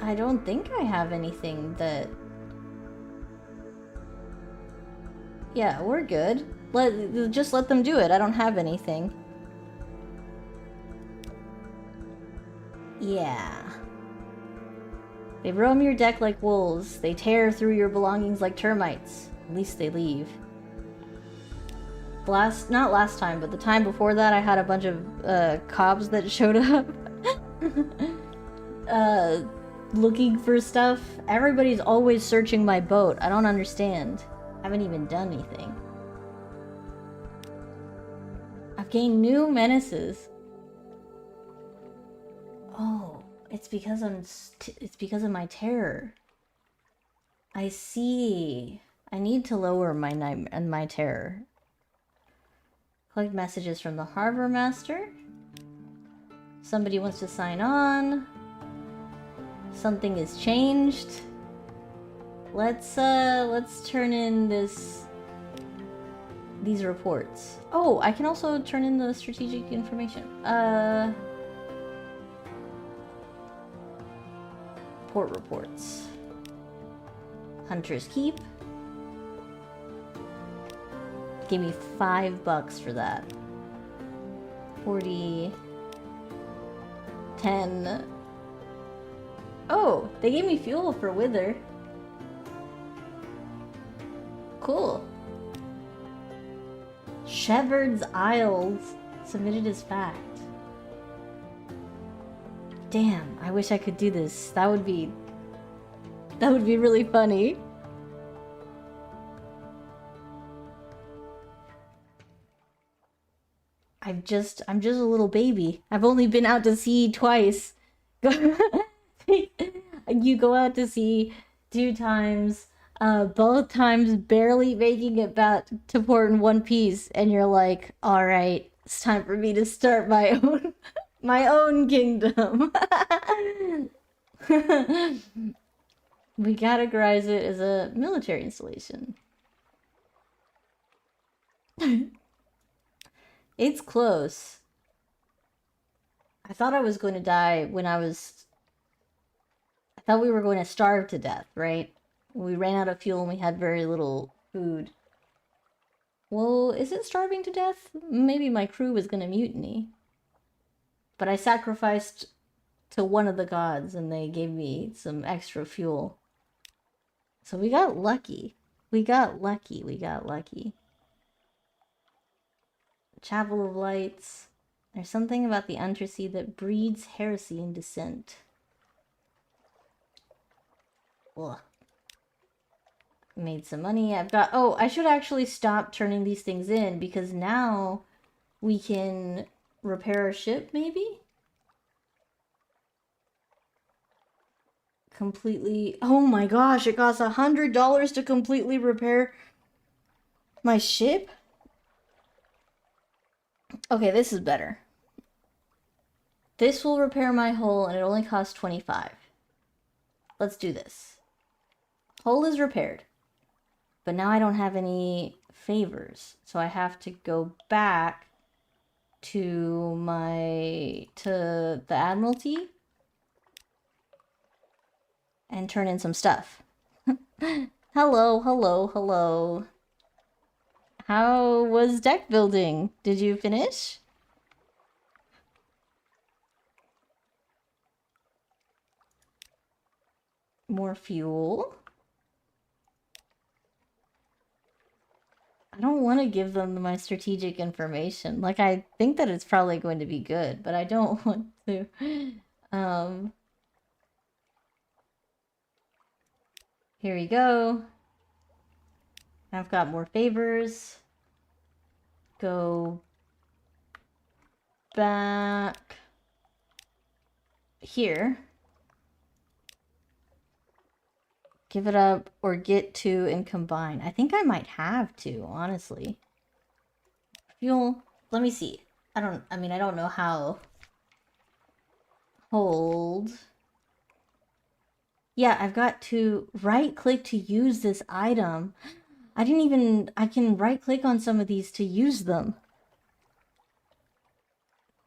I don't think I have anything that... Yeah, we're good. Just let them do it. I don't have anything. Yeah. They roam your deck like wolves. They tear through your belongings like termites. At least they leave. Not last time, but the time before that, I had a bunch of cobs that showed up. Looking for stuff. Everybody's always searching my boat. I don't understand. I haven't even done anything. I've gained new menaces. Oh, it's because it's because of my terror. I see. I need to lower my terror. Collect messages from the Harbor Master. Somebody wants to sign on. Something is changed. Let's turn in these reports. Oh, I can also turn in the strategic information. Port reports. Hunter's Keep. Give me $5 for that. 40. 10. Oh, they gave me fuel for Wither. Cool. Shepard's Isles. Submitted as fact. Damn, I wish I could do this. That would be really funny. I'm just a little baby. I've only been out to sea twice. You go out to sea 2 times, both times barely making it back to port in one piece, and you're like, all right, it's time for me to start my own kingdom. We categorize it as a military installation. It's close. I thought I was going to die when I thought we were going to starve to death, right? We ran out of fuel and we had very little food. Well, is it starving to death? Maybe my crew was going to mutiny. But I sacrificed to one of the gods and they gave me some extra fuel. So we got lucky. We got lucky. Chapel of Lights. There's something about the Undersea that breeds heresy and dissent. Ugh. Made some money. I've got... Oh, I should actually stop turning these things in because now we can repair our ship, maybe? Completely... Oh my gosh, it costs $100 to completely repair my ship? Okay, this is better. This will repair my hull and it only costs 25. Let's do this. Hull is repaired. But now I don't have any favors. So I have to go back to the Admiralty and turn in some stuff. Hello. How was deck building? Did you finish? More fuel. I don't want to give them my strategic information. Like, I think that it's probably going to be good, but I don't want to. Um, Here we go. I've got more favors. Go back here. Give it up or get to and combine. I think I might have to, honestly. Fuel. Let me see. I don't know how. Hold. Yeah, I've got to right click to use this item. I can right click on some of these to use them.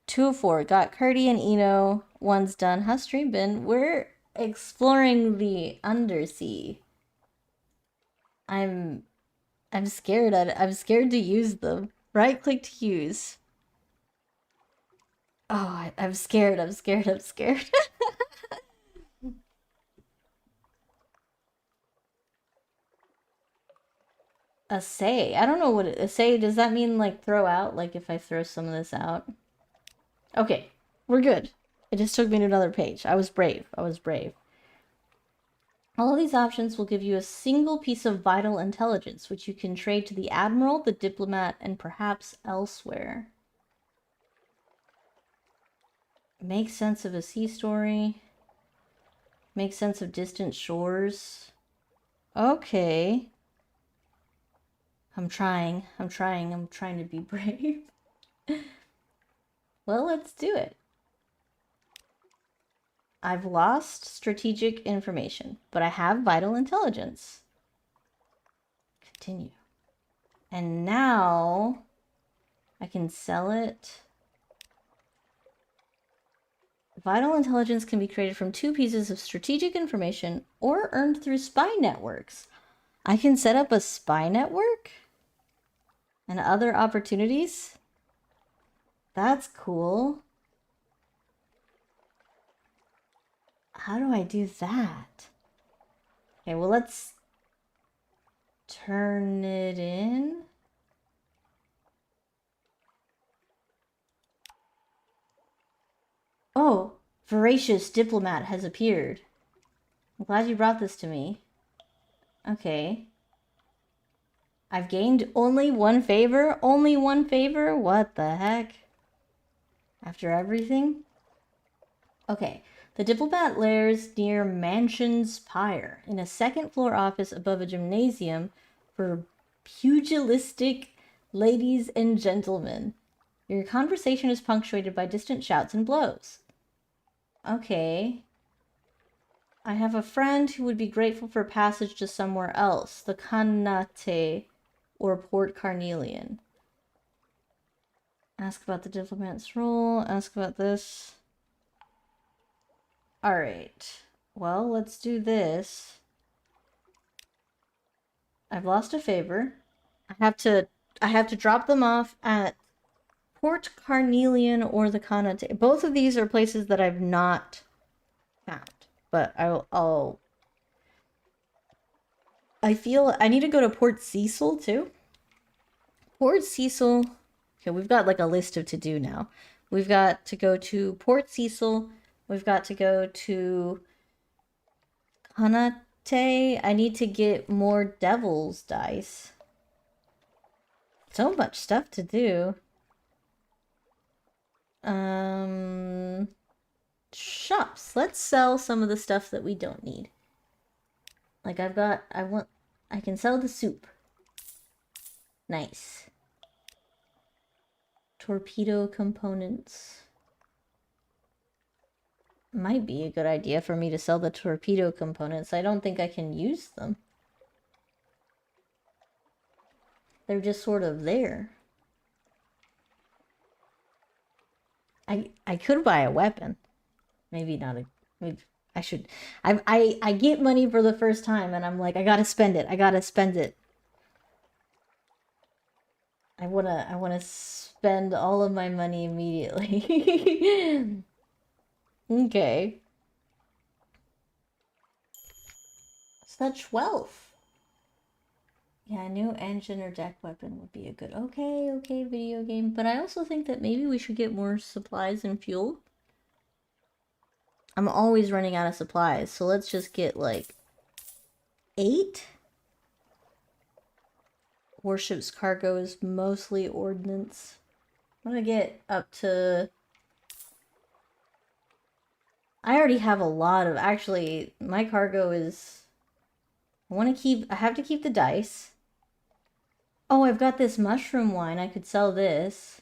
2 of 4. Got Curdy and Eno. One's done. How's stream been? We're exploring the undersea. I'm scared. I'm scared to use them. Right click to use. Oh, I'm scared. I'm scared. I'm scared. Assay. I don't know what assay does that mean. Like throw out. Like if I throw some of this out. Okay, we're good. It just took me to another page. I was brave. I was brave. All of these options will give you a single piece of vital intelligence, which you can trade to the admiral, the diplomat, and perhaps elsewhere. Make sense of a sea story. Make sense of distant shores. Okay. I'm trying to be brave. Well, let's do it. I've lost strategic information, but I have vital intelligence. Continue. And now I can sell it. Vital intelligence can be created from 2 pieces of strategic information or earned through spy networks. I can set up a spy network and other opportunities. That's cool. How do I do that? Okay, well, let's turn it in. Oh, voracious diplomat has appeared. I'm glad you brought this to me. Okay. I've gained only 1 favor? Only 1 favor? What the heck? After everything? Okay. The diplomat lairs near Mansion Spire, in a 2nd floor office above a gymnasium for pugilistic ladies and gentlemen. Your conversation is punctuated by distant shouts and blows. Okay. I have a friend who would be grateful for passage to somewhere else, the Khanate or Port Carnelian. Ask about the diplomat's role. Ask about this. Alright. Well, let's do this. I've lost a favor. I have to drop them off at Port Carnelian or the Khanate. Both of these are places that I've not found. But I feel I need to go to Port Cecil too. Port Cecil. Okay, we've got like a list of to do now. We've got to go to Port Cecil. We've got to go to Hanate. I need to get more devil's dice. So much stuff to do. Shops. Let's sell some of the stuff that we don't need. Like I can sell the soup. Nice. Torpedo components. Might be a good idea for me to sell the torpedo components. I don't think I can use them. They're just sort of there. I could buy a weapon. Maybe not a... Maybe I should... I get money for the first time and I'm like, I gotta spend it. I gotta spend it. I wanna spend all of my money immediately. Okay. Such wealth. Yeah, new engine or deck weapon would be a good, okay, video game. But I also think that maybe we should get more supplies and fuel. I'm always running out of supplies, so let's just get like 8. Warship's cargo is mostly ordnance. I'm gonna get up to... I already have a lot of... Actually, my cargo is... I have to keep the dice. Oh, I've got this mushroom wine. I could sell this.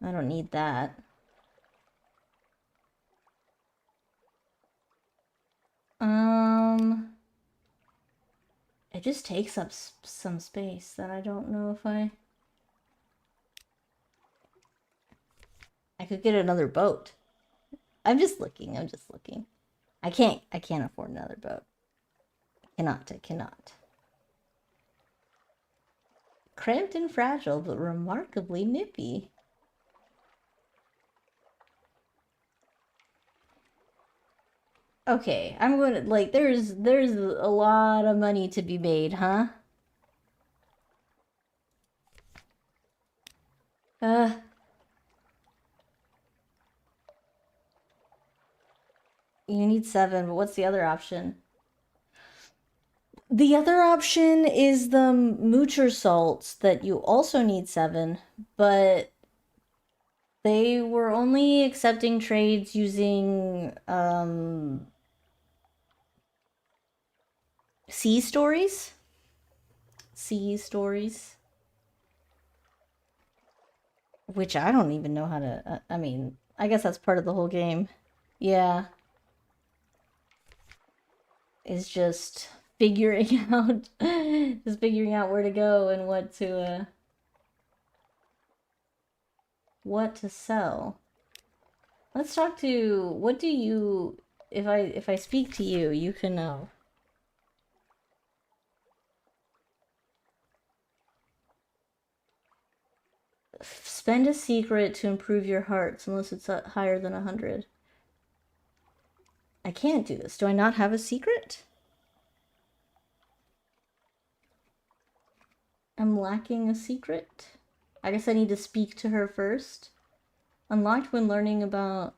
I don't need that. It just takes up some space that I don't know if I could get another boat. I'm just looking. I can't afford another boat. I cannot. Cramped and fragile, but remarkably nippy. Okay, I'm gonna, like, there's a lot of money to be made, huh? You need 7, but what's the other option? The other option is the moocher salts that you also need 7, but they were only accepting trades using sea stories. Which I don't even know how to... I mean, I guess that's part of the whole game. Yeah. Is just figuring out... just figuring out where to go and what to sell. Let's talk to... What do you... If I speak to you, you can know. Spend a secret to improve your hearts, unless it's higher than 100. I can't do this. Do I not have a secret? I'm lacking a secret. I guess I need to speak to her first. Unlocked when learning about...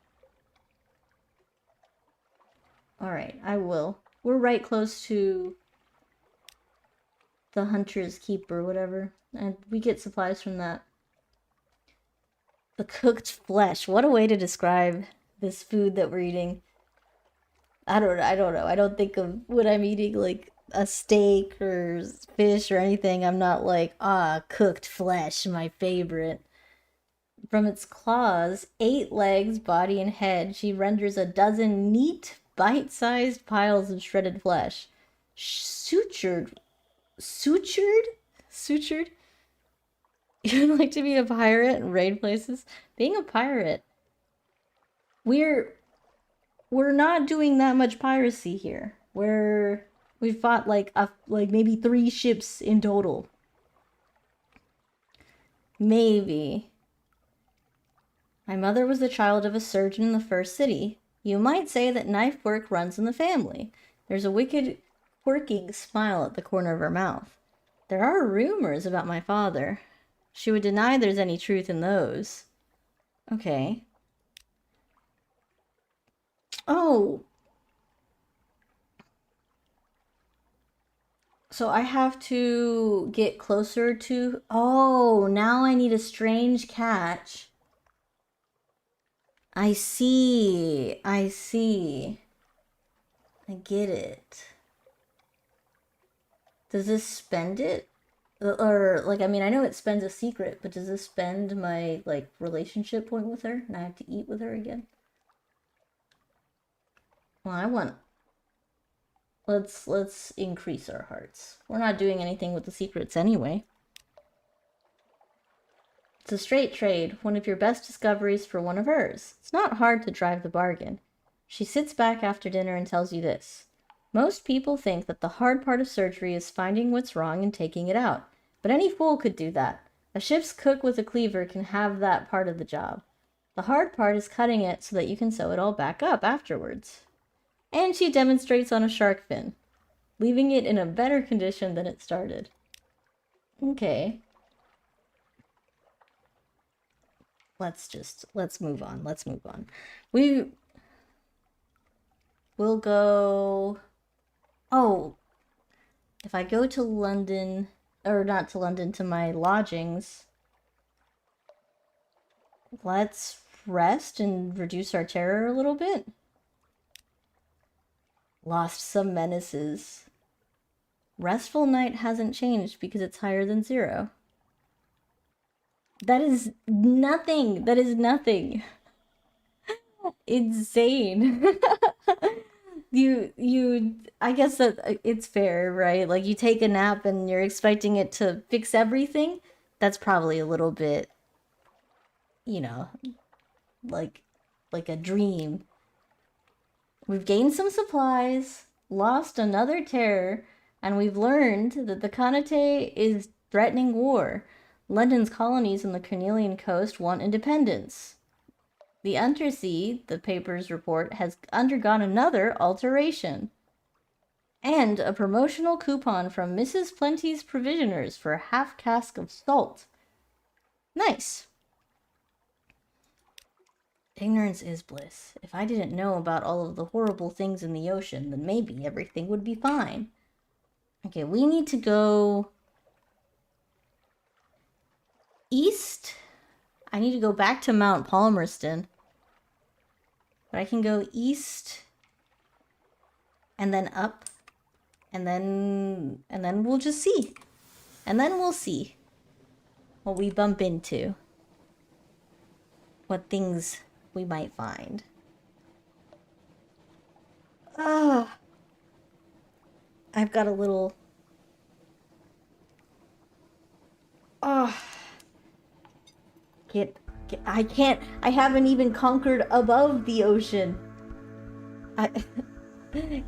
Alright, I will. We're right close to the Hunter's Keep or whatever. And we get supplies from that. The cooked flesh. What a way to describe this food that we're eating. I don't know. I don't think of when I'm eating like a steak or fish or anything. I'm not like, cooked flesh, my favorite. From its claws, 8 legs, body, and head, she renders a dozen neat, bite-sized piles of shredded flesh. Sutured? You'd like to be a pirate and raid places? Being a pirate, we're not doing that much piracy here. We've fought like maybe 3 ships in total. Maybe. My mother was the child of a surgeon in the first city. You might say that knife work runs in the family. There's a wicked, quirking smile at the corner of her mouth. There are rumors about my father. She would deny there's any truth in those. Okay. Oh. So I have to get closer to... Oh, now I need a strange catch. I see. I get it. Does this spend it? Or, like, I mean, I know it spends a secret, but does this spend my, like, relationship point with her? And I have to eat with her again? Well, I want... Let's increase our hearts. We're not doing anything with the secrets anyway. It's a straight trade, one of your best discoveries for one of hers. It's not hard to drive the bargain. She sits back after dinner and tells you this. Most people think that the hard part of surgery is finding what's wrong and taking it out. But any fool could do that. A ship's cook with a cleaver can have that part of the job. The hard part is cutting it so that you can sew it all back up afterwards. And she demonstrates on a shark fin. leaving it in a better condition than it started. Okay. Let's move on. Let's move on. We'll go... Oh, if I go to London, or not to London, to my lodgings, let's rest and reduce our terror a little bit. Lost some menaces. Restful night hasn't changed because it's higher than 0. That is nothing. That is nothing. Insane. I guess that it's fair, right? Like, you take a nap and you're expecting it to fix everything. That's probably a little bit, you know, like a dream. We've gained some supplies, lost another terror, and we've learned that the Khanate is threatening war. London's colonies on the Cornelian coast want independence. The Undersea, the papers report, has undergone another alteration. And a promotional coupon from Mrs. Plenty's Provisioners for a half cask of salt. Nice. Ignorance is bliss. If I didn't know about all of the horrible things in the ocean, then maybe everything would be fine. Okay, we need to go east. I need to go back to Mount Palmerston. But I can go east and then up and then we'll just see. And then we'll see what we bump into. What things we might find. I've got a little... I haven't even conquered above the ocean.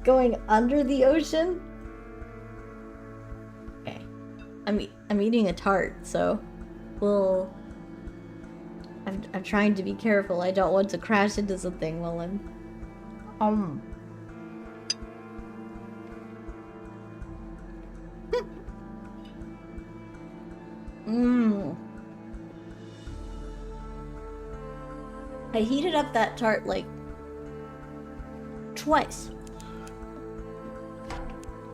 Going under the ocean? Okay. I'm eating a tart, so I'm trying to be careful. I don't want to crash into something while I'm... I heated up that tart like twice.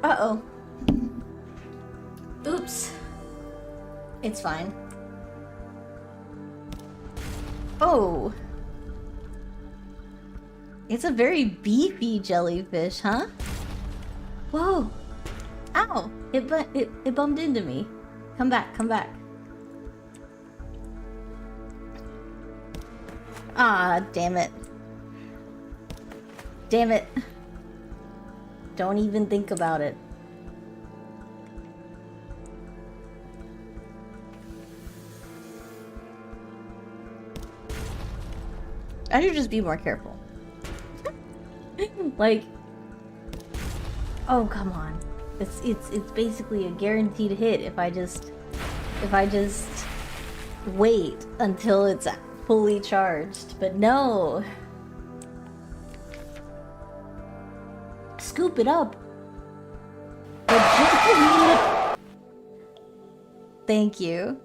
Uh-oh. Oops. It's fine. Oh. It's a very beefy jellyfish, huh? Whoa. Ow. It bumped into me. Come back, come back. Ah, damn it. Damn it. Don't even think about it. I should just be more careful. Like, oh, come on. It's basically a guaranteed hit if I just wait until it's fully charged. But no. Scoop it up. Thank you.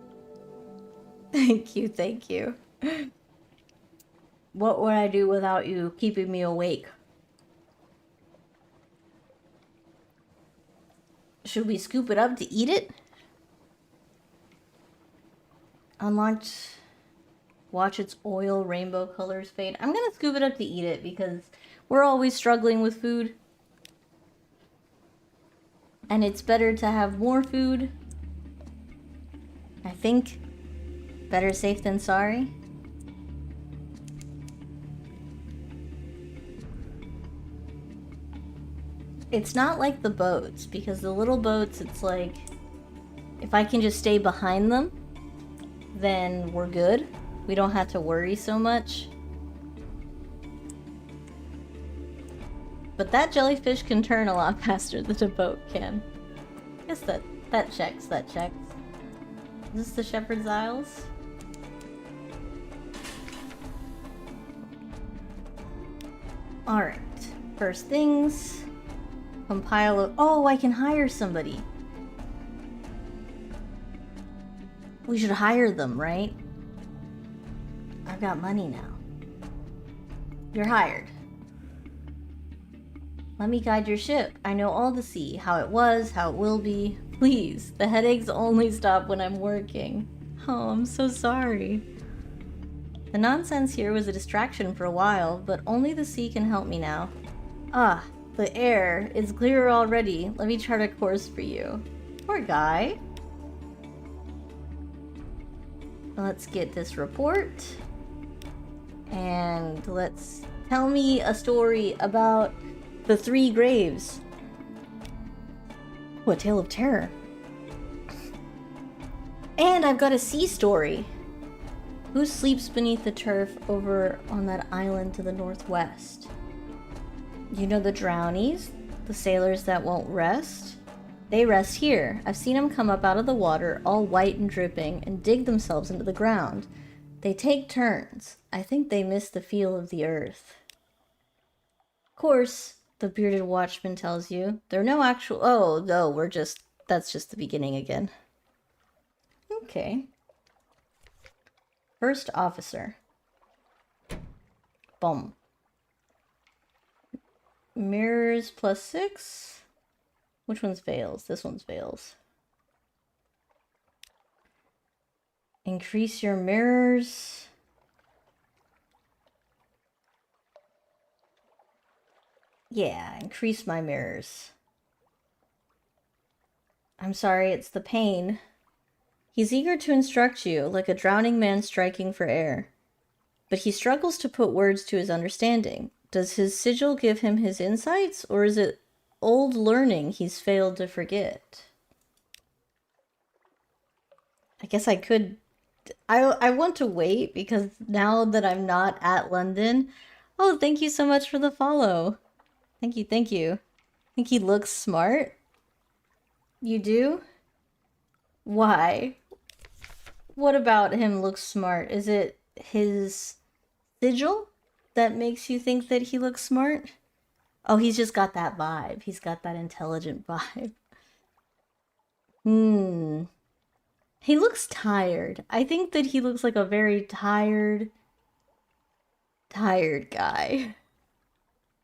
Thank you, thank you. What would I do without you keeping me awake? Should we scoop it up to eat it? Unlocked. Watch its oil rainbow colors fade. I'm gonna scoop it up to eat it because we're always struggling with food. And it's better to have more food. I think. Better safe than sorry. It's not like the boats, because the little boats, it's like, if I can just stay behind them, then we're good. We don't have to worry so much. But that jellyfish can turn a lot faster than a boat can. I guess that checks, that checks. Is this the Shepherd's Isles? Alright, first things. Compile a... Oh, I can hire somebody. We should hire them, right? I've got money now. You're hired. Let me guide your ship. I know all the sea, how it was, how it will be. Please, the headaches only stop when I'm working. Oh, I'm so sorry. The nonsense here was a distraction for a while, but only the sea can help me now. Ah, the air is clearer already. Let me chart a course for you. Poor guy. Let's get this report. And let's tell me a story about the 3 graves. What tale of terror. And I've got a sea story. Who sleeps beneath the turf over on that island to the northwest? You know the drownies? The sailors that won't rest? They rest here. I've seen them come up out of the water, all white and dripping, and dig themselves into the ground. They take turns. I think they miss the feel of the earth. Of course, the bearded watchman tells you, there are no actual... Oh, no, that's just the beginning again. Okay. First officer. Boom. Mirrors +6. Which one's veils? This one's veils. Increase your mirrors. Yeah, increase my mirrors. I'm sorry, it's the pain. He's eager to instruct you, like a drowning man striking for air. But he struggles to put words to his understanding. Does his sigil give him his insights, or is it old learning he's failed to forget? I guess I could... I want to wait, because now that I'm not at London... Oh, thank you so much for the follow. Thank you, thank you. Think he looks smart? You do? Why? What about him looks smart? Is it his sigil that makes you think that he looks smart? Oh, he's just got that vibe. He's got that intelligent vibe. He looks tired. I think that he looks like a very tired guy.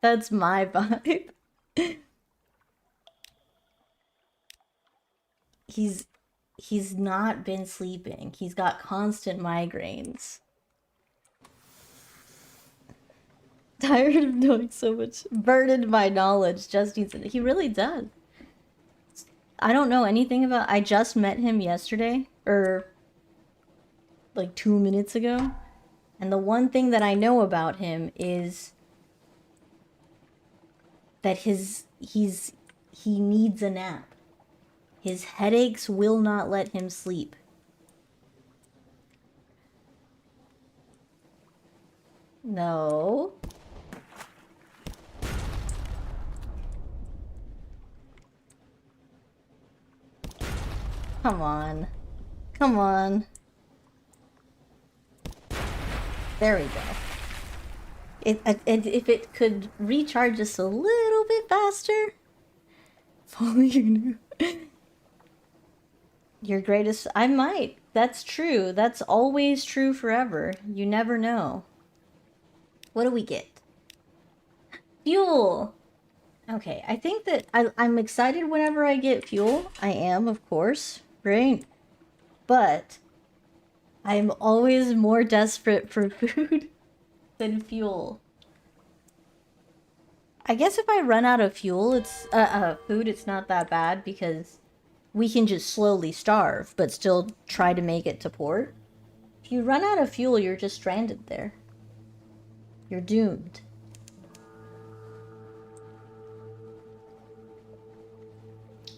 That's my vibe. He's not been sleeping. He's got constant migraines. Tired of knowing so much. Burdened by knowledge. Just needs it. He really does. I don't know anything about... I just met him yesterday. Or... like 2 minutes ago. And the one thing that I know about him is... that he needs a nap. His headaches will not let him sleep. No. Come on. Come on. There we go. If it could recharge just a little bit faster. If only you knew. Your greatest... I might. That's true. That's always true forever. You never know. What do we get? Fuel! Okay, I think that I'm excited whenever I get fuel. I am, of course. Right? But I'm always more desperate for food than fuel. I guess if I run out of fuel, it's food, it's not that bad because we can just slowly starve, but still try to make it to port. If you run out of fuel, you're just stranded there. You're doomed.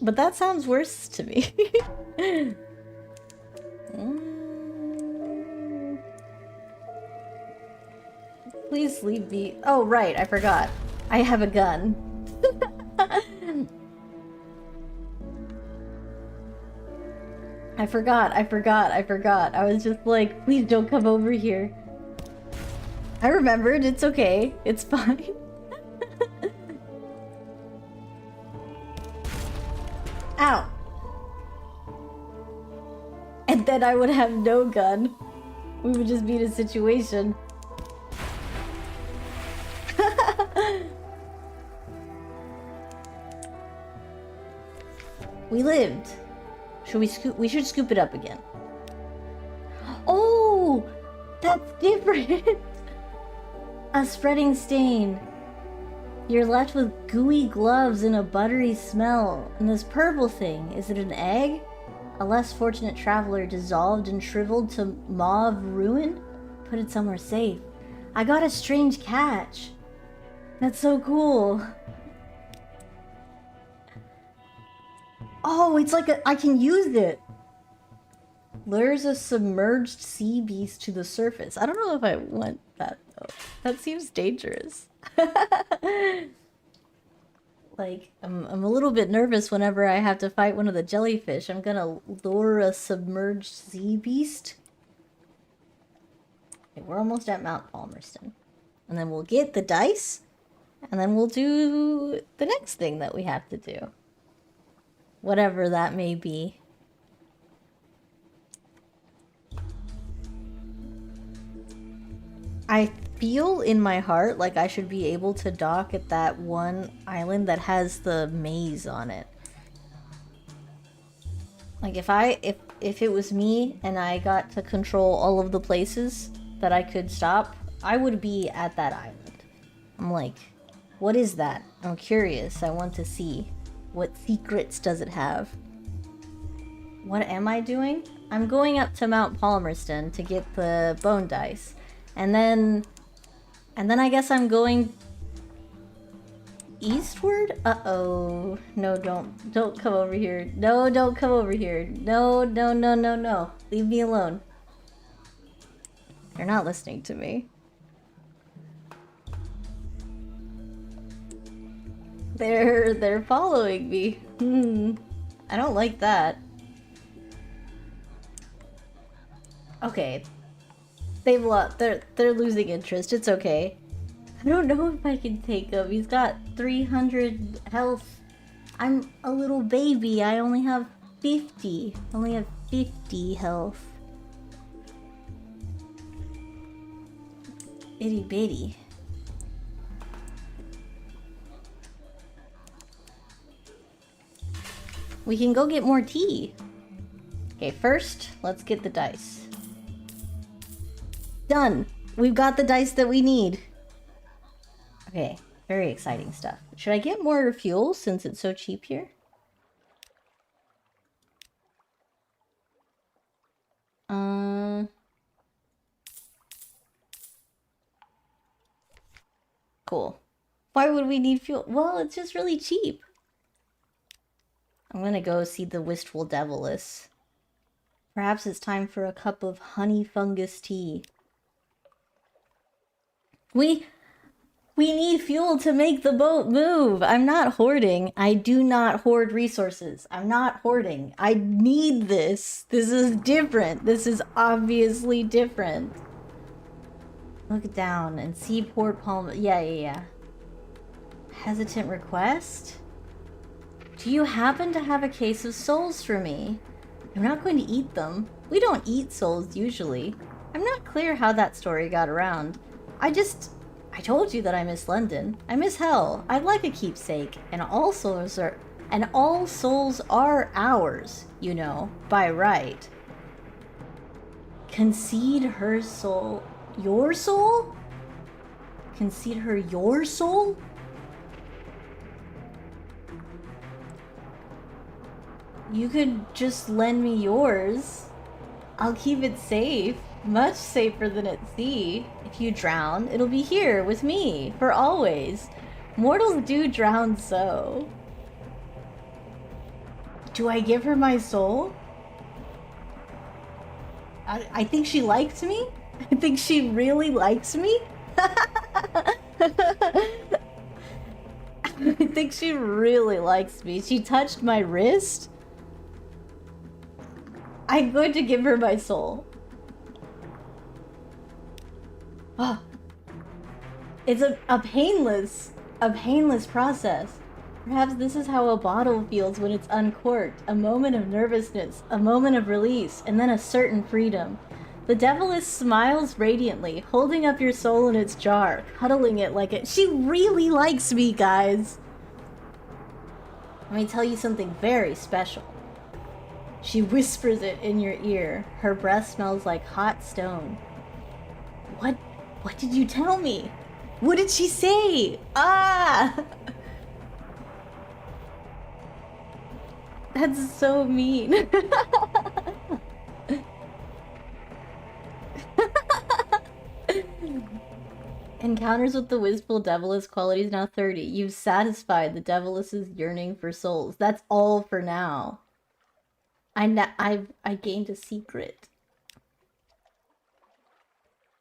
But that sounds worse to me. Please leave me. Oh, right, I forgot. I have a gun. I forgot. I was just like, please don't come over here. I remembered. It's okay. It's fine. Ow! And then I would have no gun. We would just be in a situation. We lived. Should we scoop? We should scoop it up again. Oh! That's different! A spreading stain. You're left with gooey gloves and a buttery smell. And this purple thing, is it an egg? A less fortunate traveler dissolved and shriveled to mauve ruin? Put it somewhere safe. I got a strange catch. That's so cool. Oh, it's like I can use it. Lures a submerged sea beast to the surface. I don't know if I want that though. That seems dangerous. Like, I'm a little bit nervous whenever I have to fight one of the jellyfish. I'm gonna lure a submerged sea beast. Okay, we're almost at Mount Palmerston. And then we'll get the dice. And then we'll do the next thing that we have to do. Whatever that may be. I feel in my heart like I should be able to dock at that one island that has the maze on it. Like if it was me and I got to control all of the places that I could stop, I would be at that island. I'm like, what is that? I'm curious. I want to see. What secrets does it have? What am I doing? I'm going up to Mount Palmerston to get the bone dice. And then I guess I'm going eastward? Uh-oh. No, don't come over here. No, don't come over here. No. Leave me alone. You're not listening to me. They're following me. I don't like that. Okay. They're losing interest. It's okay. I don't know if I can take him. He's got 300 health. I'm a little baby. I only have 50. I only have 50 health. Itty bitty. We can go get more tea. Okay, first, let's get the dice. Done! We've got the dice that we need. Okay, very exciting stuff. Should I get more fuel since it's so cheap here? Cool. Why would we need fuel? Well, it's just really cheap. I'm gonna go see the Wistful Devilis. Perhaps it's time for a cup of honey fungus tea. We need fuel to make the boat move. I'm not hoarding. I do not hoard resources. I'm not hoarding. I need this. This is different. This is obviously different. Look down and see Port Palm. Yeah. Hesitant request? Do you happen to have a case of souls for me? I'm not going to eat them. We don't eat souls usually. I'm not clear how that story got around. I told you that I miss London. I miss hell. I'd like a keepsake. And all souls are ours, you know, by right. Concede her soul. Your soul? Concede her your soul? You could just lend me yours. I'll keep it safe. Much safer than at sea. If you drown, it'll be here with me for always. Mortals do drown so. Do I give her my soul? I think she liked me. I think she really likes me. I think she really likes me. She touched my wrist. I'm going to give her my soul. Oh. It's a painless process. Perhaps this is how a bottle feels when it's uncorked. A moment of nervousness, a moment of release, and then a certain freedom. The Deviless smiles radiantly, holding up your soul in its jar, cuddling it like it. She really likes me, guys! Let me tell you something very special. She whispers it in your ear. Her breath smells like hot stone. What did you tell me? What did she say? Ah! That's so mean. Encounters with the wistful Deviless qualities now 30. You've satisfied the Deviless's yearning for souls. That's all for now. I gained a secret.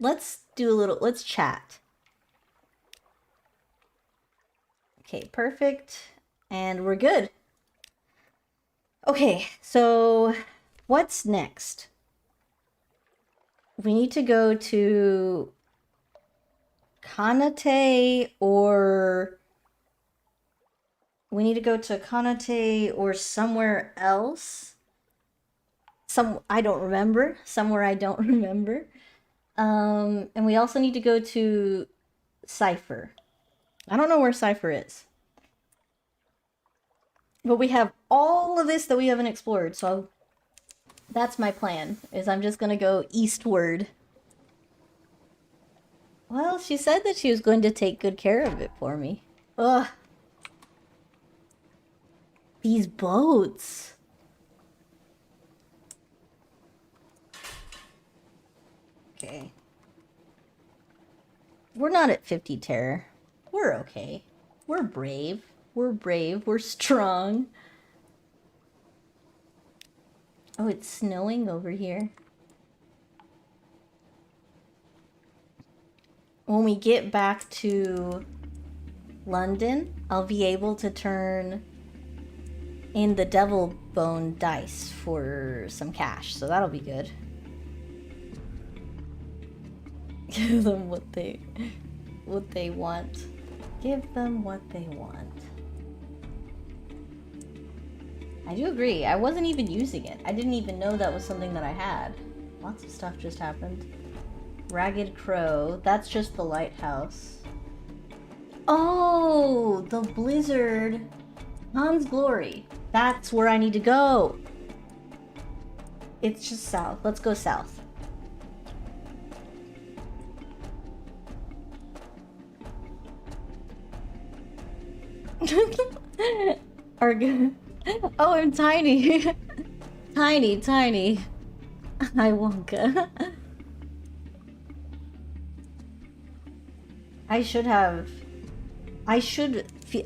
Let's chat. Okay, perfect. And we're good. Okay, so what's next? We need to go to Kanate or somewhere else. I don't remember. Somewhere I don't remember. And we also need to go to Cypher. I don't know where Cypher is. But we have all of this that we haven't explored, so that's my plan, is I'm just gonna go eastward. Well, she said that she was going to take good care of it for me. Ugh. These boats. Okay. We're not at 50 terror. We're okay. We're brave. We're brave. We're strong. Oh, it's snowing over here. When we get back to London, I'll be able to turn in the Devil Bone dice for some cash, so that'll be good. Give them what they want. Give them what they want. I do agree. I wasn't even using it. I didn't even know that was something that I had. Lots of stuff just happened. Ragged Crow. That's just the lighthouse. Oh, the blizzard. Khan's Glory. That's where I need to go. It's just south. Let's go south. Oh, I'm tiny. Tiny. I wonka.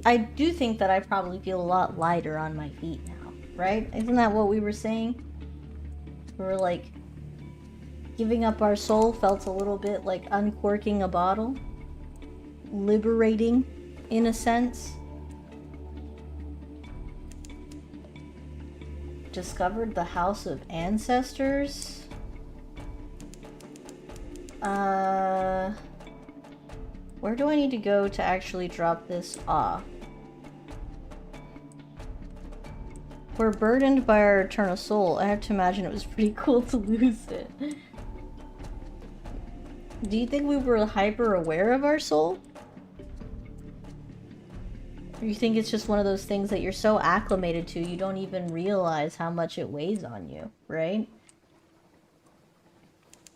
I do think that I probably feel a lot lighter on my feet now, right? Isn't that what we were saying? We were like, giving up our soul felt a little bit like uncorking a bottle. Liberating, in a sense. Discovered the House of Ancestors. Where do I need to go to actually drop this off? We're burdened by our eternal soul. I have to imagine it was pretty cool to lose it. Do you think we were hyper aware of our soul? Or you think it's just one of those things that you're so acclimated to you don't even realize how much it weighs on you, right?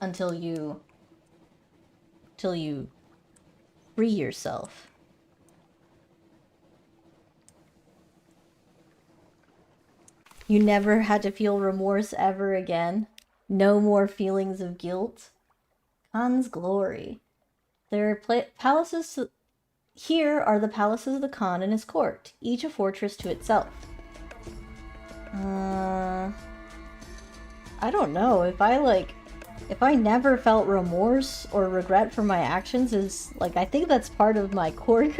Until you free yourself. You never had to feel remorse ever again. No more feelings of guilt. Khan's Glory. There are palaces. Here are the palaces of the Khan and his court, each a fortress to itself. I don't know. If I never felt remorse or regret for my actions, I think that's part of my core.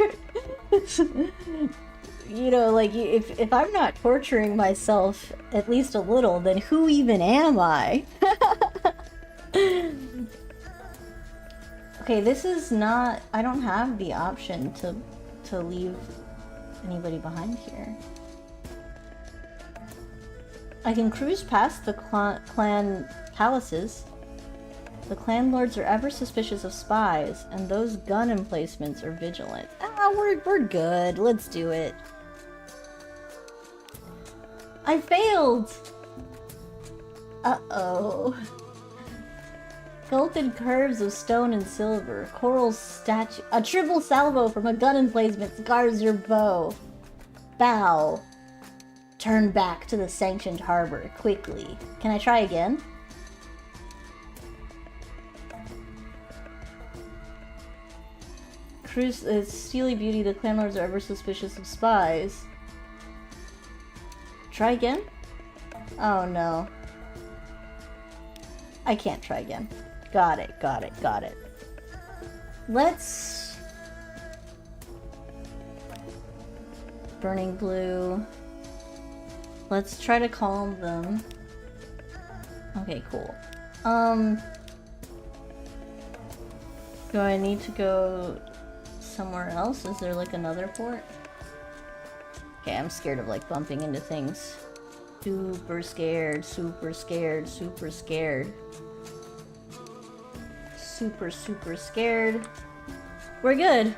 You know, like, if I'm not torturing myself at least a little, then who even am I? Okay, this is not... I don't have the option to leave Anybody behind here? I can cruise past the clan palaces. The clan lords are ever suspicious of spies, and those gun emplacements are vigilant. Ah, we're good. Let's do it. I failed! Uh-oh. Sculpted curves of stone and silver. Coral statue. A triple salvo from a gun emplacement scars your bow. Bow. Turn back to the sanctioned harbor, quickly. Can I try again? Cruise, Steely Beauty, the clan lords are ever suspicious of spies. Try again? Oh no. I can't try again. Got it, got it, got it. Let's... Burning blue. Let's try to calm them. Okay, cool. Do I need to go somewhere else? Is there like another port? Okay, I'm scared of like bumping into things. Super scared, super scared, super scared. Super, super scared. We're good.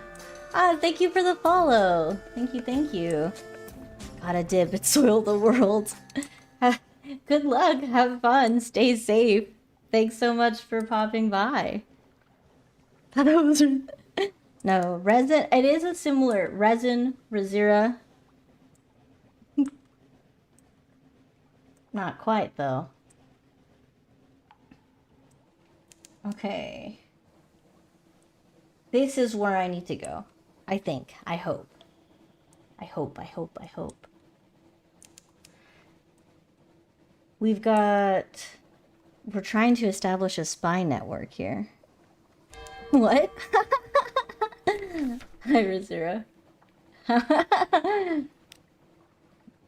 Ah, thank you for the follow. Thank you, thank you. Gotta dip, it soiled the world. Good luck, have fun, stay safe. Thanks so much for popping by. No, resin, it is a similar, resin, Razira. Not quite, though. Okay. This is where I need to go. I think. I hope. I hope, I hope, I hope. We've got... We're trying to establish a spy network here. What? Hi, Razira.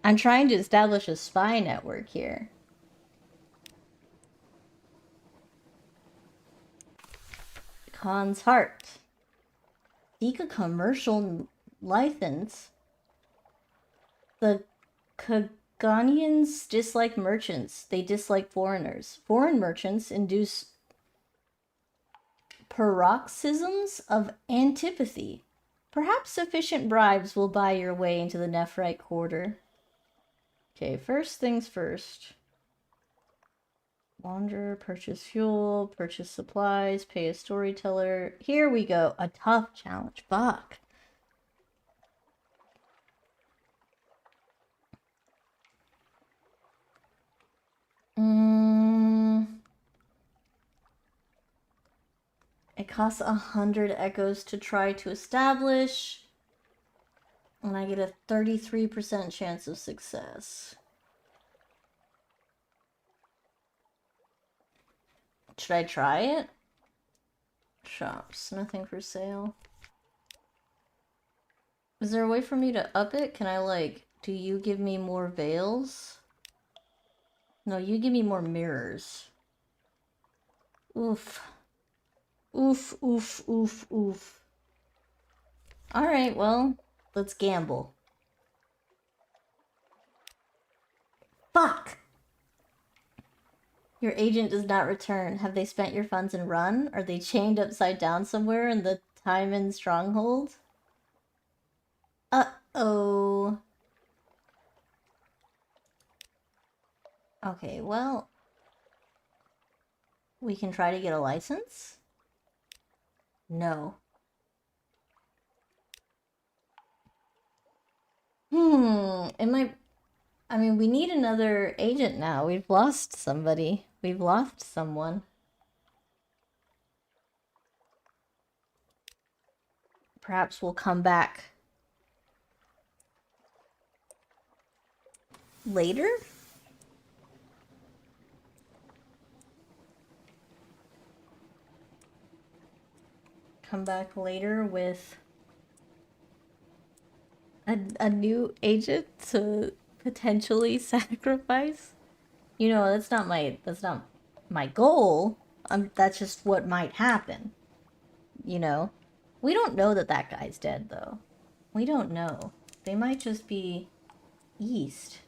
I'm trying to establish a spy network here. Khan's Heart. Seek a commercial license. The Kaganians dislike merchants. They dislike foreigners. Foreign merchants induce paroxysms of antipathy. Perhaps sufficient bribes will buy your way into the Nephrite quarter. Okay, first things first. Wander, purchase fuel, purchase supplies, pay a storyteller. Here we go. A tough challenge. Fuck. It costs 100 echoes to try to establish. And I get a 33% chance of success. Should I try it? Shops. Nothing for sale. Is there a way for me to up it? Can I, like... Do you give me more veils? No, you give me more mirrors. Oof. Oof, oof, oof, oof. Alright, well, let's gamble. Fuck! Your agent does not return. Have they spent your funds and run? Are they chained upside down somewhere in the Taiman stronghold? Uh-oh. Okay, well... We can try to get a license? No. It might... I mean, we need another agent now. We've lost somebody. We've lost someone. Perhaps we'll come back later? Come back later with a new agent to potentially sacrifice. You know, that's not my goal. That's just what might happen. You know? We don't know that that guy's dead, though. We don't know. They might just be east.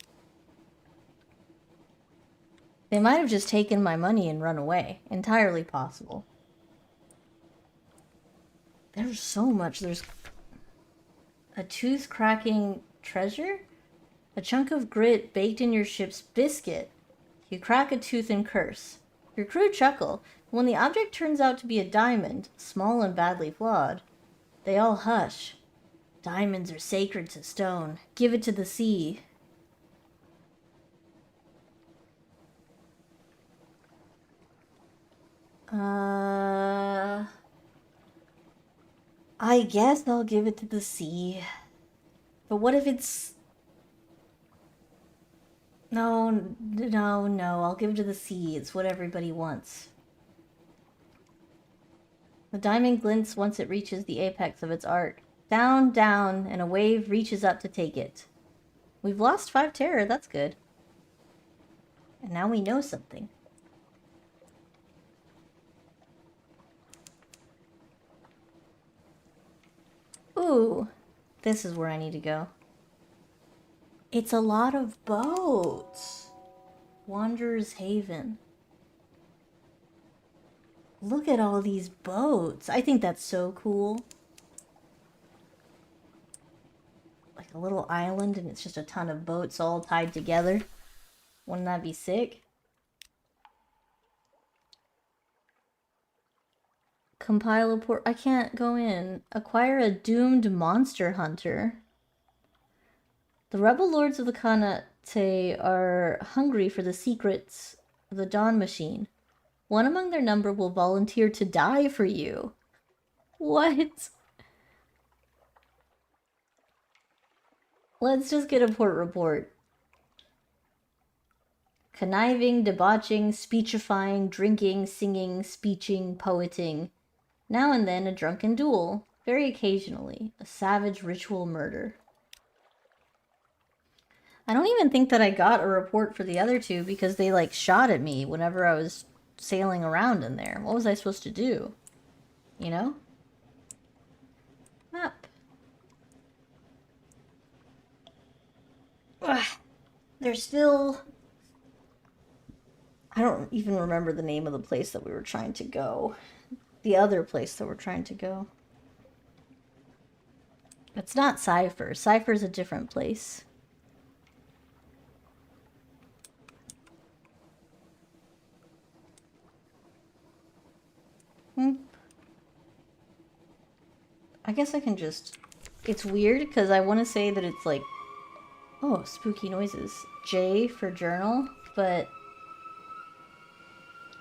They might have just taken my money and run away. Entirely possible. There's so much. There's a tooth-cracking treasure? A chunk of grit baked in your ship's biscuit. You crack a tooth and curse. Your crew chuckle. When the object turns out to be a diamond, small and badly flawed, they all hush. Diamonds are sacred to stone. Give it to the sea. I guess I'll give it to the sea. But what if it's... No, I'll give it to the sea. It's what everybody wants. The diamond glints once it reaches the apex of its arc. Down, down, and a wave reaches up to take it. We've lost 5 terror, that's good. And now we know something. Ooh, this is where I need to go. It's a lot of boats. Wanderer's Haven. Look at all these boats. I think that's so cool. Like a little island and it's just a ton of boats all tied together. Wouldn't that be sick? Compile a port. I can't go in. Acquire a doomed monster hunter. The rebel lords of the Khanate are hungry for the secrets of the Dawn Machine. One among their number will volunteer to die for you. What? Let's just get a port report. Conniving, debauching, speechifying, drinking, singing, speeching, poeting. Now and then a drunken duel. Very occasionally, a savage ritual murder. I don't even think that I got a report for the other two because they, like, shot at me whenever I was sailing around in there. What was I supposed to do? You know? Map. Ugh. There's still... I don't even remember the name of the place that we were trying to go. The other place that we're trying to go. It's not Cypher. Cypher's a different place. I guess I can just... It's weird because I want to say that it's like... Oh, spooky noises. J for journal, but...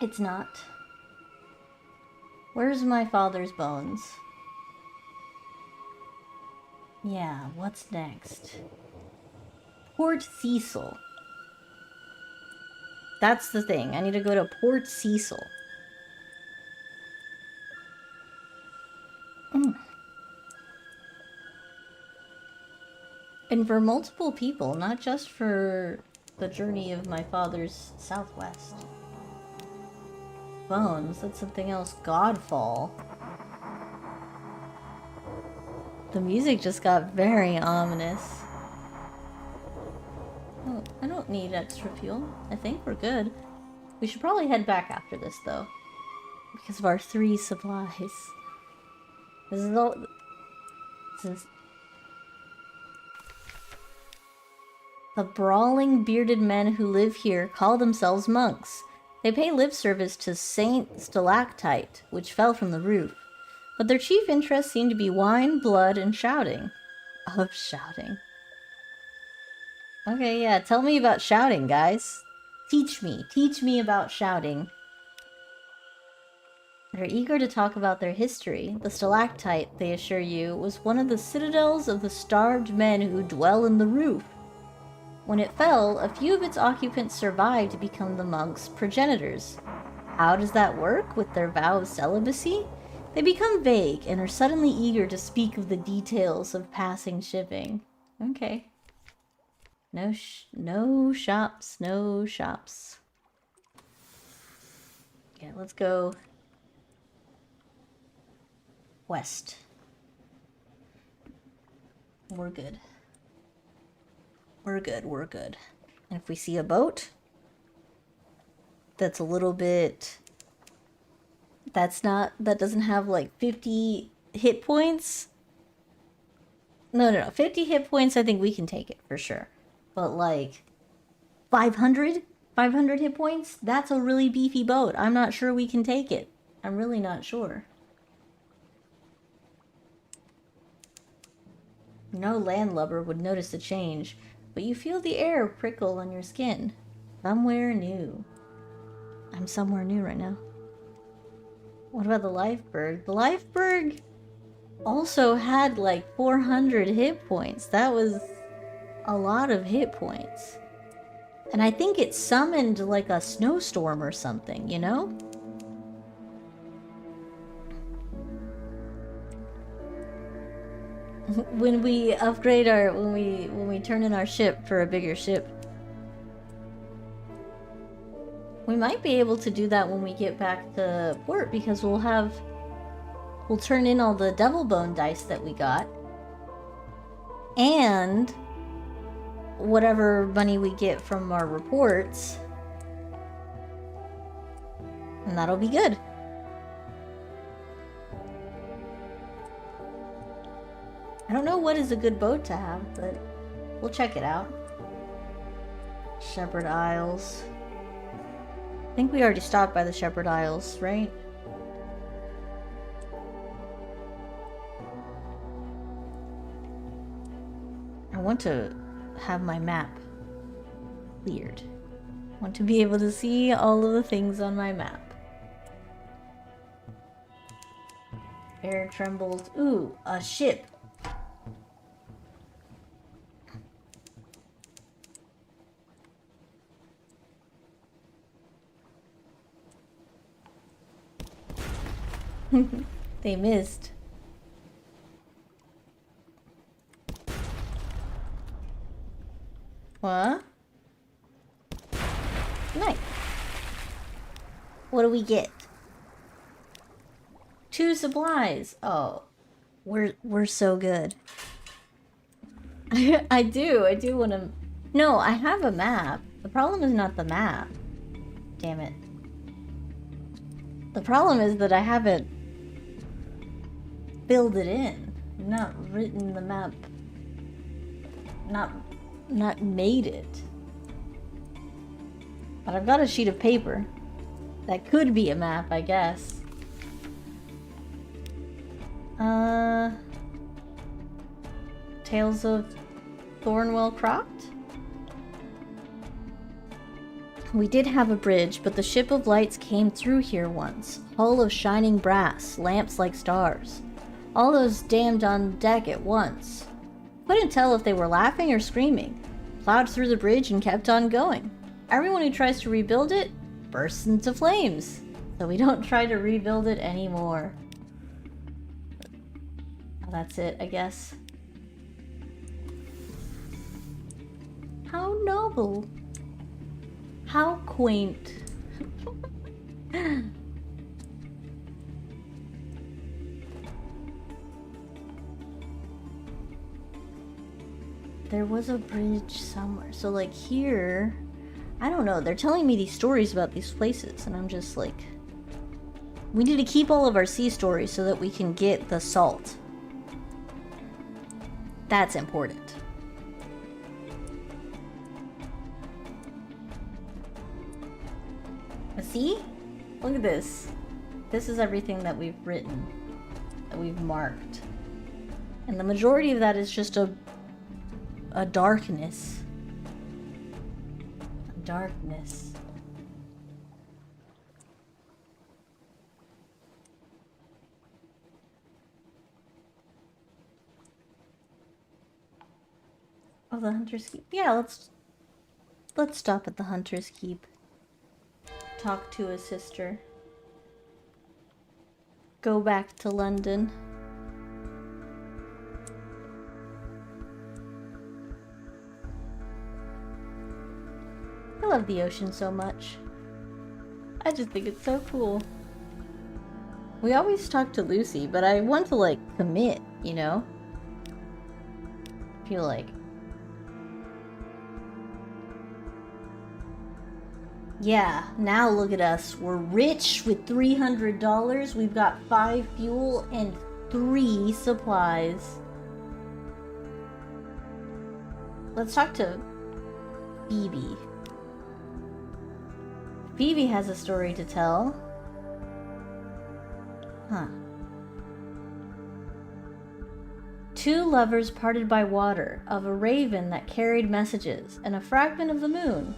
It's not. Where's my father's bones? Yeah, what's next? Port Cecil. That's the thing. I need to go to Port Cecil. And for multiple people, not just for the journey of my father's southwest. Bones, that's something else. Godfall. The music just got very ominous. Oh, I don't need extra fuel. I think we're good. We should probably head back after this, though. Because of our 3 supplies. This is all... This is... The brawling, bearded men who live here call themselves monks. They pay lip service to Saint Stalactite, which fell from the roof. But their chief interests seem to be wine, blood, and shouting. Of shouting. Okay, yeah, tell me about shouting, guys. Teach me about shouting. They're eager to talk about their history. The stalactite, they assure you, was one of the citadels of the starved men who dwell in the roof. When it fell, a few of its occupants survived to become the monks' progenitors. How does that work with their vow of celibacy? They become vague and are suddenly eager to speak of the details of passing shipping. Okay. No shops, no shops. Yeah, let's go west. We're good. We're good, we're good. And if we see a boat that's a little bit... that doesn't have like 50 hit points. No. 50 hit points, I think we can take it for sure. But like 500 hit points? That's a really beefy boat. I'm not sure we can take it. I'm really not sure. No landlubber would notice the change, but you feel the air prickle on your skin. Somewhere new. I'm somewhere new right now. What about the Lifeberg? The Lifeberg also had like 400 hit points. That was a lot of hit points. And I think it summoned like a snowstorm or something, you know? When we upgrade our... when we turn in our ship for a bigger ship. We might be able to do that when we get back to port, because we'll turn in all the Devil Bone dice that we got. And whatever money we get from our reports. And that'll be good. I don't know what is a good boat to have, but we'll check it out. Shepherd Isles. I think we already stopped by the Shepherd Isles, right? I want to have my map cleared. I want to be able to see all of the things on my map. Air trembles. Ooh, a ship. They missed. What? Nice. What do we get? 2 supplies. Oh, we're so good. I do want to... No, I have a map. The problem is not the map. Damn it. The problem is that I haven't filled it in. Not written the map. Not made it. But I've got a sheet of paper. That could be a map, I guess. Tales of Thornwell Croft? We did have a bridge, but the Ship of Lights came through here once. Hull of shining brass, lamps like stars. All those damned on deck at once. Couldn't tell if they were laughing or screaming. Plowed through the bridge and kept on going. Everyone who tries to rebuild it bursts into flames. So we don't try to rebuild it anymore. Well, that's it, I guess. How noble. How quaint. There was a bridge somewhere. So like here, I don't know. They're telling me these stories about these places and I'm just like, we need to keep all of our sea stories so that we can get the salt. That's important. But see? Look at this. This is everything that we've written, that we've marked. And the majority of that is just a darkness. A darkness. Oh, the Hunter's Keep. Yeah, let's stop at the Hunter's Keep. Talk to his sister. Go back to London. I love the ocean so much. I just think it's so cool. We always talk to Lucy, but I want to like commit, you know? I feel like Yeah, now look at us. We're rich with $300. We've got 5 fuel and 3 supplies. Let's talk to Phoebe. Phoebe has a story to tell. Huh. Two lovers parted by water, of a raven that carried messages, and a fragment of the moon.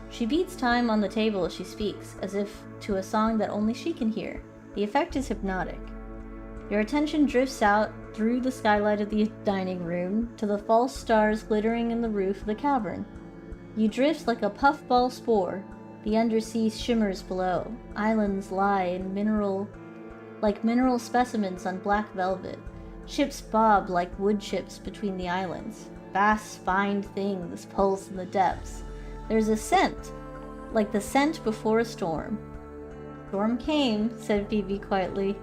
She beats time on the table as she speaks, as if to a song that only she can hear. The effect is hypnotic. Your attention drifts out through the skylight of the dining room to the false stars glittering in the roof of the cavern. You drift like a puffball spore. The undersea shimmers below. Islands lie in mineral specimens on black velvet. Ships bob like wood chips between the islands. Vast spined things pulse in the depths. There's a scent, like the scent before a storm. Storm came, said Phoebe quietly.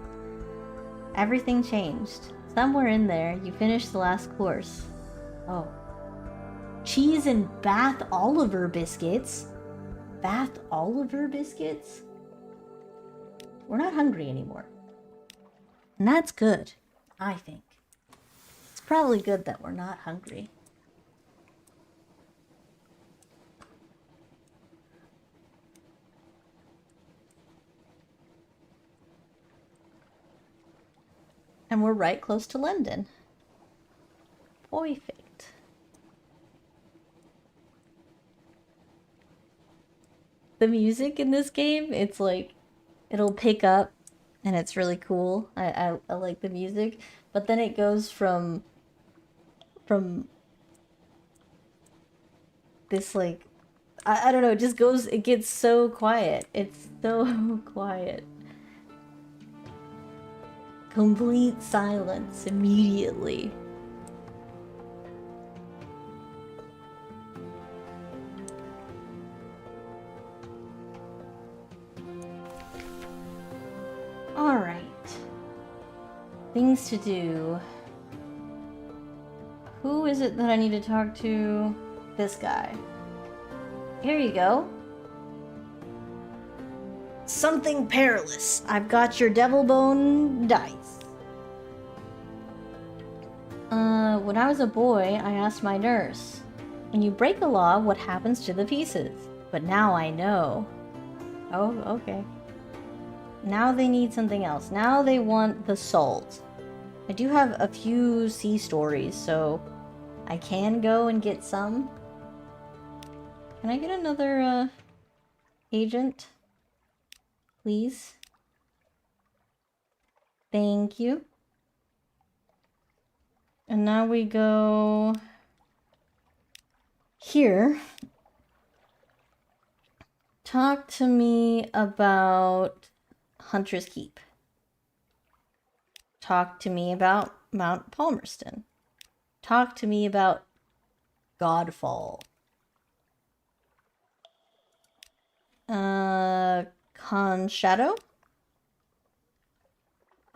Everything changed. Somewhere in there, you finished the last course. Oh. Cheese and Bath Oliver biscuits? Bath Oliver biscuits? We're not hungry anymore. And that's good, I think. It's probably good that we're not hungry. And we're right close to London. Perfect. The music in this game, it's like, it'll pick up and it's really cool. I like the music. But then it goes from this like, I don't know, it just goes, it gets so quiet. It's so quiet. Complete silence immediately. Alright. Things to do. Who is it that I need to talk to? This guy. Here you go. Something perilous. I've got your devil bone dice. When I was a boy, I asked my nurse, when you break a law, what happens to the pieces? But now I know. Oh, okay. Now they need something else. Now they want the salt. I do have a few sea stories, so I can go and get some. Can I get another, agent? Please? Thank you. And now we go here. Talk to me about Hunter's Keep. Talk to me about Mount Palmerston. Talk to me about Godfall. Khan Shadow?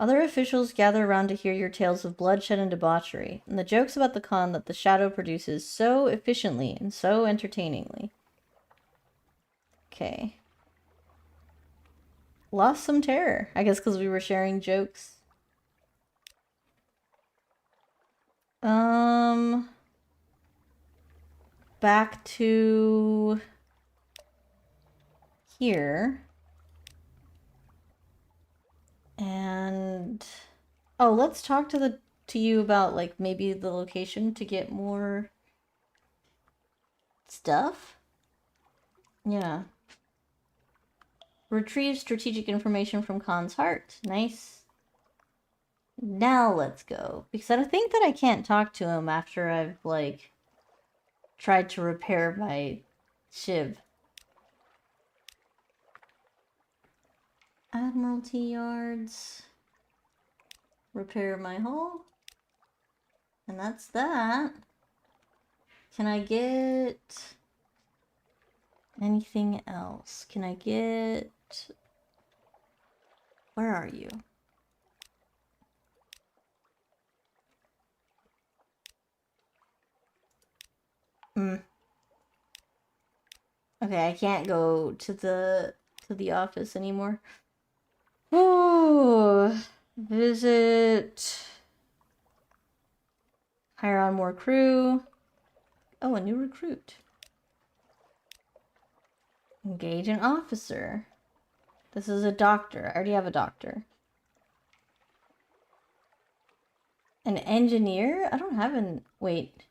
Other officials gather around to hear your tales of bloodshed and debauchery, and the jokes about the Khan that the Shadow produces so efficiently and so entertainingly. Okay. Lost some terror. I guess because we were sharing jokes. Back to here. And oh, let's talk to you about like maybe the location to get more stuff. Yeah. Retrieve strategic information from Khan's heart. Nice. Now let's go. Because I think that I can't talk to him after I've like tried to repair my shiv. Admiralty Yards. Repair my hull. And that's that. Can I get anything else? Can I get... Where are you? Okay, I can't go to the office anymore. Oh, visit. Hire on more crew. Oh, a new recruit. Engage an officer. This is a doctor. I already have a doctor. An engineer? I don't have an... Wait.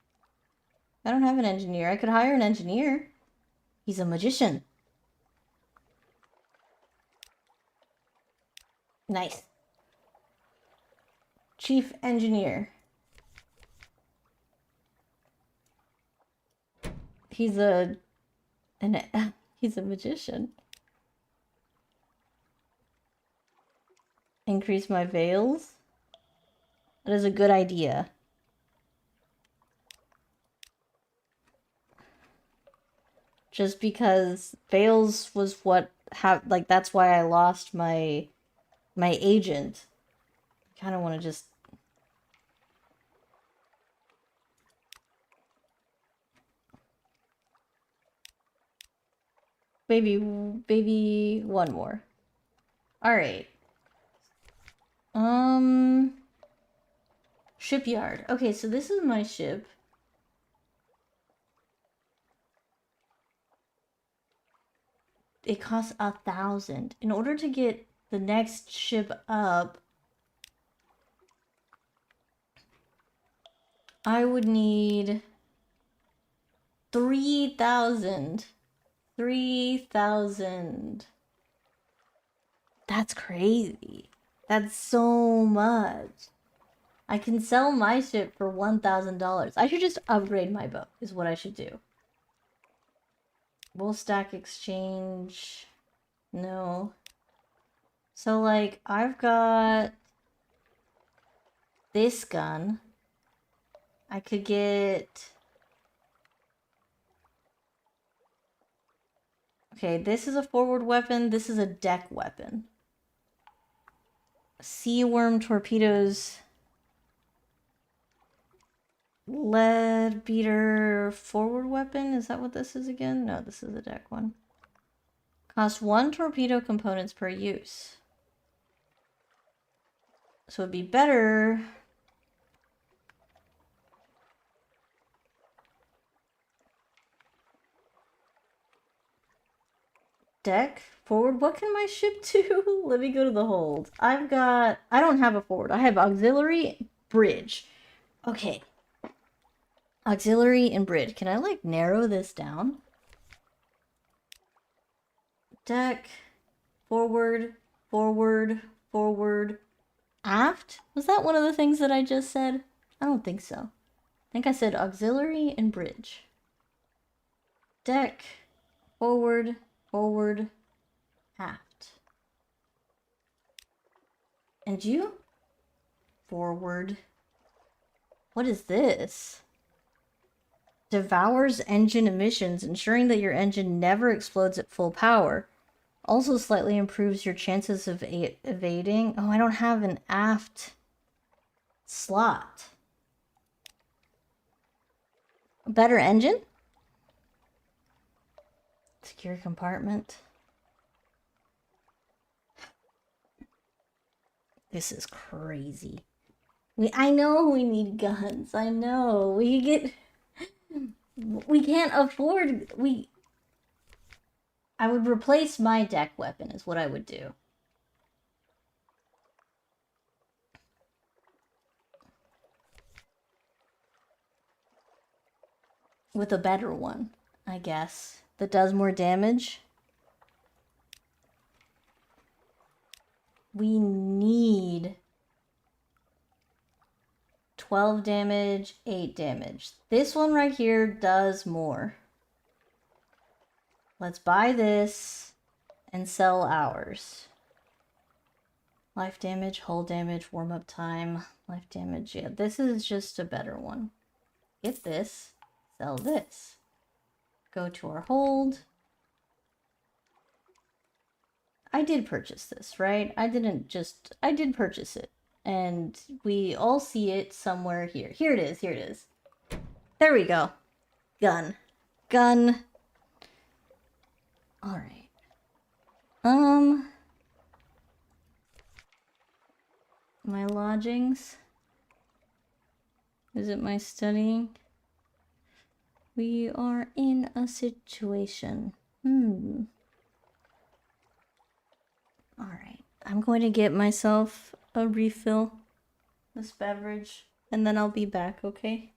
I don't have an engineer. I could hire an engineer. He's a magician. Nice. Chief engineer. He's a... he's a magician. Increase my veils? That is a good idea. Just because veils was what like that's why I lost my agent. I kind of want to just maybe one more. All right. Shipyard. Okay, so this is my ship. It costs 1,000. In order to get the next ship up, I would need 3,000. 3,000. That's crazy. That's so much. I can sell my ship for $1,000. I should just upgrade my boat, is what I should do. Wool stack exchange. No. So, like, I've got this gun. I could get... Okay, this is a forward weapon. This is a deck weapon. Sea worm torpedoes. Lead beater forward weapon. Is that what this is again? No, this is a deck one. Cost 1 torpedo components per use. So it'd be better... Deck? Forward? What can my ship do? Let me go to the hold. I don't have a forward. I have auxiliary, bridge. Okay. Auxiliary and bridge. Can I, like, narrow this down? Deck. Forward. Forward. Forward. Aft? Was that one of the things that I just said? I don't think so. I think I said auxiliary and bridge. Deck. Forward. Forward. Aft. And you? Forward. What is this? Devours engine emissions, ensuring that your engine never explodes at full power. Also slightly improves your chances of evading. Oh, I don't have an aft slot. A better engine? Secure compartment. This is crazy. I know we need guns. I know. We can't afford... I would replace my deck weapon is what I would do. With a better one, I guess. That does more damage. We need 12 damage, 8 damage. This one right here does more. Let's buy this and sell ours. Life damage, hull damage, warm-up time, life damage. Yeah, this is just a better one. Get this, sell this. Go to our hold. I did purchase this, right? I did purchase it. And we all see it somewhere here. Here it is, here it is. There we go. Gun. Gun. Alright. My lodgings? Is it my studying? We are in a situation. Alright. I'm going to get myself a refill. This beverage. And then I'll be back, okay?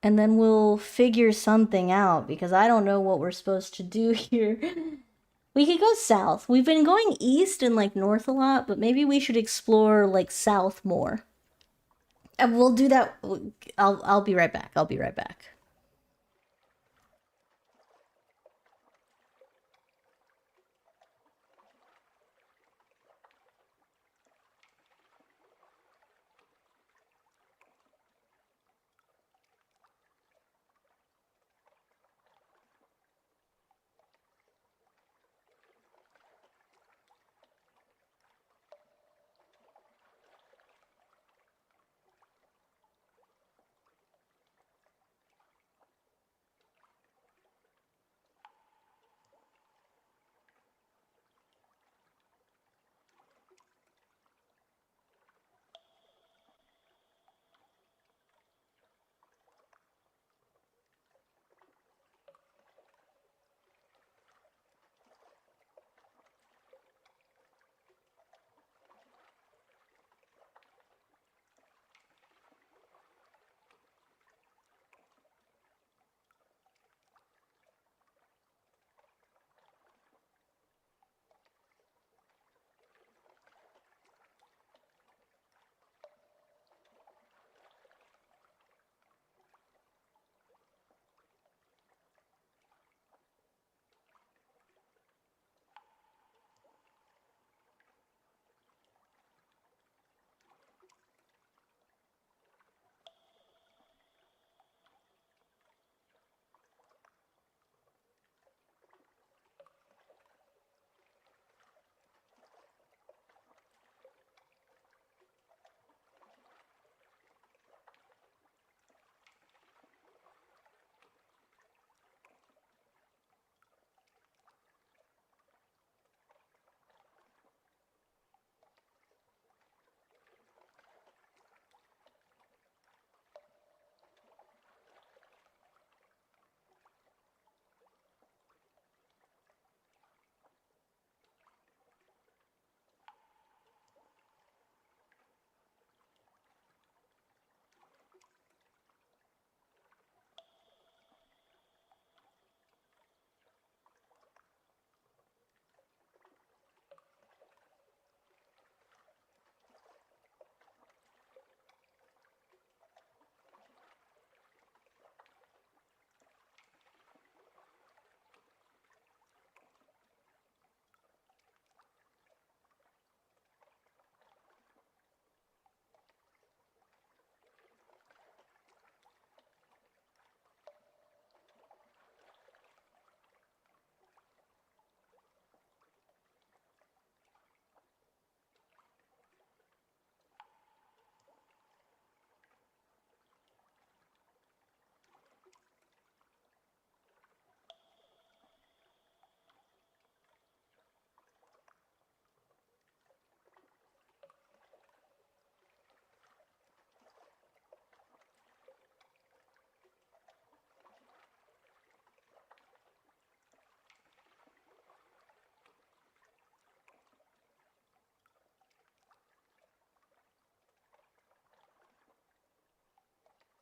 And then we'll figure something out because I don't know what we're supposed to do here. We could go south. We've been going east and like north a lot, but maybe we should explore like south more. And we'll do that. I'll be right back. I'll be right back.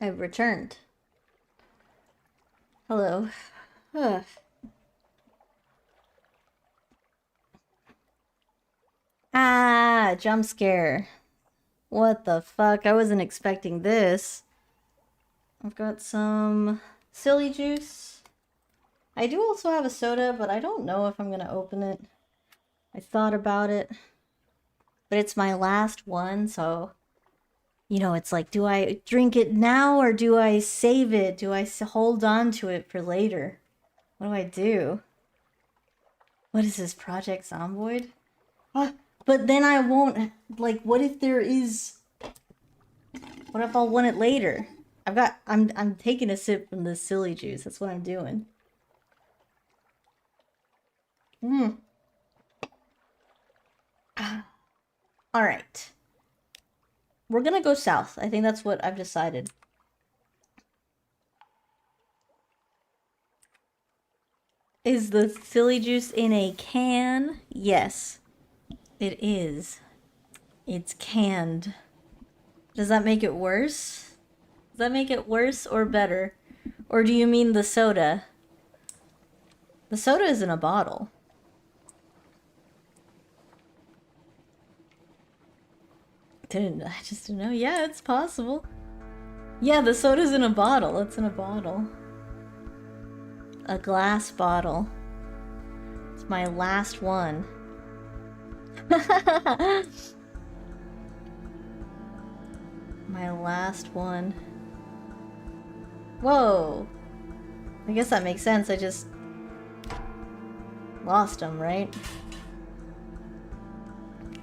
I've returned. Hello. Ugh. Ah, jump scare. What the fuck? I wasn't expecting this. I've got some silly juice. I do also have a soda, but I don't know if I'm gonna open it. I thought about it, but it's my last one, so you know, it's like, do I drink it now or do I save it? Do I hold on to it for later? What do I do? What is this, Project Zomboid? But then I won't, like, what if there is... What if I'll want it later? I'm taking a sip from this silly juice. That's what I'm doing. Mm. All right. We're gonna go south. I think that's what I've decided. Is the silly juice in a can? Yes, it is. It's canned. Does that make it worse? Does that make it worse or better? Or do you mean the soda? The soda is in a bottle. I just didn't know. Yeah, it's possible. Yeah, the soda's in a bottle. It's in a bottle. A glass bottle. It's my last one. My last one. Whoa. I guess that makes sense. I just lost them, right?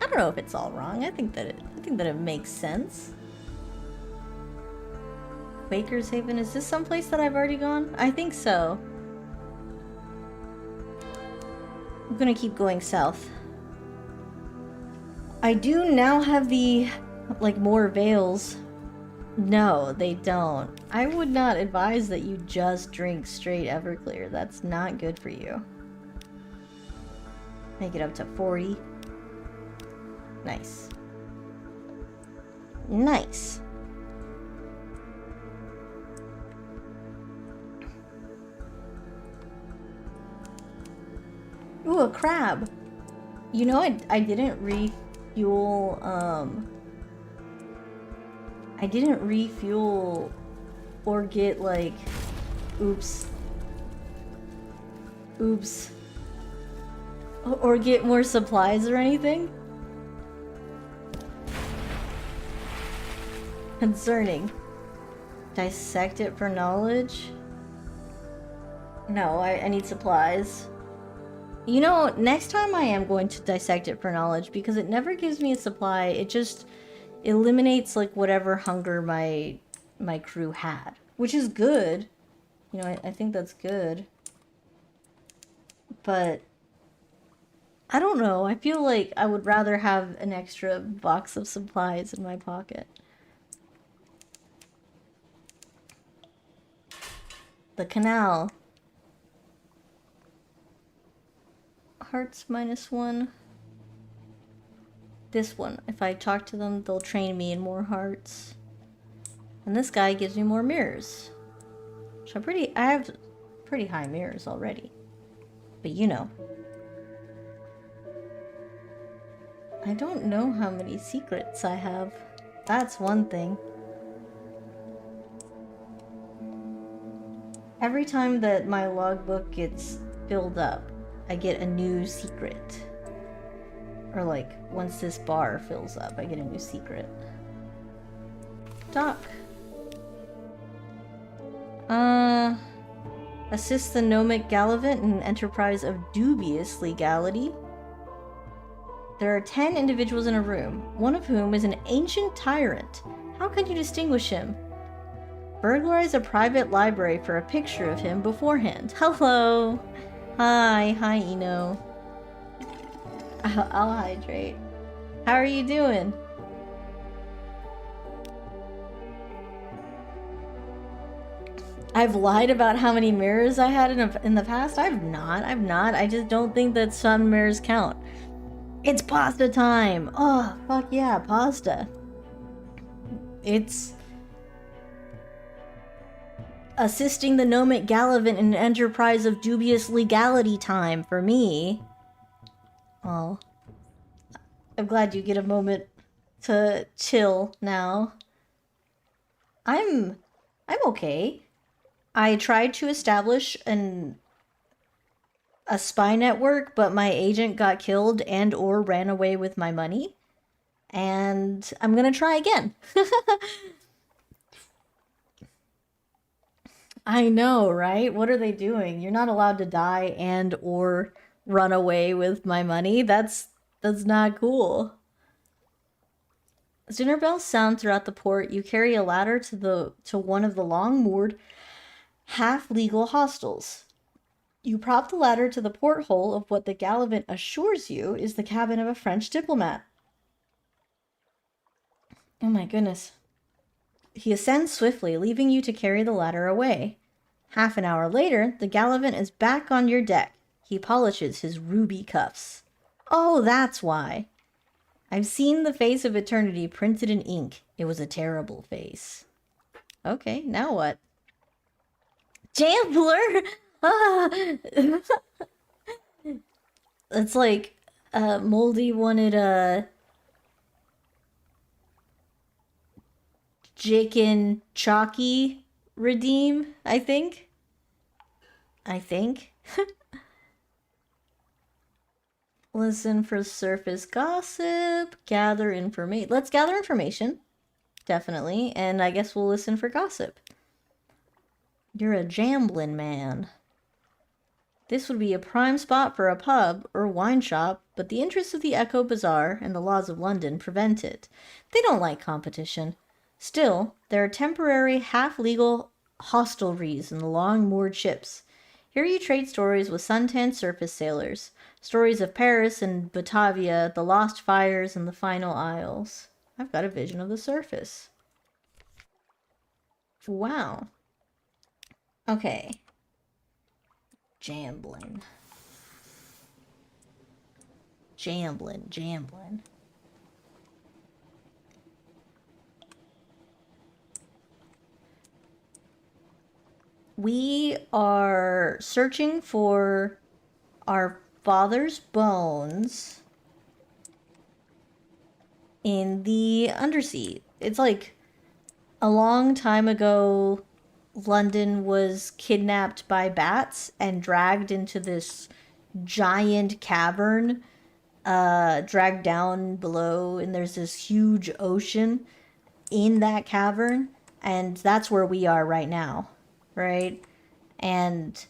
I don't know if it's all wrong. I think that it makes sense. Quaker's Haven, is this someplace that I've already gone? I think so. I'm gonna keep going south. I do now have the, like, more veils. No, they don't. I would not advise that you just drink straight Everclear. That's not good for you. Make it up to 40. Nice. Nice. Ooh, a crab. You know, I didn't refuel, I didn't refuel or get, like, oops. Oops. Or get more supplies or anything? Concerning. Dissect it for knowledge? No, I need supplies. You know, next time I am going to dissect it for knowledge because it never gives me a supply. It just eliminates, like, whatever hunger my crew had, which is good. You know, I think that's good. But I don't know. I feel like I would rather have an extra box of supplies in my pocket. The canal. Hearts -1. This one. If I talk to them, they'll train me in more hearts. And this guy gives me more mirrors. So I have pretty high mirrors already. But you know. I don't know how many secrets I have. That's one thing. Every time that my logbook gets filled up, I get a new secret. Or, like, once this bar fills up, I get a new secret. Doc. Assist the Gnomic Gallivant in an enterprise of dubious legality. There are 10 individuals in a room, one of whom is an ancient tyrant. How can you distinguish him? Burglarize a private library for a picture of him beforehand. Hello! Hi, Eno. I'll hydrate. How are you doing? I've lied about how many mirrors I had in the past. I've not. I just don't think that some mirrors count. It's pasta time! Oh, fuck yeah, pasta. It's assisting the Gnomic Gallivant in an enterprise of dubious legality time for me. Oh. I'm glad you get a moment to chill now. I'm okay. I tried to establish a spy network, but my agent got killed and or ran away with my money. And I'm gonna try again. I know, right? What are they doing? You're not allowed to die and or run away with my money. That's not cool. As dinner bells sound throughout the port, you carry a ladder to one of the long moored half-legal hostels. You prop the ladder to the porthole of what the Gallivant assures you is the cabin of a French diplomat. Oh my goodness. He ascends swiftly, leaving you to carry the ladder away. Half an hour later, the Gallivant is back on your deck. He polishes his ruby cuffs. Oh, that's why. I've seen the face of eternity printed in ink. It was a terrible face. Okay, now what? Jambler! Ah! It's like, Moldy wanted a Jake and Chalky redeem, I think. Listen for surface gossip, gather information. Let's gather information, definitely, and I guess we'll listen for gossip. You're a jamblin' man. This would be a prime spot for a pub or wine shop, but the interests of the Echo Bazaar and the laws of London prevent it. They don't like competition. Still, there are temporary, half-legal hostelries in the long-moored ships. Here you trade stories with suntanned surface sailors. Stories of Paris and Batavia, the lost fires, and the final isles. I've got a vision of the surface. Wow. Okay. Jamblin'. We are searching for our father's bones in the undersea. It's like a long time ago, London was kidnapped by bats and dragged into this giant cavern, dragged down below, and there's this huge ocean in that cavern, and that's where we are right now, right? And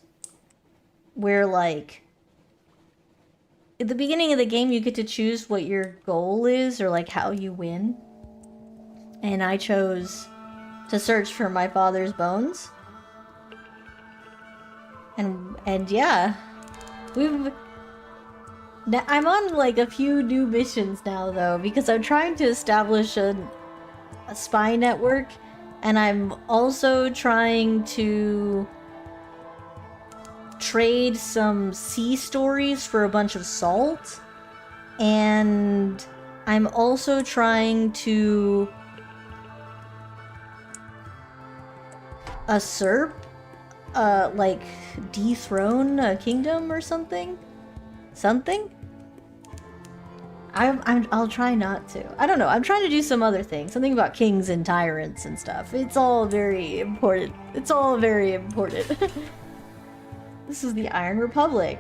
we're like, at the beginning of the game, you get to choose what your goal is or like how you win. And I chose to search for my father's bones. And yeah, I'm on like a few new missions now though, because I'm trying to establish a spy network, and I'm also trying to trade some sea stories for a bunch of salt, and I'm also trying to usurp, like dethrone a kingdom or something. I'll try not to. I don't know. I'm trying to do some other thing. Something about kings and tyrants and stuff. It's all very important. This is the Iron Republic.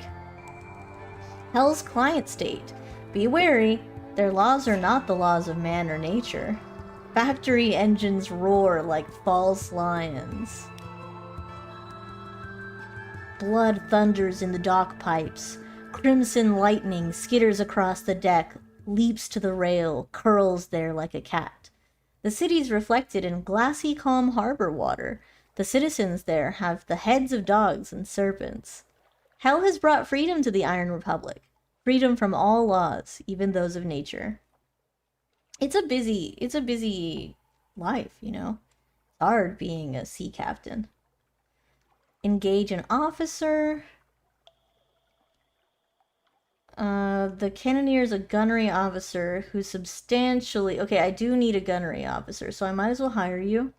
Hell's client state. Be wary. Their laws are not the laws of man or nature. Factory engines roar like false lions. Blood thunders in the dock pipes. Crimson lightning skitters across the deck, leaps to the rail, curls there like a cat. The city's reflected in glassy calm harbor water. The citizens there have the heads of dogs and serpents. Hell has brought freedom to the Iron Republic. Freedom from all laws, even those of nature. It's a busy life, you know? It's hard being a sea captain. Engage an officer. The Cannoneer's a gunnery officer who substantially... Okay, I do need a gunnery officer, so I might as well hire you.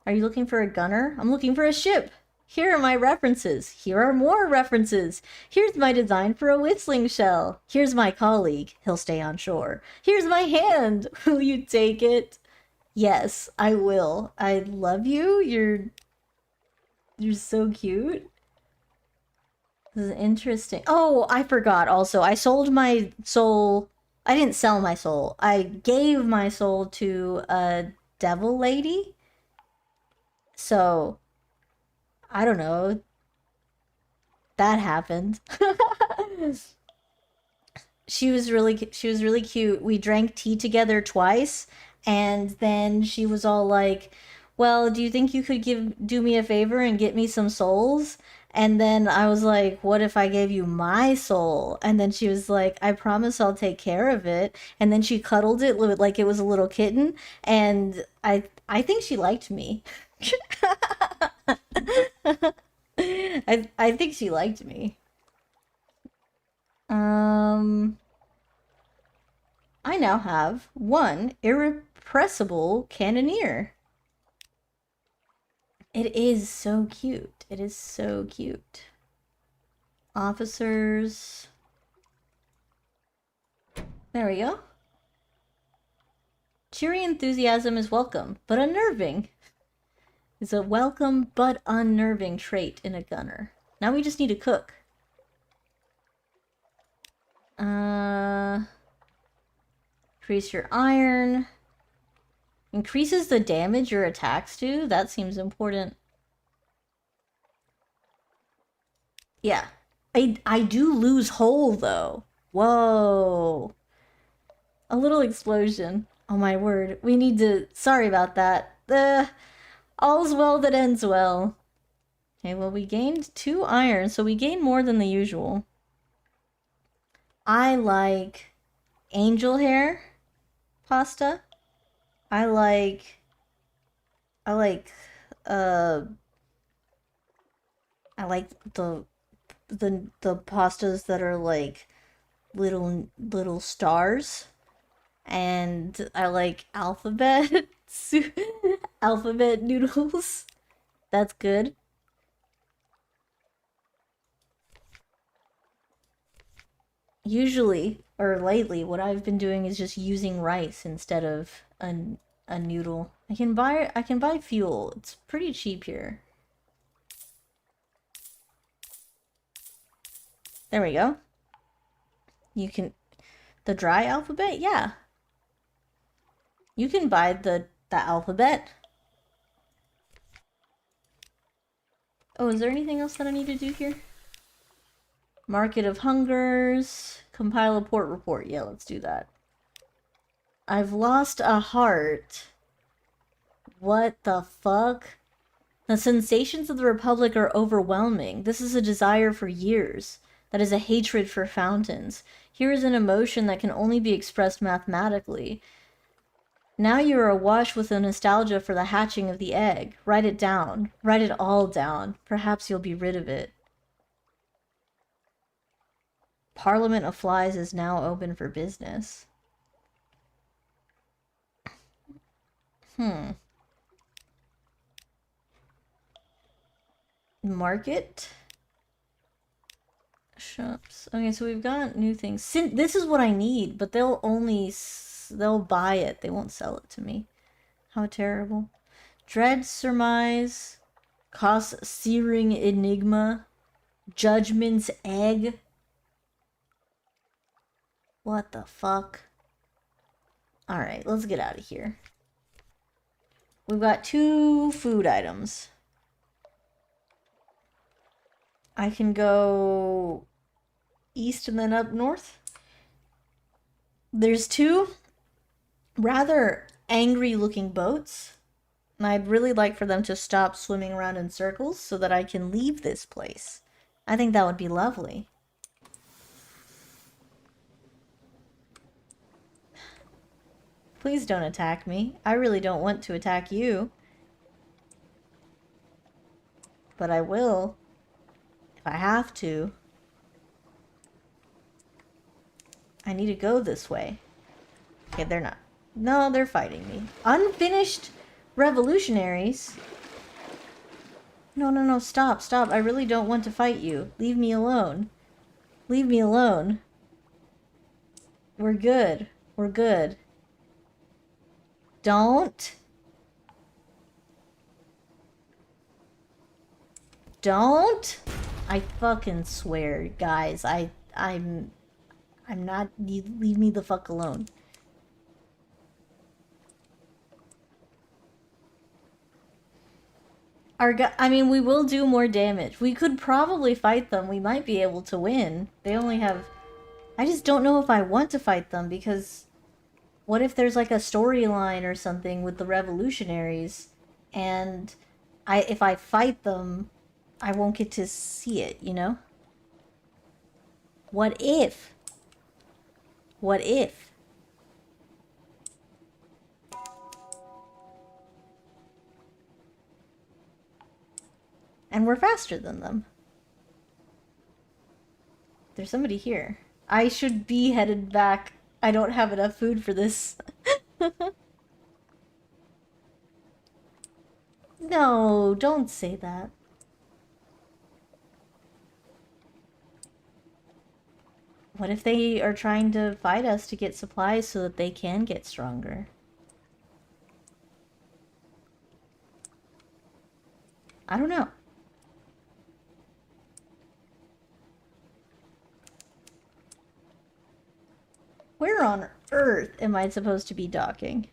Are you looking for a gunner? I'm looking for a ship. Here are my references. Here are more references. Here's my design for a whistling shell. Here's my colleague. He'll stay on shore. Here's my hand. Will you take it? Yes, I will. I love you. You're so cute. This is interesting. Oh, I forgot also. I sold my soul. I didn't sell my soul. I gave my soul to a devil lady. So, I don't know. That happened. She was really cute. We drank tea together twice, and then she was all like, "Well, do you think you could do me a favor and get me some souls?" And then I was like, what if I gave you my soul? And then she was like, I promise I'll take care of it. And then she cuddled it like it was a little kitten. And I think she liked me. I think she liked me. Um, I now have one irrepressible cannoneer. It is so cute. It is so cute. Officers. There we go. Cheery enthusiasm is welcome, but unnerving. Is a welcome but unnerving trait in a gunner. Now we just need to cook. Increase your iron. Increases the damage your attacks do? That seems important. Yeah. I do lose whole, though. Whoa. A little explosion. Oh my word. We need to... Sorry about that. All's well that ends well. Okay, well, we gained 2 iron, so we gained more than the usual. I like angel hair pasta. I like uh I like the pastas that are like little stars, and I like alphabet alphabet noodles. That's good. Usually, or lately, what I've been doing is just using rice instead of a noodle. I can buy fuel. It's pretty cheap here. There we go. You can the dry alphabet? Yeah. You can buy the alphabet. Oh, is there anything else that I need to do here? Market of Hungers. Compile a port report. Yeah, let's do that. I've lost a heart. What the fuck? The sensations of the Republic are overwhelming. This is a desire for years. That is a hatred for fountains. Here is an emotion that can only be expressed mathematically. Now you are awash with a nostalgia for the hatching of the egg. Write it down. Write it all down. Perhaps you'll be rid of it. Parliament of Flies is now open for business. Market. Shops. Okay, so we've got new things. This is what I need, but they'll buy it. They won't sell it to me. How terrible. Dread surmise. Cost searing enigma. Judgment's egg. What the fuck? Alright, let's get out of here. We've got 2 food items. I can go east and then up north. There's 2 rather angry looking boats. And I'd really like for them to stop swimming around in circles so that I can leave this place. I think that would be lovely. Please don't attack me. I really don't want to attack you. But I will. If I have to. I need to go this way. Okay, they're not. No, they're fighting me. Unfinished revolutionaries? No, no, no, stop, stop. I really don't want to fight you. Leave me alone. Leave me alone. We're good. We're good. Don't. Don't. I fucking swear, guys. I'm not. Leave me the fuck alone. I mean, we will do more damage. We could probably fight them. We might be able to win. They only have... I just don't know if I want to fight them, because... What if there's like a storyline or something with the revolutionaries? And if I fight them, I won't get to see it, you know? What if? What if? And we're faster than them. There's somebody here. I should be headed back. I don't have enough food for this. No, don't say that. What if they are trying to fight us to get supplies so that they can get stronger? I don't know. Where on earth am I supposed to be docking?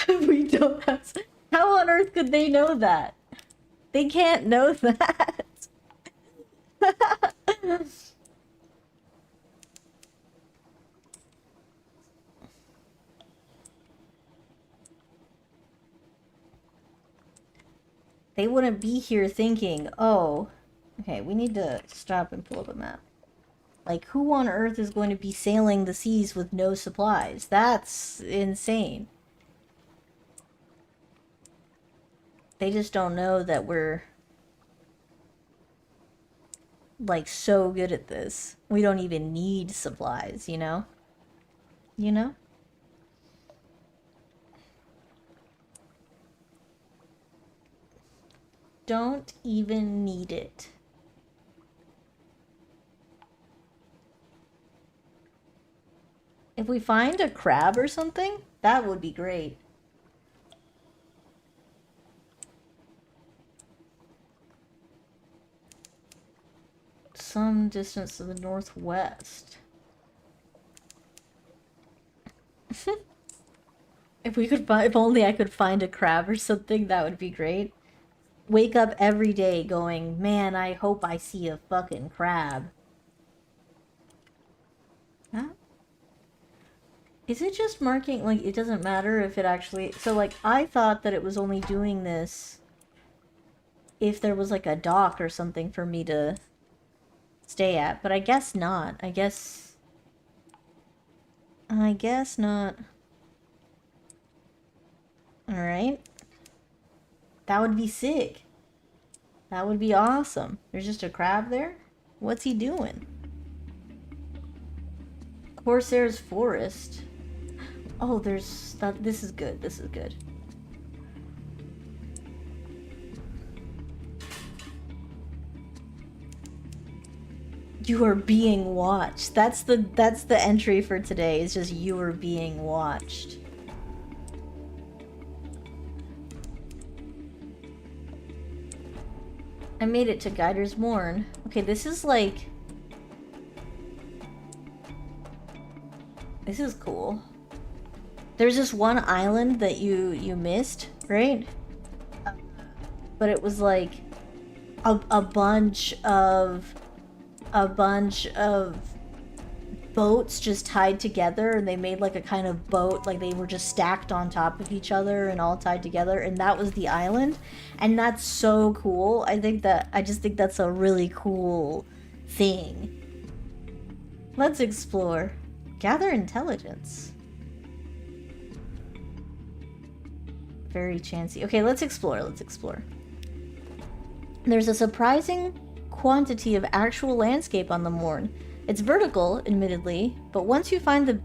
We don't have... How on earth could they know that? They can't know that. They wouldn't be here thinking, oh, okay, we need to stop and pull up a map. Like, who on earth is going to be sailing the seas with no supplies? That's insane. They just don't know that we're, like, so good at this. We don't even need supplies, you know? You know? Don't even need it. If we find a crab or something, that would be great. Some distance to the northwest. If only I could find a crab or something, that would be great. Wake up every day going, man, I hope I see a fucking crab. Huh? Is it just marking, like, it doesn't matter if it actually... So, like, I thought that it was only doing this if there was, like, a dock or something for me to stay at, but I guess not. I guess not. Alright. That would be sick. That would be awesome. There's just a crab there? What's he doing? Corsair's Forest. Oh, there's... This is good. This is good. You are being watched. That's the entry for today. It's just you are being watched. I made it to Guider's Mourn. Okay, this is like... This is cool. There's this one island that you missed, right? But it was like a bunch of boats just tied together, and they made like a kind of boat, like they were just stacked on top of each other and all tied together, and that was the island. And that's so cool. I just think that's a really cool thing. Let's explore. Gather intelligence. Very chancy. Okay, let's explore. Let's explore. There's a surprising quantity of actual landscape on the Mourn. It's vertical, admittedly, but once you find the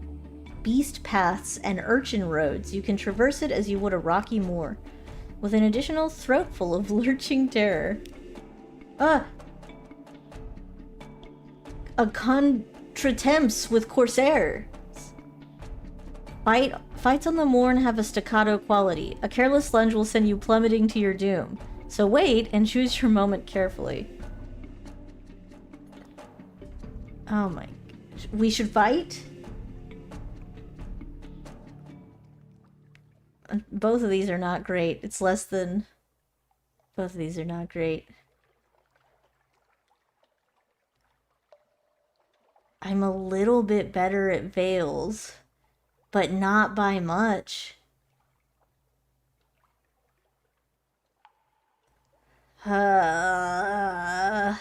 beast paths and urchin roads, you can traverse it as you would a rocky moor, with an additional throatful of lurching terror. A contretemps with Corsair. Fights on the Mourn have a staccato quality. A careless lunge will send you plummeting to your doom. So wait and choose your moment carefully. Oh my... We should fight? Both of these are not great. It's less than... Both of these are not great. I'm a little bit better at Veils, but not by much. Alright,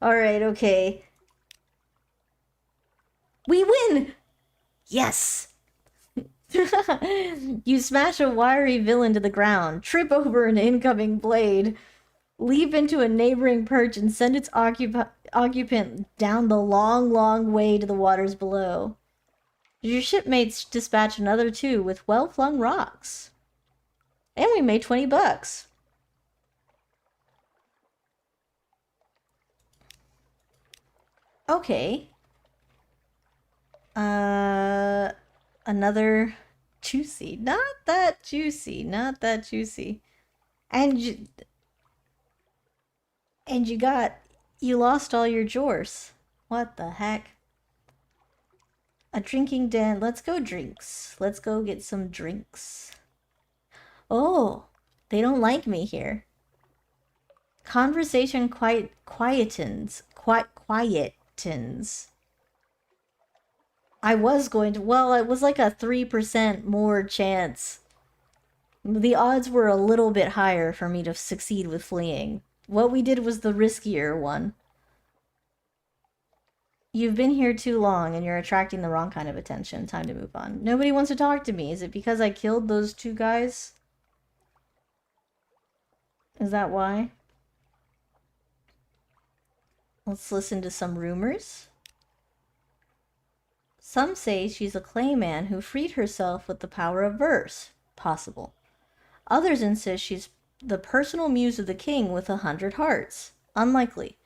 okay. We win! Yes! You smash a wiry villain to the ground, trip over an incoming blade, leap into a neighboring perch, and send its occupant down the long, long way to the waters below. Your shipmates dispatch another two with well-flung rocks. And we made 20 bucks. Okay. Another juicy. Not that juicy. Not that juicy. And you lost all your jors. What the heck? A drinking den. Let's go drinks. Let's go get some drinks. Oh, they don't like me here. Conversation quietens. Quietens. I was going to, well, it was like a 3% more chance. The odds were a little bit higher for me to succeed with fleeing. What we did was the riskier one. You've been here too long and you're attracting the wrong kind of attention. Time to move on. Nobody wants to talk to me. Is it because I killed those two guys? Is that why? Let's listen to some rumors. Some say she's a clayman who freed herself with the power of verse. Possible. Others insist she's the personal muse of the king with 100 hearts. Unlikely.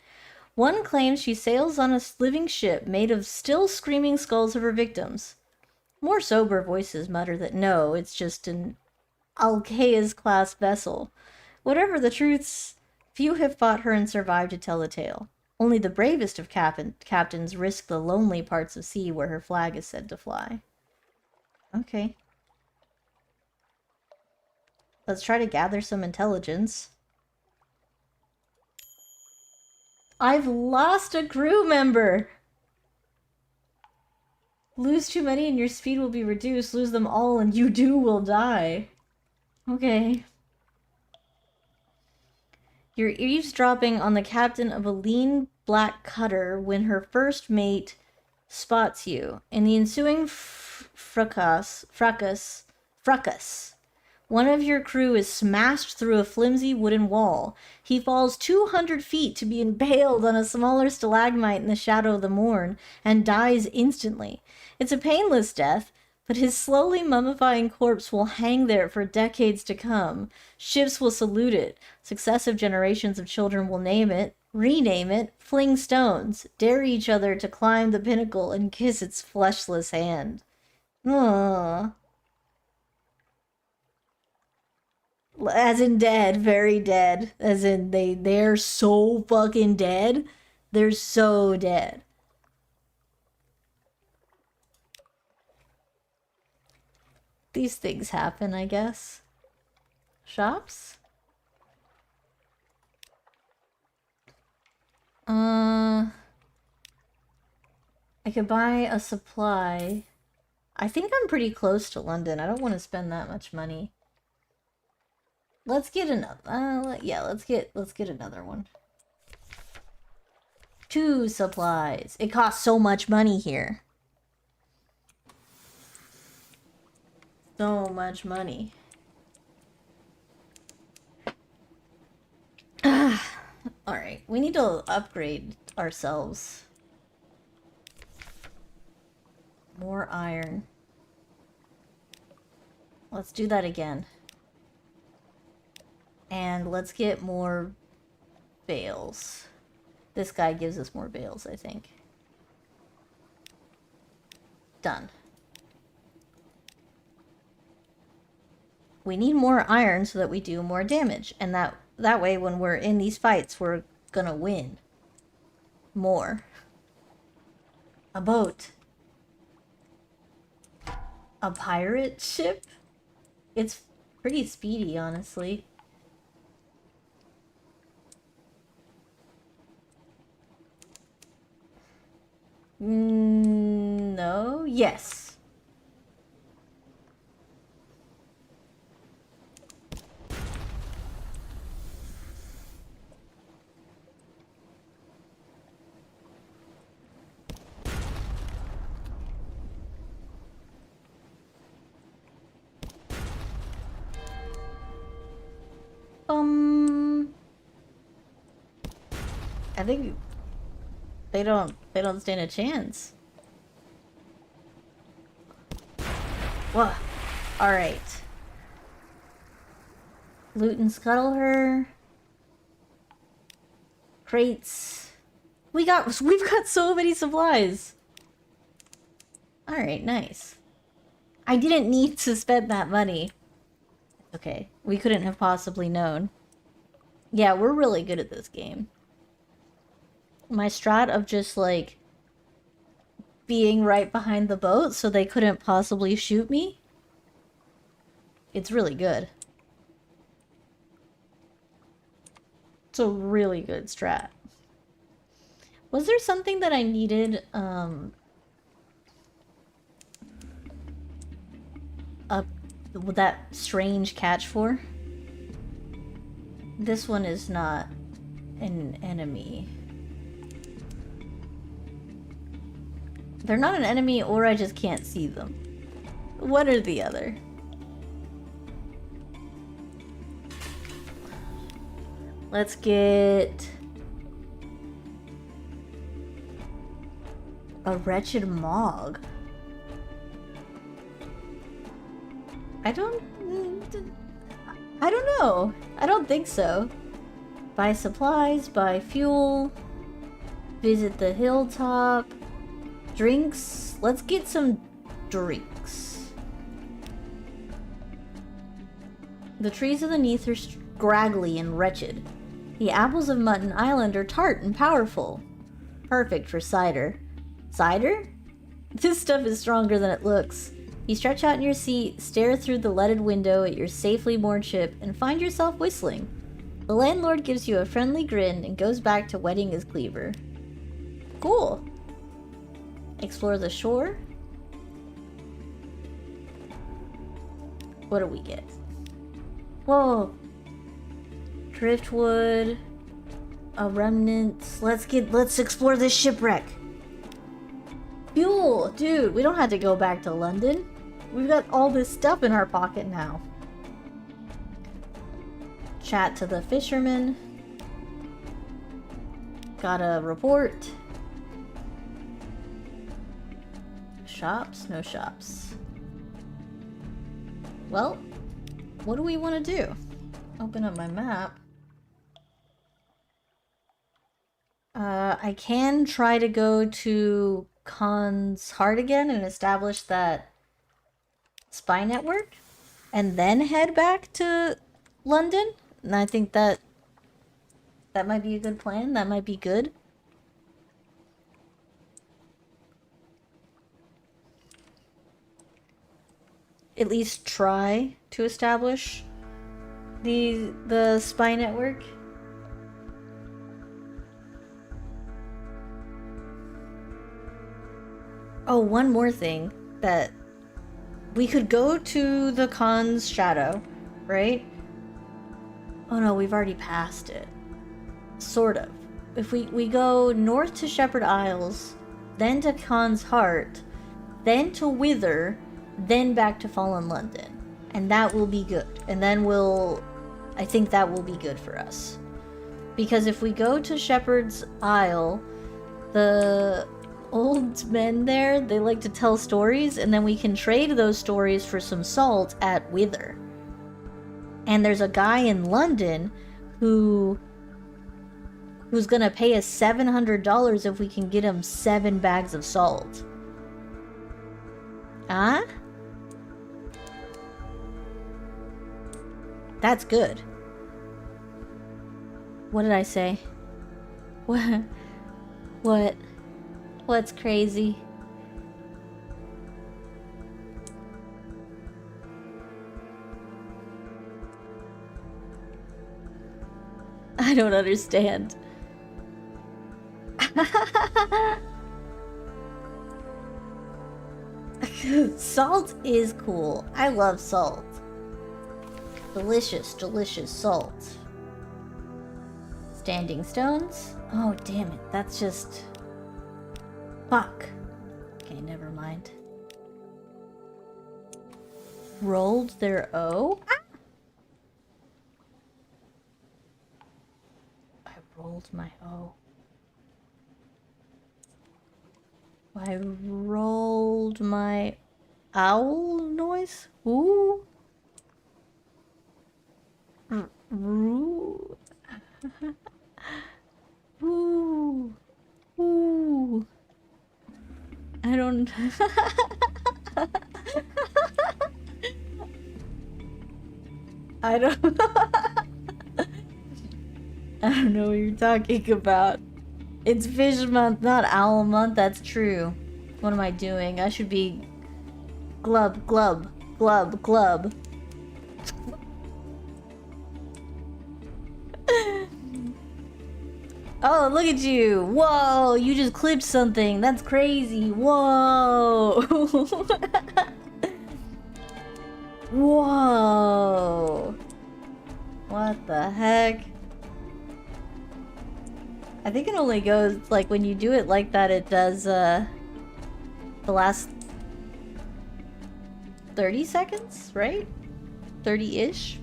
One claims she sails on a living ship made of still screaming skulls of her victims. More sober voices mutter that no, it's just an Alcaeus-class vessel. Whatever the truths, few have fought her and survived to tell the tale. Only the bravest of captains risk the lonely parts of sea where her flag is said to fly. Okay. Let's try to gather some intelligence. I've lost a crew member! Lose too many and your speed will be reduced. Lose them all and you will die. Okay. You're eavesdropping on the captain of a lean black cutter when her first mate spots you. In the ensuing fracas, one of your crew is smashed through a flimsy wooden wall. He falls 200 feet to be impaled on a smaller stalagmite in the shadow of the morn and dies instantly. It's a painless death, but his slowly mummifying corpse will hang there for decades to come. Ships will salute it. Successive generations of children will name it, rename it, fling stones, dare each other to climb the pinnacle and kiss its fleshless hand. Aww. As in dead, very dead. As in they're so fucking dead. They're so dead. These things happen, I guess. Shops? I could buy a supply. I think I'm pretty close to London. I don't want to spend that much money. Let's get another. Yeah, let's get another one. 2 supplies. It costs so much money here. So much money. Alright, we need to upgrade ourselves. More iron. Let's do that again. And let's get more bales. This guy gives us more bales, I think. Done. We need more iron so that we do more damage. And that way, when we're in these fights, we're gonna win. More. A boat. A pirate ship? It's pretty speedy, honestly. No? Yes. I think they don't stand a chance. Whoa. Alright. Loot and scuttle her. Crates. We've got so many supplies. Alright, nice. I didn't need to spend that money. Okay, we couldn't have possibly known. Yeah, we're really good at this game. My strat of just, like, being right behind the boat so they couldn't possibly shoot me. It's really good. It's a really good strat. Was there something that I needed, that strange catch for? This one is not an enemy. They're not an enemy, or I just can't see them. One or the other. Let's get a wretched Mog. I don't know. I don't think so. Buy supplies, buy fuel, visit the hilltop, drinks. Let's get some drinks. The trees of the Neath are scraggly and wretched. The apples of Mutton Island are tart and powerful. Perfect for cider. Cider? This stuff is stronger than it looks. You stretch out in your seat, stare through the leaded window at your safely moored ship, and find yourself whistling. The landlord gives you a friendly grin and goes back to whetting his cleaver. Cool. Explore the shore. What do we get? Whoa. Driftwood. A remnant. Let's explore this shipwreck. Fuel! Dude, we don't have to go back to London. We've got all this stuff in our pocket now. Chat to the fisherman. Got a report. Shops? No shops. Well, what do we want to do? Open up my map. I can try to go to Khan's Heart again and establish that spy network, and then head back to London. And I think that might be a good plan. That might be good. At least try to establish the spy network. Oh, one more thing that we could go to the Khan's Shadow, right? Oh no, we've already passed it. Sort of. If we go north to Shepherd Isles, then to Khan's Heart, then to Wither, then back to Fallen London. And that will be good. And then I think that will be good for us. Because if we go to Shepherd's Isle, the old men there, they like to tell stories, and then we can trade those stories for some salt at Wither. And there's a guy in London who's gonna pay us $700 if we can get him 7 bags of salt. Huh? That's good. What did I say? What? What? What's crazy? I don't understand. Salt is cool. I love salt. Delicious, delicious salt. Standing stones? Oh, damn it. That's just... Fuck. Okay, never mind. Rolled their O? Ah! I rolled my O. I rolled my owl noise? Ooh. Ooh. Ooh. Ooh. I don't... I don't... I don't know what you're talking about. It's fish month, not owl month, that's true. What am I doing? I should be... Glub, glub, glub, glub. Oh, look at you! Whoa, you just clipped something. That's crazy. Whoa! Whoa! What the heck? I think it only goes, like, when you do it like that, it does, the last 30 seconds, right? 30-ish?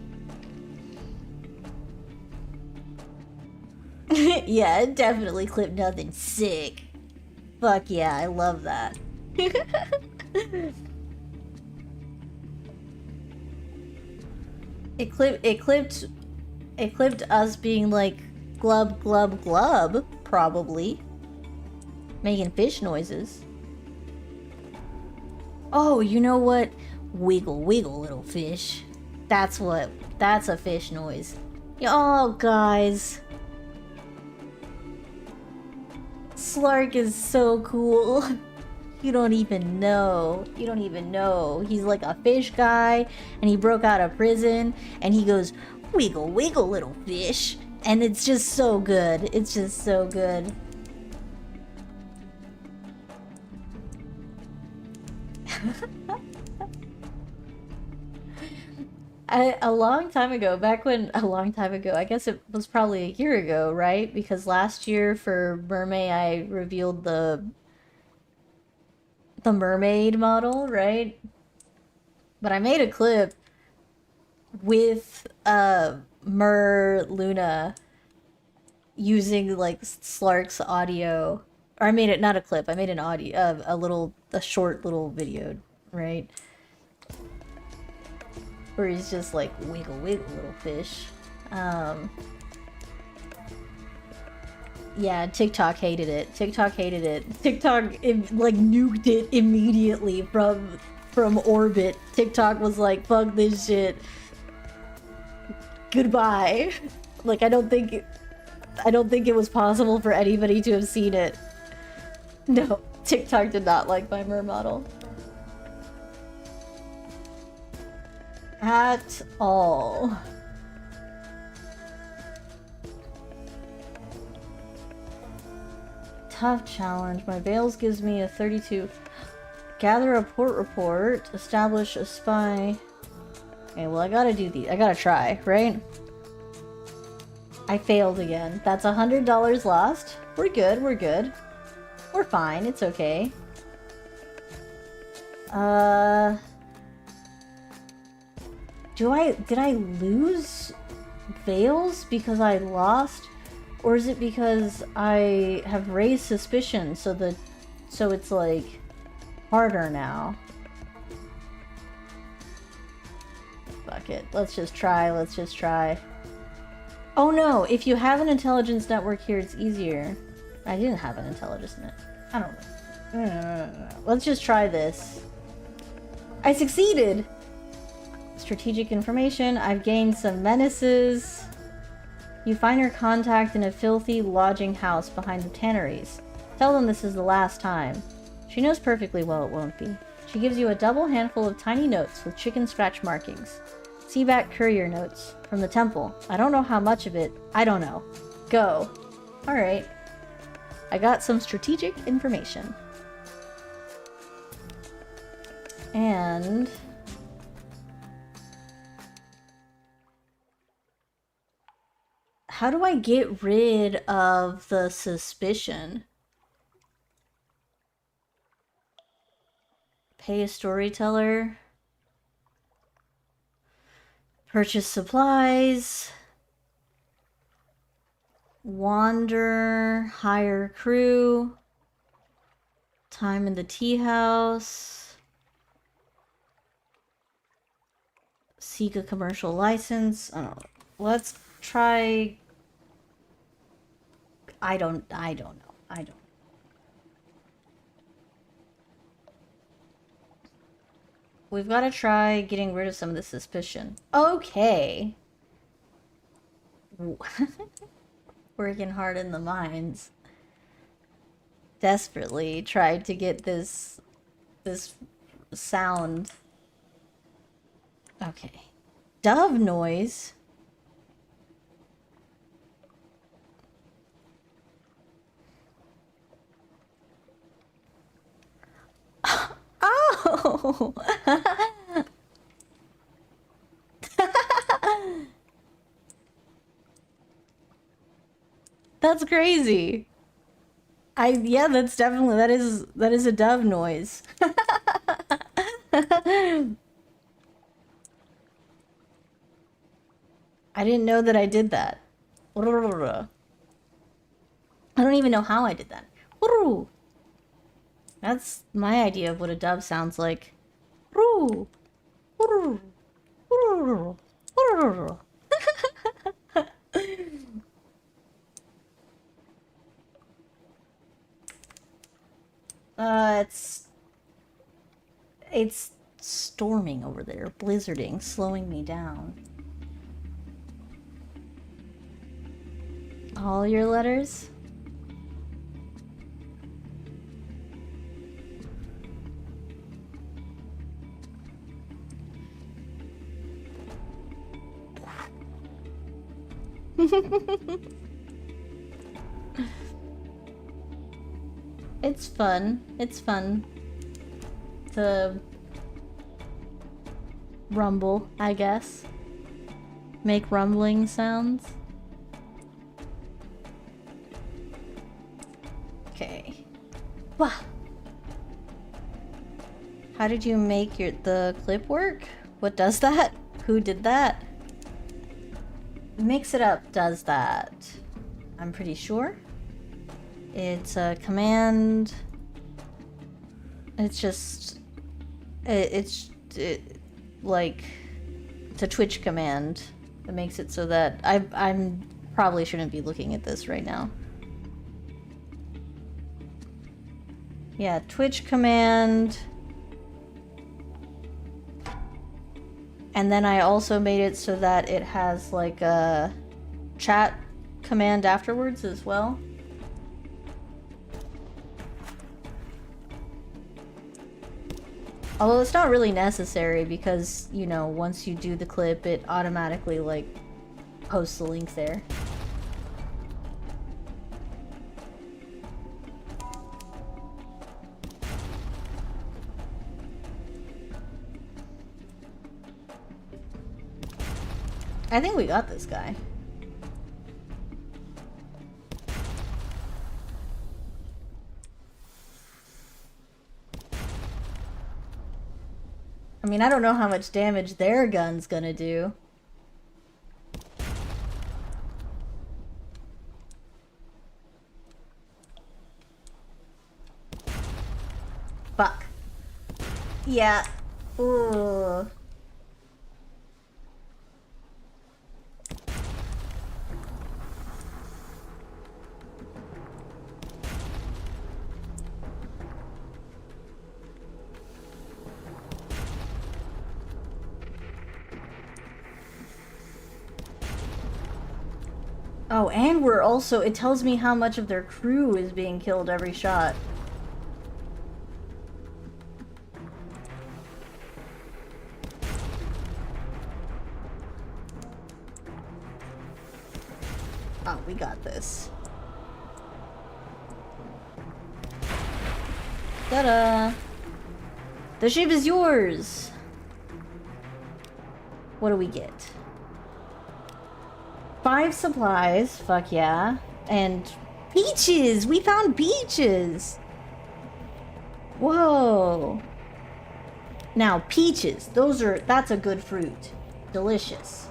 Yeah, it definitely clipped nothing. Sick. Fuck yeah, I love that. It clipped us being like glub glub glub, probably. Making fish noises. Oh, you know what? Wiggle wiggle, little fish. That's a fish noise. Oh, guys. Slark is so cool. You don't even know. You don't even know. He's like a fish guy, and he broke out of prison, and he goes, wiggle, wiggle, little fish. And it's just so good. It's just so good. A long time ago, I guess it was probably a year ago, right? Because last year for Mermaid, I revealed the mermaid model, right? But I made a clip with Mer Luna using like Slark's audio. Or I made it, not a clip, I made an audio, a short little video, right? Where he's just like, wiggle wiggle little fish. Yeah, TikTok hated it. TikTok like nuked it immediately from orbit. TikTok was like, fuck this shit. Goodbye. Like I don't think it was possible for anybody to have seen it. No, TikTok did not like my mer model. At all. Tough challenge. My Veils gives me a 32. Gather a port report. Establish a spy. Okay, well I gotta do these. I gotta try, right? I failed again. That's $100 lost. We're good, we're good. We're fine, it's okay. Did I lose Veils because I lost? Or is it because I have raised suspicion so it's like harder now? Fuck it. Let's just try. Oh no, if you have an intelligence network here, it's easier. I didn't have an intelligence net. I don't know. Let's just try this. I succeeded! Strategic information. I've gained some menaces. You find her contact in a filthy lodging house behind the tanneries. Tell them this is the last time. She knows perfectly well it won't be. She gives you a double handful of tiny notes with chicken scratch markings. Seaback courier notes from the temple. I don't know how much of it. I don't know. Go. Alright. I got some strategic information. And... how do I get rid of the suspicion? Pay a storyteller. Purchase supplies. Wander. Hire crew. Time in the tea house. Seek a commercial license. Oh, let's try. I don't know. We've got to try getting rid of some of the suspicion. Okay. Working hard in the mines. Desperately tried to get this sound. Okay. Dove noise. Oh! That's crazy. Yeah, that's definitely that is a dove noise. I didn't know that I did that. I don't even know how I did that. That's my idea of what a dove sounds like. It's storming over there, blizzarding, slowing me down. All your letters? It's fun. It's fun to rumble, I guess. Make rumbling sounds. Okay. Wah. How did you make the clip work? What does that? Who did that? Mix It Up does that. I'm pretty sure. It's a command. It's just it's like it's a Twitch command that makes it so that I'm probably shouldn't be looking at this right now. Yeah, Twitch command. And then I also made it so that it has like a chat command afterwards as well. Although it's not really necessary because, you know, once you do the clip, it automatically, like, posts the link there. I think we got this guy. I mean, I don't know how much damage their gun's gonna do. Fuck. Yeah. Ooh. Oh, and we're also, it tells me how much of their crew is being killed every shot. Oh, we got this. Ta-da! The ship is yours! What do we get? 5 supplies, fuck yeah. And peaches! We found peaches! Whoa! Now, peaches. That's a good fruit. Delicious.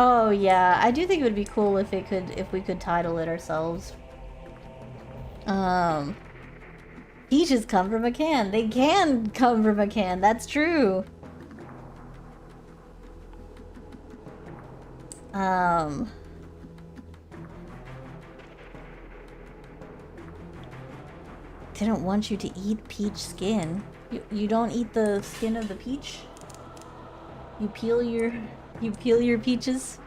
Oh yeah, I do think it would be cool if we could title it ourselves. Peaches come from a can. They can come from a can. That's true. They don't want you to eat peach skin. You don't eat the skin of the peach? You peel your peaches?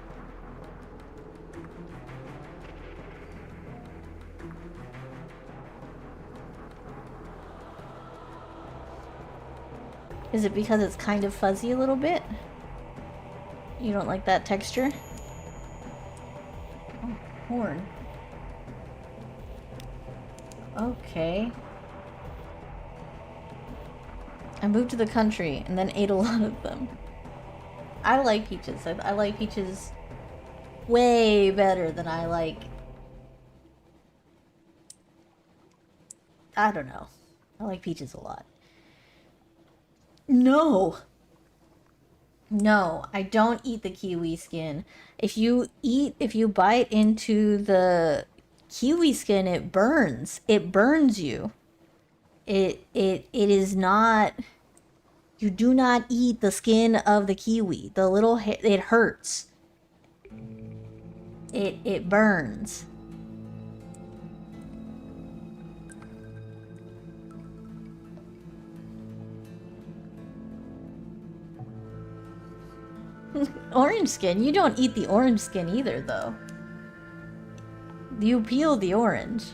Is it because it's kind of fuzzy a little bit? You don't like that texture? Oh, corn. Okay. I moved to the country and then ate a lot of them. I like peaches. I like peaches way better than I like... I don't know. I like peaches a lot. No! No, I don't eat the kiwi skin. If you bite into the kiwi skin, it burns. It burns you. It is not... You do not eat the skin of the kiwi. The little it hurts. It burns. Orange skin? You don't eat the orange skin either, though. You peel the orange.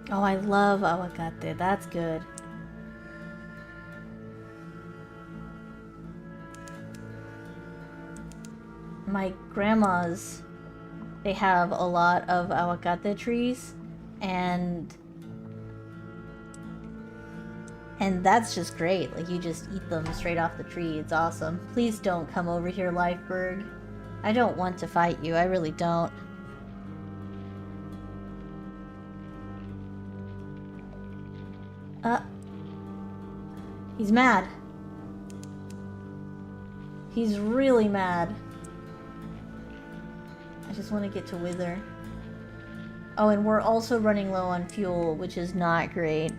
Oh, I love aguacate. That's good. My grandma's, they have a lot of aguacate trees, and that's just great. Like, you just eat them straight off the tree. It's awesome. Please don't come over here, Lifeberg. I don't want to fight you. I really don't. He's mad. He's really mad. I just want to get to Wither. Oh, and we're also running low on fuel, which is not great.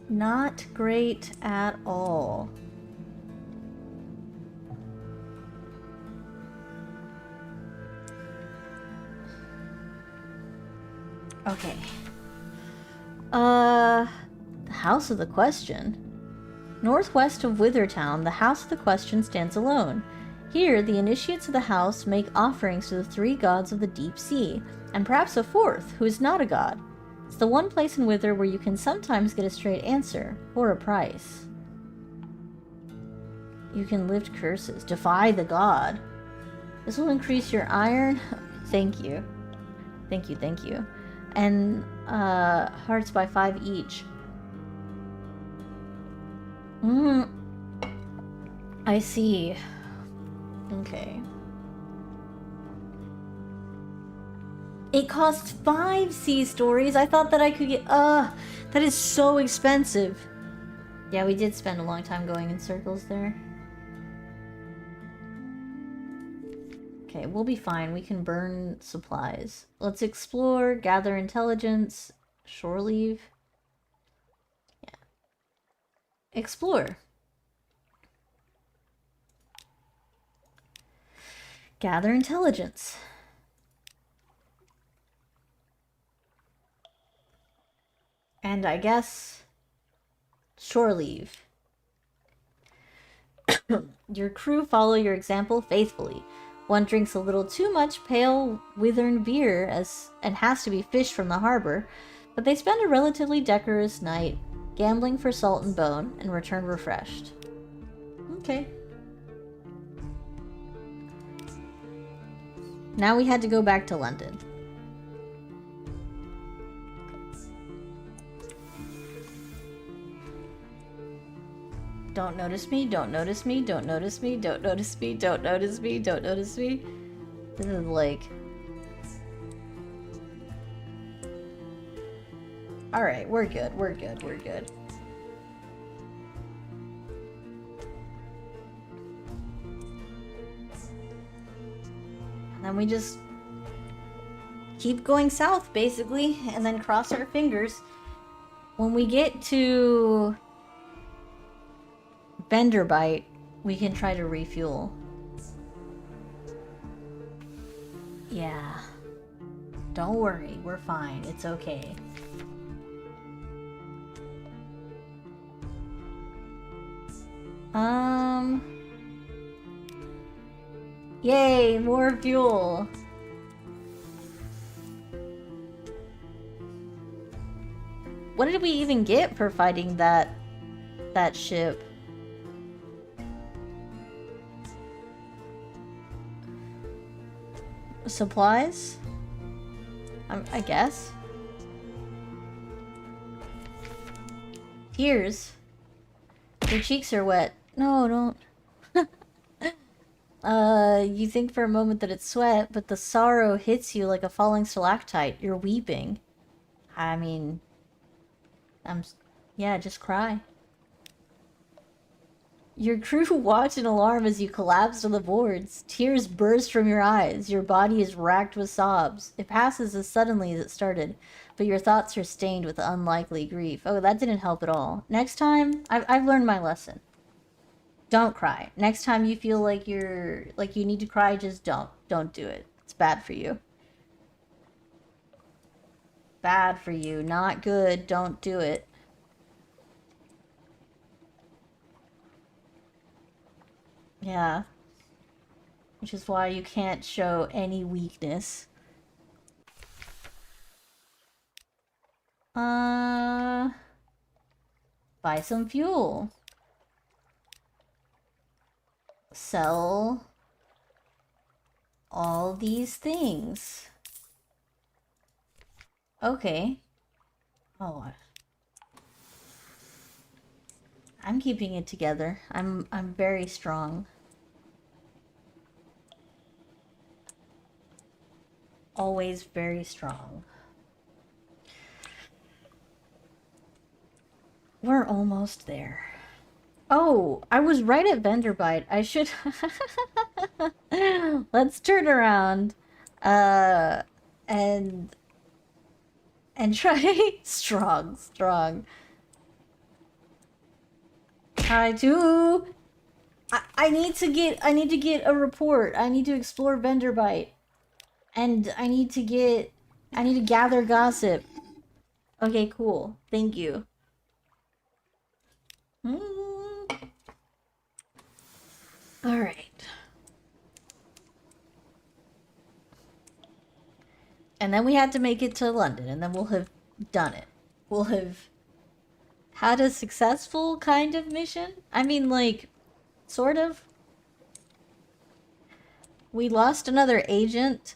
Not great at all. Okay. The House of the Question. Northwest of Withertown, the House of the Question stands alone. Here, the initiates of the house make offerings to the three gods of the deep sea, and perhaps a fourth, who is not a god. It's the one place in Wither where you can sometimes get a straight answer, or a price. You can lift curses. Defy the god. This will increase your iron. Thank you. Thank you, thank you. And hearts by 5 each. I see. Okay. It costs 5 sea stories. I thought that I could get... that is so expensive. Yeah, we did spend a long time going in circles there. Okay, we'll be fine. We can burn supplies. Let's explore, gather intelligence, shore leave. Yeah. Explore. Gather intelligence. And I guess shore leave. Your crew follow your example faithfully. One drinks a little too much pale withern beer and has to be fished from the harbor, but they spend a relatively decorous night gambling for salt and bone and return refreshed. Okay. Now we had to go back to London. Don't notice me, don't notice me, don't notice me, don't notice me, don't notice me, don't notice me. This is like... Alright, we're good, we're good, we're good. And then we just keep going south, basically, and then cross our fingers. When we get to Benderbite, we can try to refuel. Yeah. Don't worry, we're fine. It's okay. Yay, more fuel. What did we even get for fighting that ship? Supplies? I guess. Tears. Your cheeks are wet. No, don't. You think for a moment that it's sweat, but the sorrow hits you like a falling stalactite. You're weeping. I mean, yeah, just cry. Your crew watch in alarm as you collapse on the boards. Tears burst from your eyes. Your body is racked with sobs. It passes as suddenly as it started, but your thoughts are stained with unlikely grief. Oh, that didn't help at all. Next time, I've learned my lesson. Don't cry. Next time you feel like you need to cry, just don't. Don't do it. It's bad for you. Bad for you. Not good. Don't do it. Yeah. Which is why you can't show any weakness. Buy some fuel. Sell all these things. Okay. Oh. I'm keeping it together. I'm very strong. Always very strong. We're almost there. Oh, I was right at Vanderbite. I should... Let's turn around. And try... strong. Try to... I need to get a report. I need to explore Vanderbite. And I need to gather gossip. Okay, cool. Thank you. Alright. And then we had to make it to London, and then we'll have done it. We'll have had a successful kind of mission. I mean, like, sort of. We lost another agent.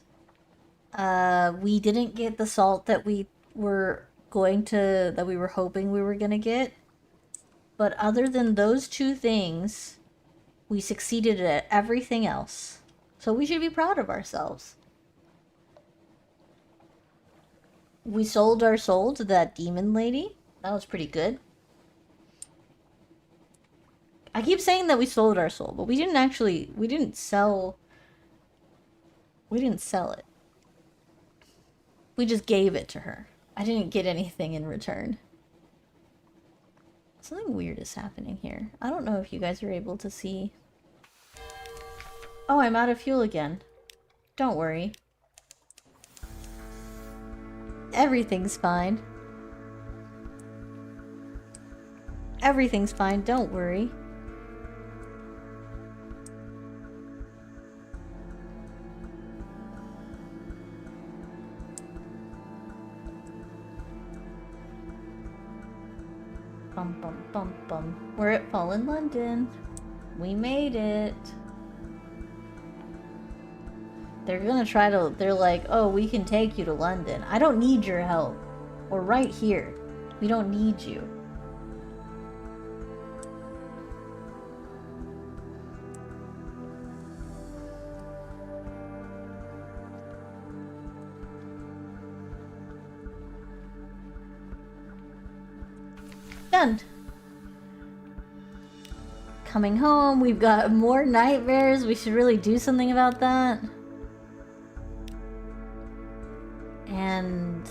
We didn't get the salt that we were hoping we were gonna get. But other than those two things, we succeeded at everything else. So we should be proud of ourselves. We sold our soul to that demon lady. That was pretty good. I keep saying that we sold our soul, but we didn't sell it. We just gave it to her. I didn't get anything in return. Something weird is happening here. I don't know if you guys are able to see. Oh, I'm out of fuel again. Don't worry. Everything's fine. Everything's fine, don't worry. Bum bum bum bum. We're at Fallen London. We made it. They're like, oh, we can take you to London. I don't need your help. We're right here. We don't need you. Done. Coming home, we've got more nightmares. We should really do something about that. And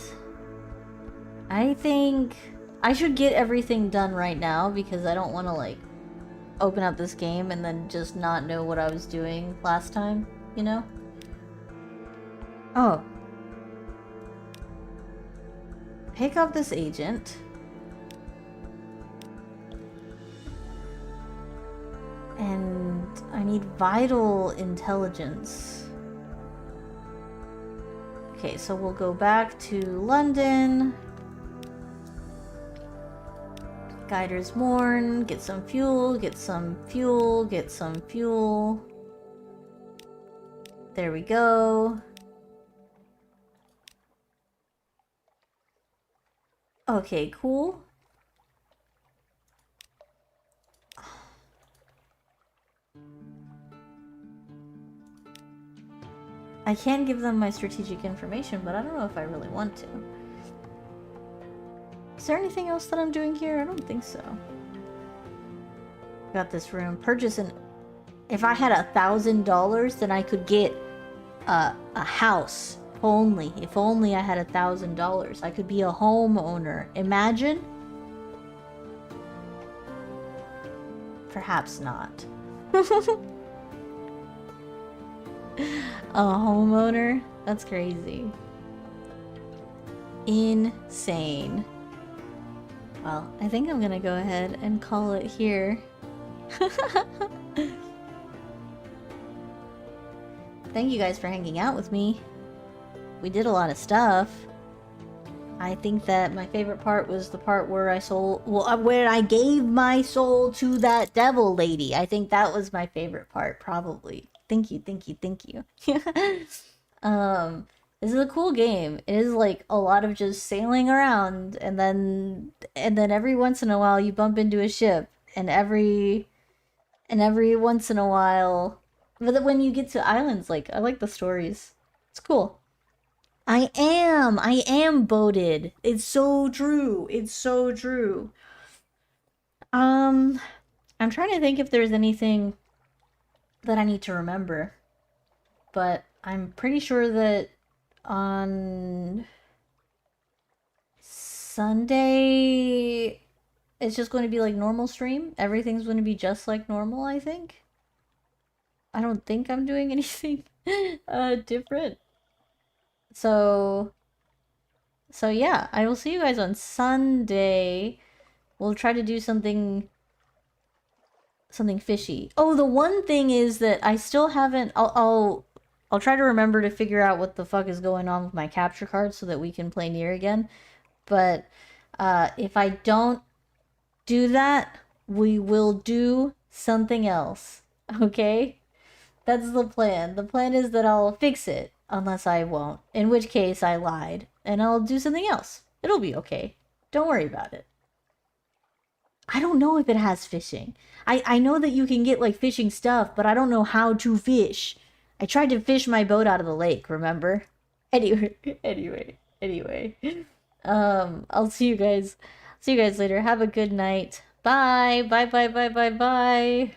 I think I should get everything done right now because I don't want to like open up this game and then just not know what I was doing last time, you know? Oh. Pick up this agent. And I need vital intelligence. Okay, so we'll go back to London. Guider's Morn, get some fuel, get some fuel, get some fuel. There we go. Okay, cool. I can give them my strategic information, but I don't know if I really want to. Is there anything else that I'm doing here? I don't think so. Got this room. Purchase an... If I had $1,000, then I could get a house. If only I had $1,000. I could be a homeowner. Imagine? Perhaps not. A homeowner? That's crazy. Insane. Well, I think I'm gonna go ahead and call it here. Thank you guys for hanging out with me. We did a lot of stuff. I think that my favorite part was the part where where I gave my soul to that devil lady. I think that was my favorite part, probably. Thank you, thank you, thank you. This is a cool game. It is like a lot of just sailing around, and then every once in a while you bump into a ship, and every once in a while, but then when you get to islands, like I like the stories. It's cool. I am boated. It's so true. It's so true. I'm trying to think if there's anything that I need to remember, but I'm pretty sure that on Sunday it's just going to be like normal stream. Everything's going to be just like normal, I think. I don't think I'm doing anything different. So yeah, I will see you guys on Sunday. We'll try to do something fishy. Oh, the one thing is that I still haven't... I'll try to remember to figure out what the fuck is going on with my capture card so that we can play Nier again. But if I don't do that, we will do something else. Okay? That's the plan. The plan is that I'll fix it. Unless I won't. In which case, I lied. And I'll do something else. It'll be okay. Don't worry about it. I don't know if it has fishing. I know that you can get, like, fishing stuff, but I don't know how to fish. I tried to fish my boat out of the lake, remember? Anyway. I'll see you guys. See you guys later. Have a good night. Bye. Bye.